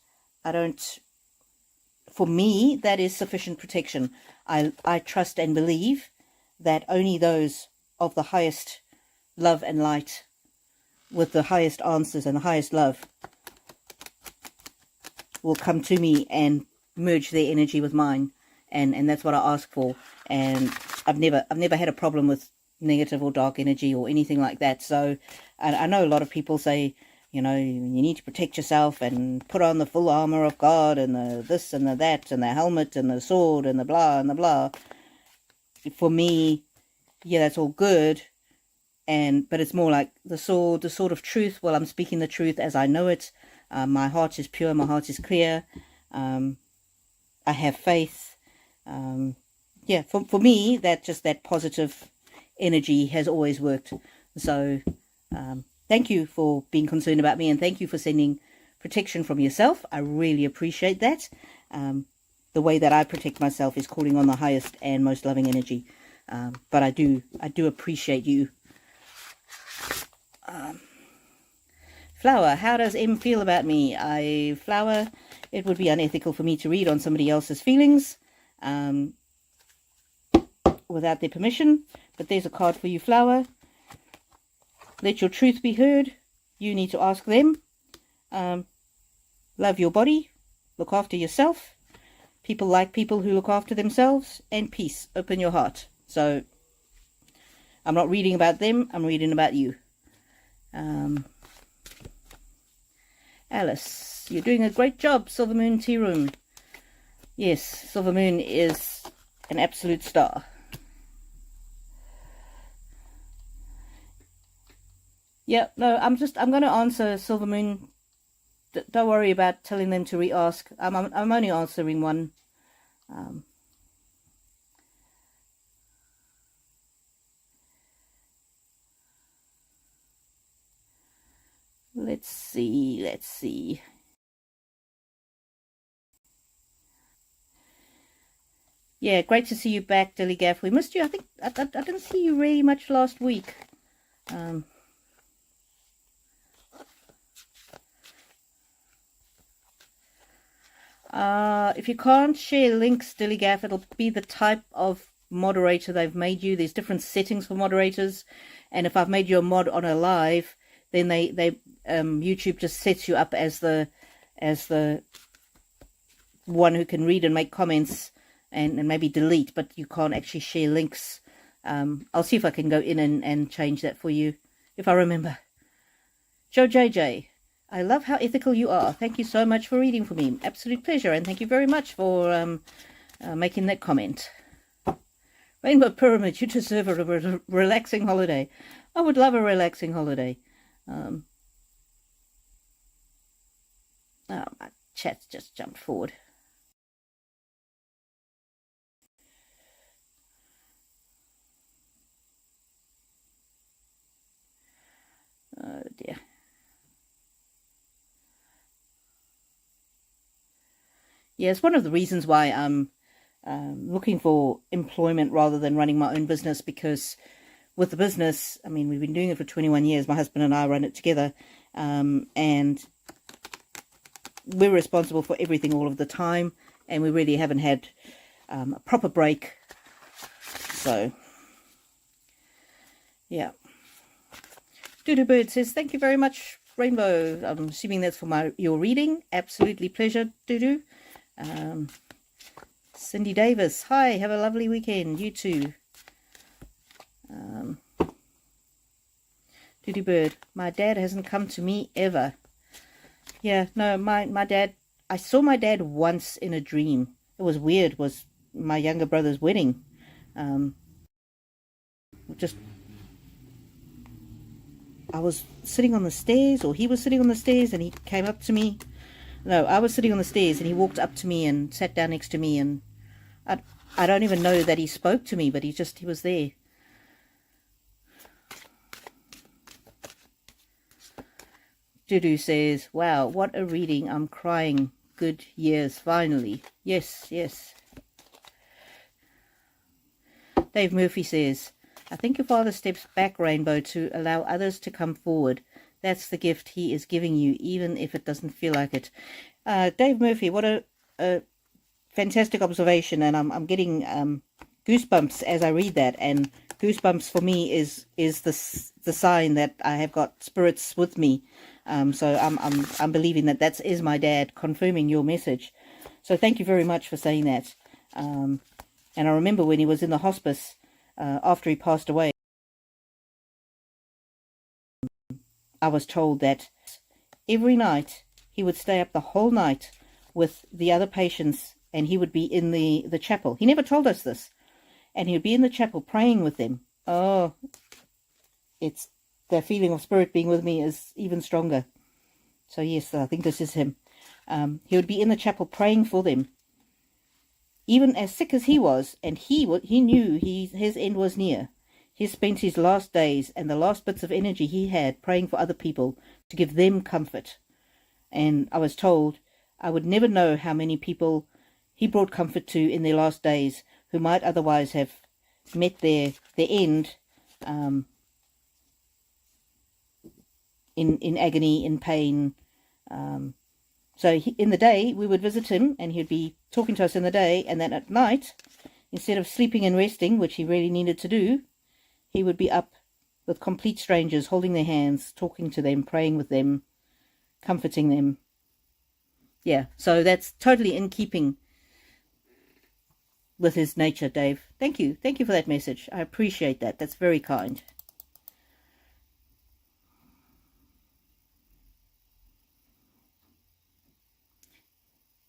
for me, that is sufficient protection. I trust and believe that only those of the highest love and light with the highest answers and the highest love will come to me and merge their energy with mine. And that's what I ask for. And I've never had a problem with negative or dark energy or anything like that. So I know a lot of people say, you know, you need to protect yourself and put on the full armor of God and the this and the that and the helmet and the sword and the blah and the blah. For me, yeah, that's all good. But it's more like the sword of truth. Well, I'm speaking the truth as I know it. My heart is pure. My heart is clear. I have faith. Yeah, for me, that positive energy has always worked. So thank you for being concerned about me, and thank you for sending protection from yourself. I really appreciate that. The way that I protect myself is calling on the highest and most loving energy. But I do appreciate you. Flower, how does M feel about me? Flower, it would be unethical for me to read on somebody else's feelings without their permission. But there's a card for you, Flower. Let your truth be heard. You need to ask them. Love your body. Look after yourself. People like people who look after themselves. And peace. Open your heart. So, I'm not reading about them. I'm reading about you. Alice, you're doing a great job, Silver Moon Tea Room. Yes, Silver Moon is an absolute star. Yeah, no, I'm going to answer Silver Moon. Don't worry about telling them to re-ask. I'm only answering one. Let's see. Yeah, great to see you back, Dilly Gaff. We missed you. I think I didn't see you really much last week. If you can't share links, Dilly Gaff, it'll be the type of moderator they've made you. There's different settings for moderators, and if I've made you a mod on a live, then YouTube just sets you up as the one who can read and make comments and maybe delete, but you can't actually share links. I'll see if I can go in and change that for you if I remember. Joe JJ, I love how ethical you are. Thank you so much for reading for me. Absolute pleasure, and thank you very much for making that comment. Rainbow Pyramid, you deserve a relaxing holiday. I would love a relaxing holiday. Oh, my chat's just jumped forward. Oh dear. Yeah, it's one of the reasons why I'm looking for employment rather than running my own business, because with the business, I mean, we've been doing it for 21 years. My husband and I run it together, and we're responsible for everything all of the time, and we really haven't had a proper break. So, yeah. Doodoo Bird says, thank you very much, Rainbow. I'm assuming that's for your reading. Absolutely pleasure, Doodoo. Cindy Davis, hi, have a lovely weekend. You too. Doodoo Bird, my dad hasn't come to me ever. Yeah, no, my dad, I saw my dad once in a dream. It was weird. It was my younger brother's wedding. Just, I was sitting on the stairs, or he was sitting on the stairs, and he came up to me. No, I was sitting on the stairs, and he walked up to me and sat down next to me, and I don't even know that he spoke to me, but he was there. Dudu says, wow, what a reading. I'm crying. Good years, finally. Yes, yes. Dave Murphy says, I think your father steps back, Rainbow, to allow others to come forward. That's the gift he is giving you, even if it doesn't feel like it. Dave Murphy, what a fantastic observation, and I'm getting goosebumps as I read that, and goosebumps for me is the sign that I have got spirits with me. So I'm believing that is my dad confirming your message. So thank you very much for saying that. And I remember when he was in the hospice after he passed away, I was told that every night he would stay up the whole night with the other patients, and he would be in the chapel. He never told us this. And he would be in the chapel praying with them. Oh, it's the feeling of spirit being with me is even stronger. So yes, I think this is him. He would be in the chapel praying for them, even as sick as he was, and he knew his end was near. He spent his last days and the last bits of energy he had praying for other people to give them comfort. And I was told I would never know how many people he brought comfort to in their last days who might otherwise have met their end in agony, in pain. So in the day, we would visit him, and he'd be talking to us in the day, and then at night, instead of sleeping and resting, which he really needed to do, he would be up with complete strangers, holding their hands, talking to them, praying with them, comforting them. Yeah, so that's totally in keeping with his nature, Dave. Thank you. Thank you for that message. I appreciate that. That's very kind.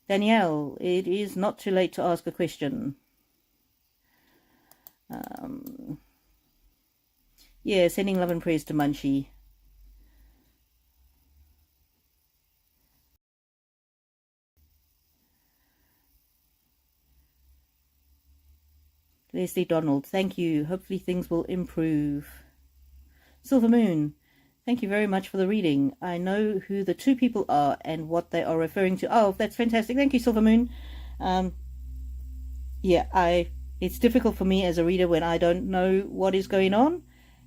Danielle, it is not too late to ask a question. Yeah, sending love and prayers to Munchie. Leslie Donald, thank you. Hopefully things will improve. Silver Moon, thank you very much for the reading. I know who the two people are and what they are referring to. Oh, that's fantastic. Thank you, Silver Moon. Yeah, it's difficult for me as a reader when I don't know what is going on.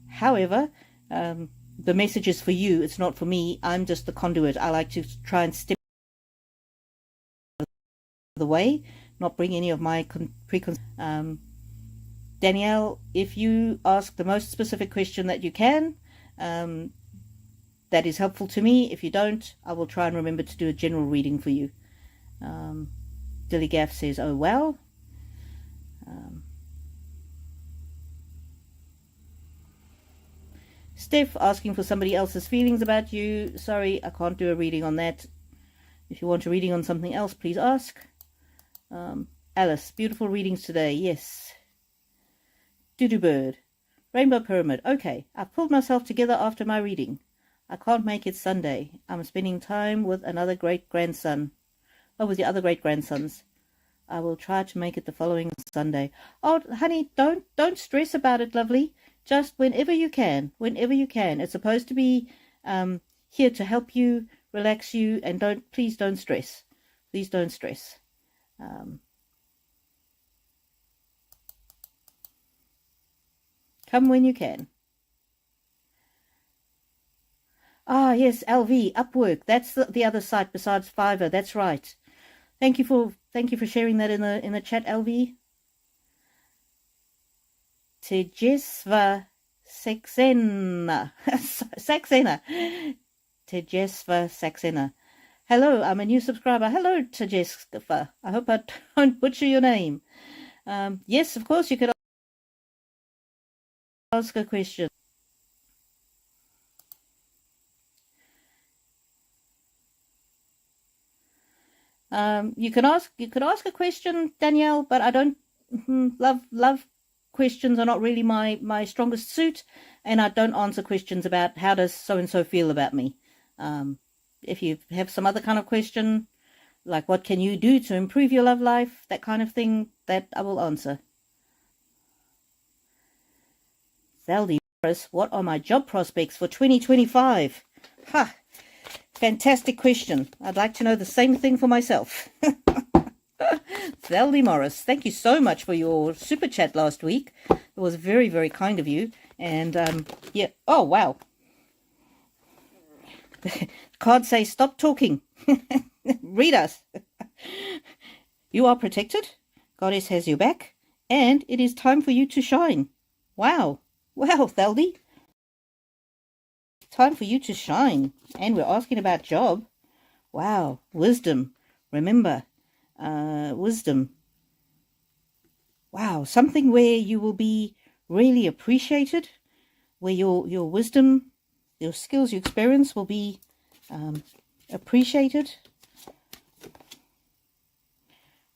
However, the message is for you. It's not for me. I'm just the conduit. I like to try and step the way, not bring any of my preconceptions. Danielle, if you ask the most specific question that you can, that is helpful to me. If you don't, I will try and remember to do a general reading for you. Dilly Gaff says, oh, well. Steph asking for somebody else's feelings about you. Sorry, I can't do a reading on that. If you want a reading on something else, please ask. Alice, beautiful readings today. Yes. Doodoo Bird. Rainbow Pyramid. Okay, I've pulled myself together after my reading. I can't make it Sunday. I'm spending time with another great-grandson. Oh, with your other great-grandsons. I will try to make it the following Sunday. Oh, honey, don't stress about it, lovely. Just whenever you can. Whenever you can. It's supposed to be here to help you, relax you, and please don't stress. Please don't stress. Come when you can. Ah, yes, LV, Upwork. That's the other site besides Fiverr. That's right. Thank you for sharing that in the chat, LV. Tejesva Saxena. Saxena. Tejesva Saxena. Hello, I'm a new subscriber. Hello, Tejesva. I hope I don't butcher your name. Yes, of course, you could ask a question. You could ask a question, Danielle, but I don't love questions are not really my strongest suit, and I don't answer questions about how does so and so feel about me. If you have some other kind of question, like what can you do to improve your love life, that kind of thing, that I will answer. Zeldy, what are my job prospects for 2025? Ha! Fantastic question. I'd like to know the same thing for myself. Zeldy Morris, thank you so much for your super chat last week. It was very, very kind of you. And yeah, oh wow. Cards say stop talking. Read us. You are protected. Goddess has your back. And it is time for you to shine. Wow. Wow, Zeldy. Time for you to shine. And we're asking about job. Wow. Wisdom. Remember. Wisdom. Wow. Something where you will be really appreciated. Where your wisdom, your skills, your experience will be appreciated.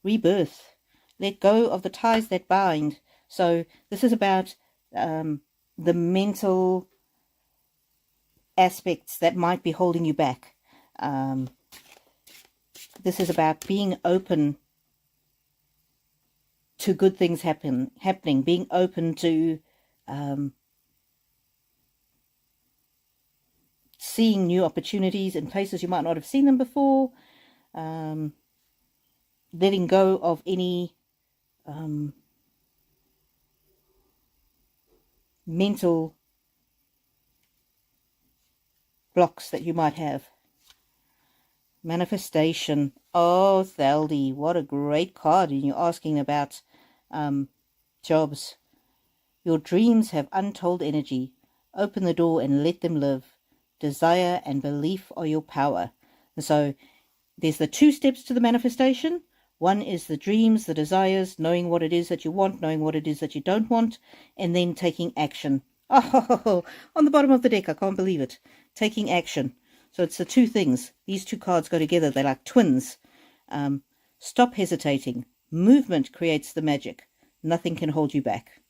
Rebirth. Let go of the ties that bind. So this is about the mental aspects that might be holding you back. This is about being open to good things happening, being open to seeing new opportunities in places you might not have seen them before, letting go of any mental blocks that you might have. Manifestation. Oh, Thaldi, what a great card. And you're asking about jobs. Your dreams have untold energy. Open the door and let them live. Desire and belief are your power. And so there's the 2 steps to the manifestation. One is the dreams, the desires, knowing what it is that you want, knowing what it is that you don't want, and then taking action. Oh, on the bottom of the deck, I can't believe it. Taking action. So it's the 2 things. These 2 cards go together. They're like twins. Stop hesitating. Movement creates the magic. Nothing can hold you back.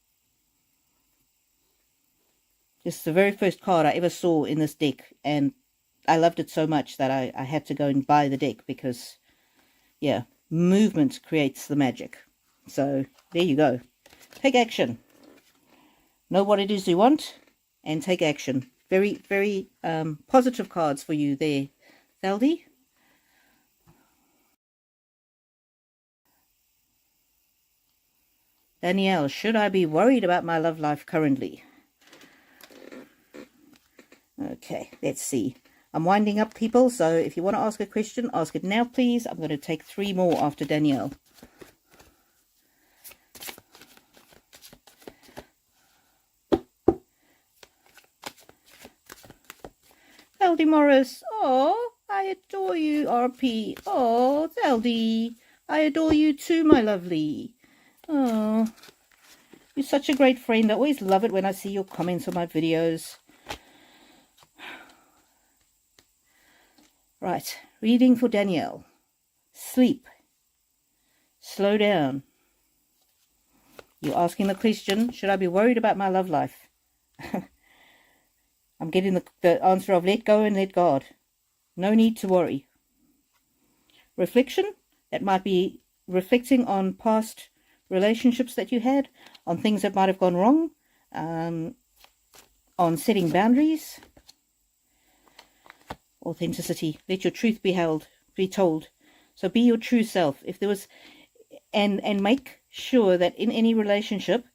This is the very first card I ever saw in this deck, and I loved it so much that I had to go and buy the deck because, yeah, movement creates the magic. So there you go. Take action. Know what it is you want and take action. Very, very positive cards for you there, Thaldi. Danielle, should I be worried about my love life currently? Okay, let's see. I'm winding up, people, so if you want to ask a question, ask it now, please. I'm going to take 3 more after Danielle. Thaldi Morris, oh, I adore you, RP. Oh, Thaldi, I adore you too, my lovely. Oh, you're such a great friend. I always love it when I see your comments on my videos. Right, reading for Danielle. Sleep. Slow down. You're asking the question, should I be worried about my love life? I'm getting the answer of let go and let God. No need to worry. Reflection, that might be reflecting on past relationships that you had, on things that might have gone wrong, on setting boundaries. Authenticity, let your truth be told. So be your true self. If there was, and make sure that in any relationship,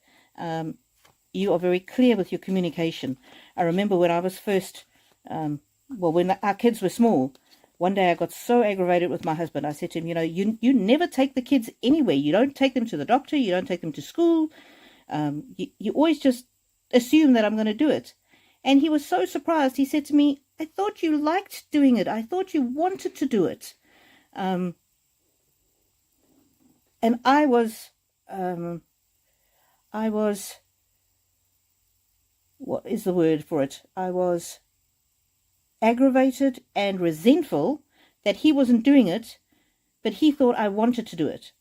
you are very clear with your communication. I remember when I was first, when our kids were small, one day I got so aggravated with my husband. I said to him, you never take the kids anywhere. You don't take them to the doctor. You don't take them to school. You always just assume that I'm going to do it. And he was so surprised. He said to me, I thought you liked doing it. I thought you wanted to do it. And I was, what is the word for it? I was aggravated and resentful that he wasn't doing it, but he thought I wanted to do it.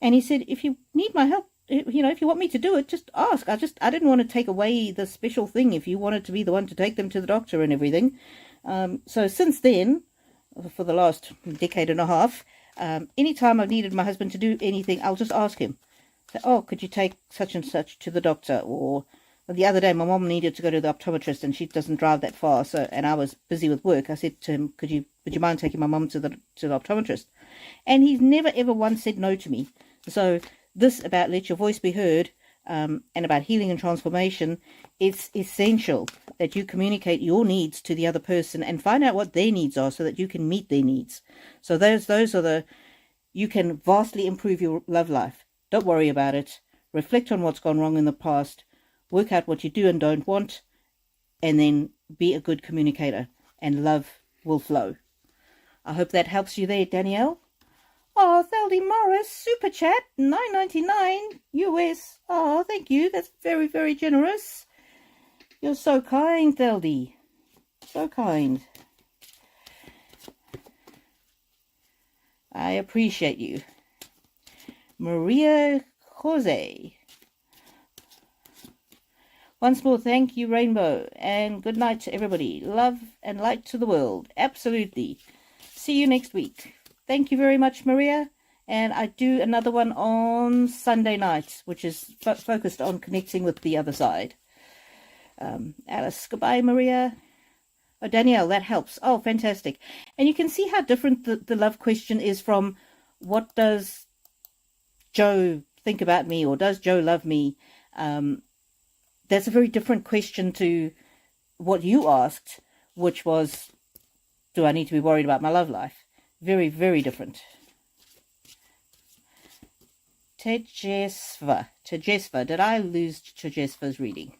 And he said, if you need my help, if you want me to do it, just ask. I didn't want to take away the special thing if you wanted to be the one to take them to the doctor and everything. So since then, for the last decade and a half, anytime I've needed my husband to do anything, I'll just ask him. Say, oh, could you take such and such to the doctor? Or the other day, my mom needed to go to the optometrist, and she doesn't drive that far. And I was busy with work. I said to him, would you mind taking my mom to the optometrist? And he's never ever once said no to me. So this about let your voice be heard, and about healing and transformation, it's essential that you communicate your needs to the other person and find out what their needs are so that you can meet their needs. So those are you can vastly improve your love life. Don't worry about it. Reflect on what's gone wrong in the past. Work out what you do and don't want, and then be a good communicator, and love will flow. I hope that helps you there, Danielle. Oh, Thaldy Morris, super chat, $9.99 US. Oh, thank you. That's very, very generous. You're so kind, Thaldy. So kind. I appreciate you. Maria Jose. Once more, thank you, Rainbow, and good night to everybody. Love and light to the world. Absolutely. See you next week. Thank you very much, Maria. And I do another one on Sunday night, which is focused on connecting with the other side. Alice, goodbye, Maria. Oh, Danielle, that helps. Oh, fantastic. And you can see how different the love question is from what does Joe think about me, or does Joe love me? That's a very different question to what you asked, which was, do I need to be worried about my love life? Very, very different. Tejesva. Did I lose Tejesva's reading?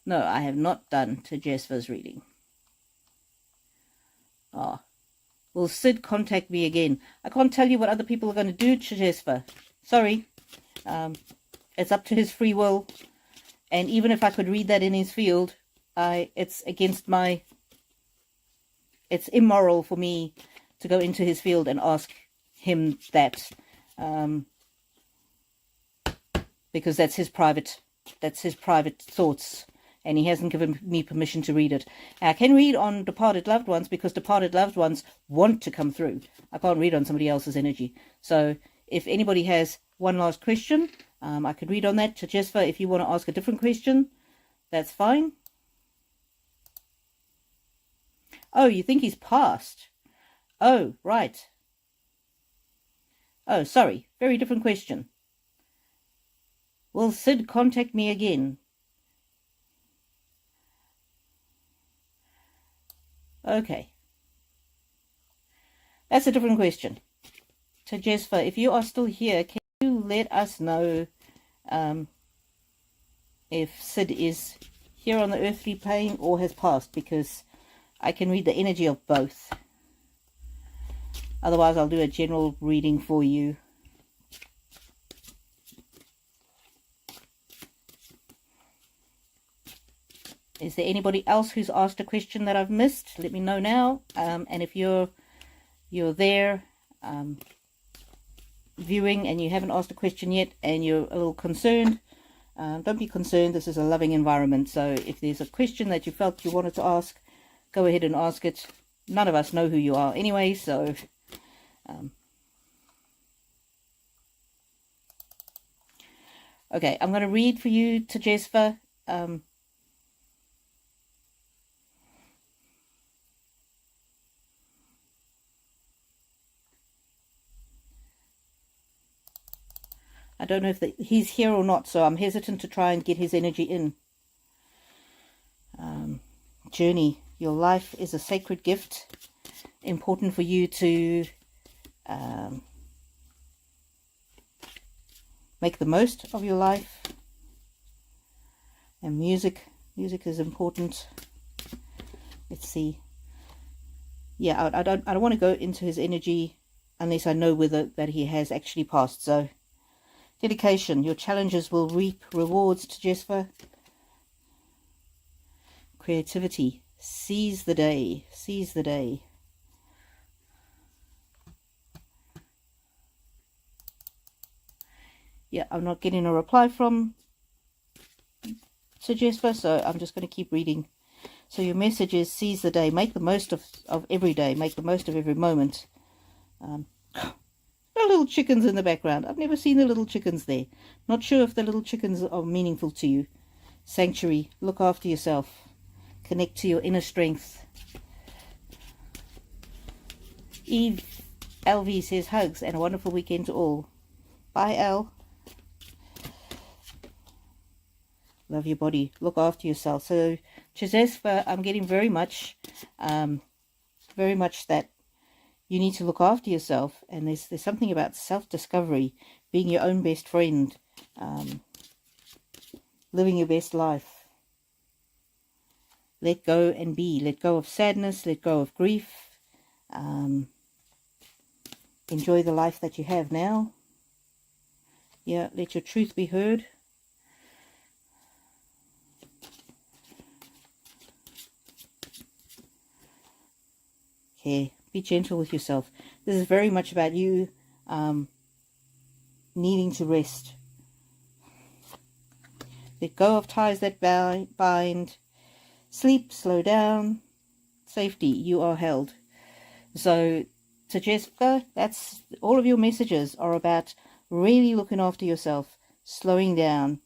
No, I have not done Tejesva's reading. Ah. Will Sid contact me again? I can't tell you what other people are going to do, Tejesva. Sorry. It's up to his free will. And even if I could read that in his field, it's immoral for me to go into his field and ask him that, because that's his private thoughts, and he hasn't given me permission to read it. I can read on departed loved ones because departed loved ones want to come through. I can't read on somebody else's energy. So if anybody has one last question, I could read on that. To Jesper, if you want to ask a different question, that's fine. Oh, you think he's passed? Oh, right. Oh, sorry. Very different question. Will Sid contact me again? Okay. That's a different question. To Jesper, if you are still here, can you let us know if Sid is here on the earthly plane or has passed, because I can read the energy of both. Otherwise, I'll do a general reading for you. Is there anybody else who's asked a question that I've missed? Let me know now. And if you're there viewing and you haven't asked a question yet and you're a little concerned, don't be concerned. This is a loving environment. So if there's a question that you felt you wanted to ask, go ahead and ask it. None of us know who you are anyway, so okay, I'm going to read for you, to Jesper. I don't know if he's here or not, so I'm hesitant to try and get his energy in. Journey. Your life is a sacred gift. Important for you to make the most of your life. And music is important. Let's see. Yeah, I don't want to go into his energy unless I know whether that he has actually passed. So, dedication. Your challenges will reap rewards to Jesper. Creativity. Seize the day. Seize the day. Yeah, I'm not getting a reply from Sir Jesper, so I'm just going to keep reading. So your message is seize the day. Make the most of every day. Make the most of every moment. The little chickens in the background. I've never seen the little chickens there. Not sure if the little chickens are meaningful to you. Sanctuary. Look after yourself. Connect to your inner strength. Eve LV says hugs and a wonderful weekend to all. Bye, El. Love your body. Look after yourself. So, Jesper, I'm getting very much that you need to look after yourself. And there's something about self-discovery, being your own best friend, living your best life. Let go and be. Let go of sadness. Let go of grief. Enjoy the life that you have now. Yeah, let your truth be heard. Okay, be gentle with yourself. This is very much about you needing to rest. Let go of ties that bind. Sleep, slow down. Safety, you are held. So, to Jessica, that's all of your messages are about really looking after yourself, slowing down,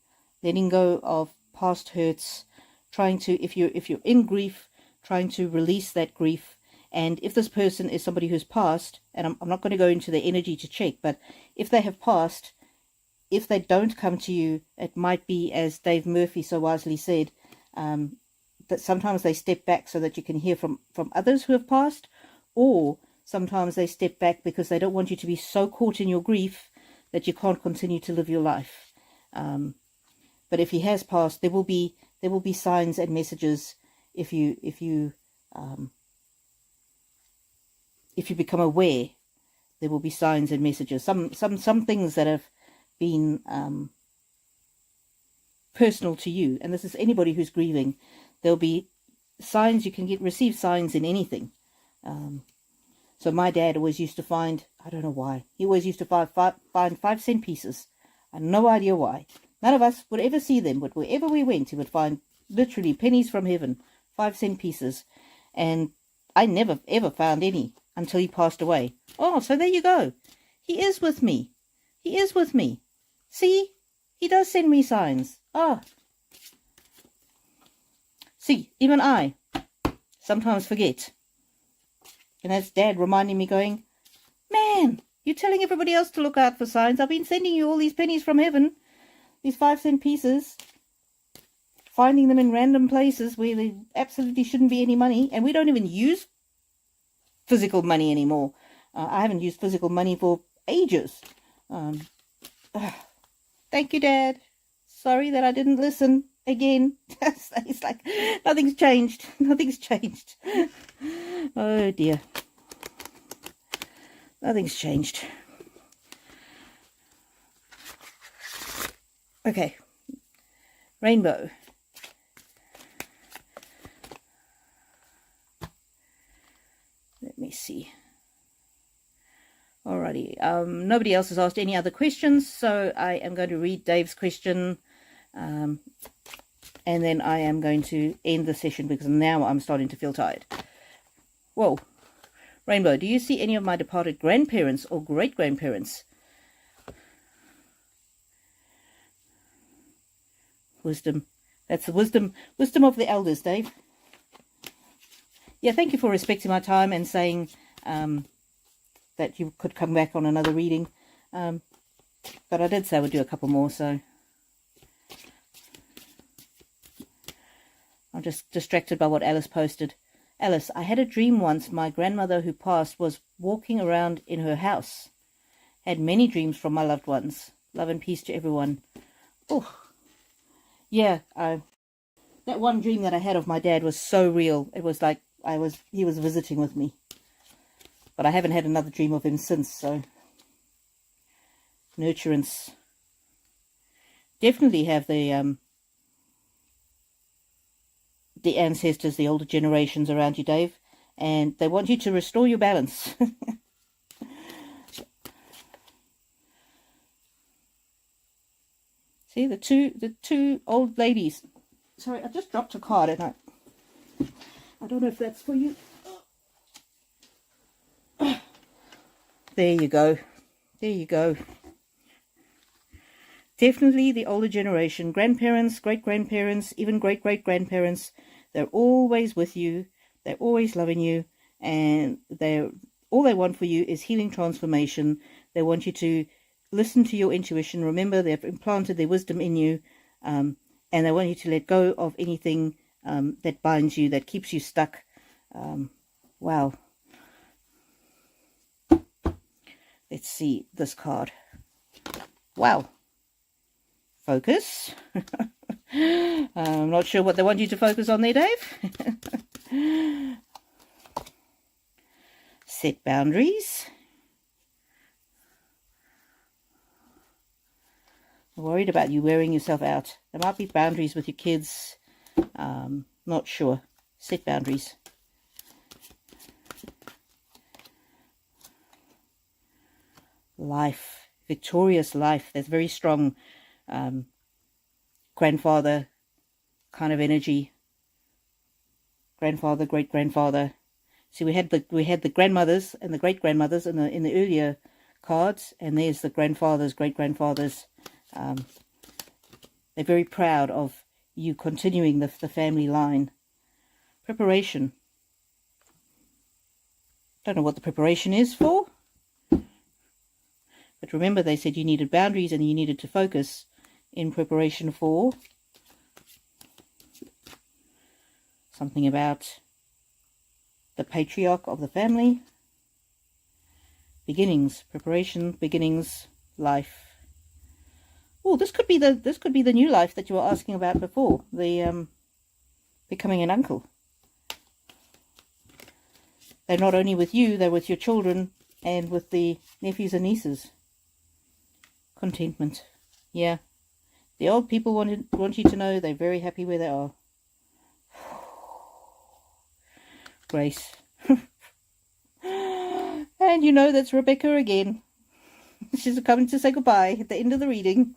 letting go of past hurts, trying to, if you're in grief, trying to release that grief. And if this person is somebody who's passed, and I'm not going to go into the energy to check, but if they have passed, if they don't come to you, it might be, as Dave Murphy so wisely said, that sometimes they step back so that you can hear from others who have passed, or sometimes they step back because they don't want you to be so caught in your grief that you can't continue to live your life. But if he has passed, there will be signs and messages if you become aware. There will be signs and messages. Some things that have been personal to you, and this is anybody who's grieving. There'll be signs. You can receive signs in anything. So my dad always used to find, I don't know why, he always used to find 5-cent pieces. I have no idea why. None of us would ever see them, but wherever we went, he would find literally pennies from heaven, 5-cent pieces. And I never ever found any until he passed away. Oh, so there you go. He is with me. He is with me. See, he does send me signs. Ah. See, even I sometimes forget. And that's Dad reminding me, going, man, you're telling everybody else to look out for signs. I've been sending you all these pennies from heaven, these 5-cent pieces, finding them in random places where there absolutely shouldn't be any money. And we don't even use physical money anymore. I haven't used physical money for ages. Thank you, Dad. Sorry that I didn't listen again. It's like nothing's changed. Nothing's changed. Oh dear. Nothing's changed. Okay. Rainbow. Let me see. Alrighty. Nobody else has asked any other questions, so I am going to read Dave's question. And then I am going to end the session because now I'm starting to feel tired. Whoa. Rainbow, do you see any of my departed grandparents or great-grandparents? Wisdom. That's the wisdom of the elders, Dave. Yeah, thank you for respecting my time and saying that you could come back on another reading. But But I did say I would do a couple more, so I'm just distracted by what Alice posted. Alice, I had a dream once. My grandmother who passed was walking around in her house. Had many dreams from my loved ones. Love and peace to everyone. Oh, yeah. That one dream that I had of my dad was so real. It was like he was visiting with me. But I haven't had another dream of him since, so nurturance. Definitely have the ancestors, the older generations around you, Dave, and they want you to restore your balance. See, the two old ladies. Sorry, I just dropped a card and I don't know if that's for you. There you go. There you go. Definitely the older generation, grandparents, great-grandparents, even great-great-grandparents, they're always with you, they're always loving you, and all they want for you is healing transformation. They want you to listen to your intuition. Remember, they've implanted their wisdom in you, and they want you to let go of anything that binds you, that keeps you stuck. Wow. Let's see this card. Wow. Focus. I'm not sure what they want you to focus on there, Dave. Set boundaries. I'm worried about you wearing yourself out. There might be boundaries with your kids. Not sure. Set boundaries. Life. Victorious life. There's very strong grandfather kind of energy. Grandfather, great grandfather. See, we had the grandmothers and the great grandmothers in the earlier cards, and there's the grandfathers, great grandfathers. They're very proud of you continuing the family line. Preparation. Don't know what the preparation is for. But remember, they said you needed boundaries and you needed to focus in preparation for something about the patriarch of the family. Beginnings, preparation, beginnings, life. Oh, this could be the new life that you were asking about before. The becoming an uncle. They're not only with you, they're with your children and with the nephews and nieces. Contentment. Yeah. The old people want you to know they're very happy where they are. Grace. And you know that's Rebecca again. She's coming to say goodbye at the end of the reading.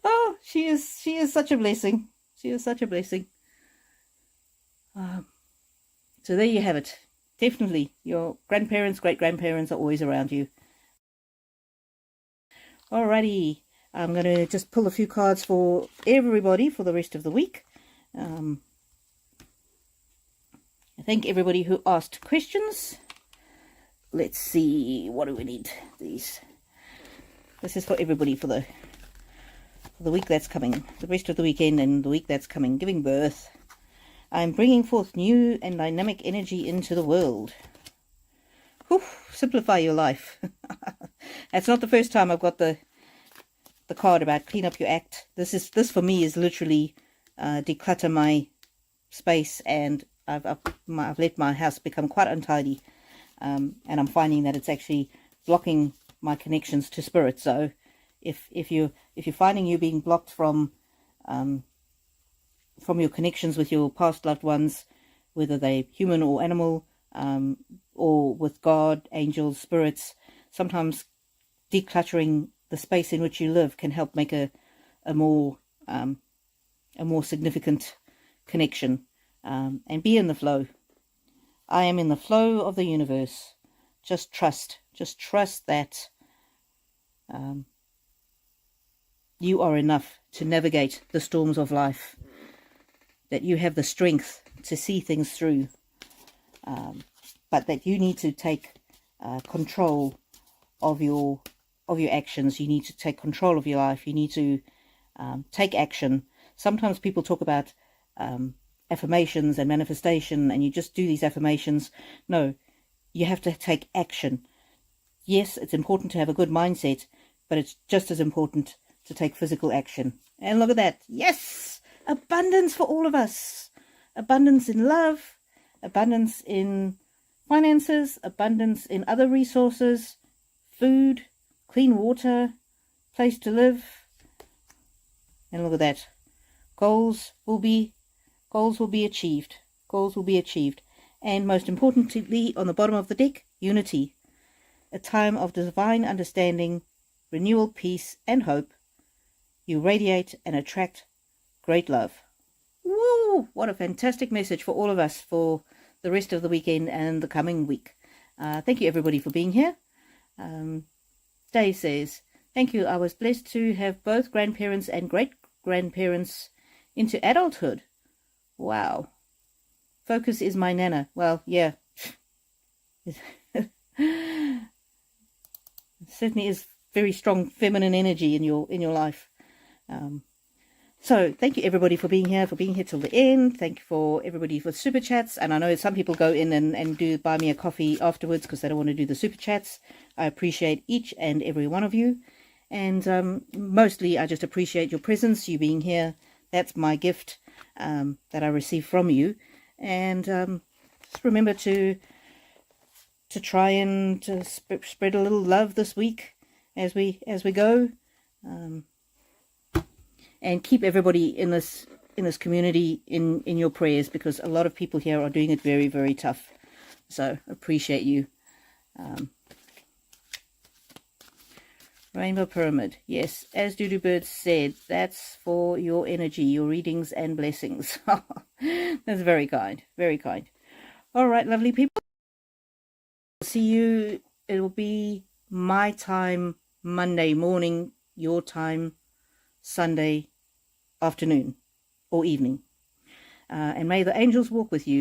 Oh, she is such a blessing. She is such a blessing. So there you have it. Definitely, your grandparents, great-grandparents are always around you. Alrighty, I'm going to just pull a few cards for everybody for the rest of the week. I thank everybody who asked questions. Let's see, what do we need? These. This is for everybody for the week that's coming, the rest of the weekend and the week that's coming, giving birth. I'm bringing forth new and dynamic energy into the world. Whew, simplify your life. That's not the first time I've got the card about clean up your act. This for me is literally declutter my space, and I've let my house become quite untidy, and I'm finding that it's actually blocking my connections to spirit. So if you're finding you're being blocked from your connections with your past loved ones, whether they're human or animal, or with God, angels, spirits, sometimes decluttering the space in which you live can help make a more significant connection, and be in the flow. I am in the flow of the universe. Just trust that you are enough to navigate the storms of life, that you have the strength to see things through, but that you need to take control of your of your actions. You need to take control of your life. You need to take action. Sometimes people talk about affirmations and manifestation, and you just do these affirmations. No, you have to take action. Yes, it's important to have a good mindset, but it's just as important to take physical action. And look at that. Yes, abundance for all of us. Abundance in love, abundance in finances, abundance in other resources, food, clean water, place to live. And look at that. Goals will be achieved. Goals will be achieved. And most importantly, on the bottom of the deck, unity. A time of divine understanding, renewal, peace, and hope. You radiate and attract great love. Woo! What a fantastic message for all of us for the rest of the weekend and the coming week. Thank you, everybody, for being here. Dave says, thank you. I was blessed to have both grandparents and great-grandparents into adulthood. Wow. Focus is my nana. Well, yeah. It certainly is very strong feminine energy in your life. So thank you, everybody, for being here till the end. Thank you for everybody for super chats. And I know some people go in and do buy me a coffee afterwards because they don't want to do the super chats. I appreciate each and every one of you. And mostly I just appreciate your presence, you being here. That's my gift that I receive from you. And just remember to try and spread a little love this week as we go. And keep everybody in this community in your prayers, because a lot of people here are doing it very, very tough. So appreciate you. Rainbow Pyramid. Yes, as Doodoo Bird said, that's for your energy, your readings and blessings. That's very kind. Very kind. All right, lovely people. See you. It will be my time Monday morning, your time Sunday afternoon or evening. And may the angels walk with you.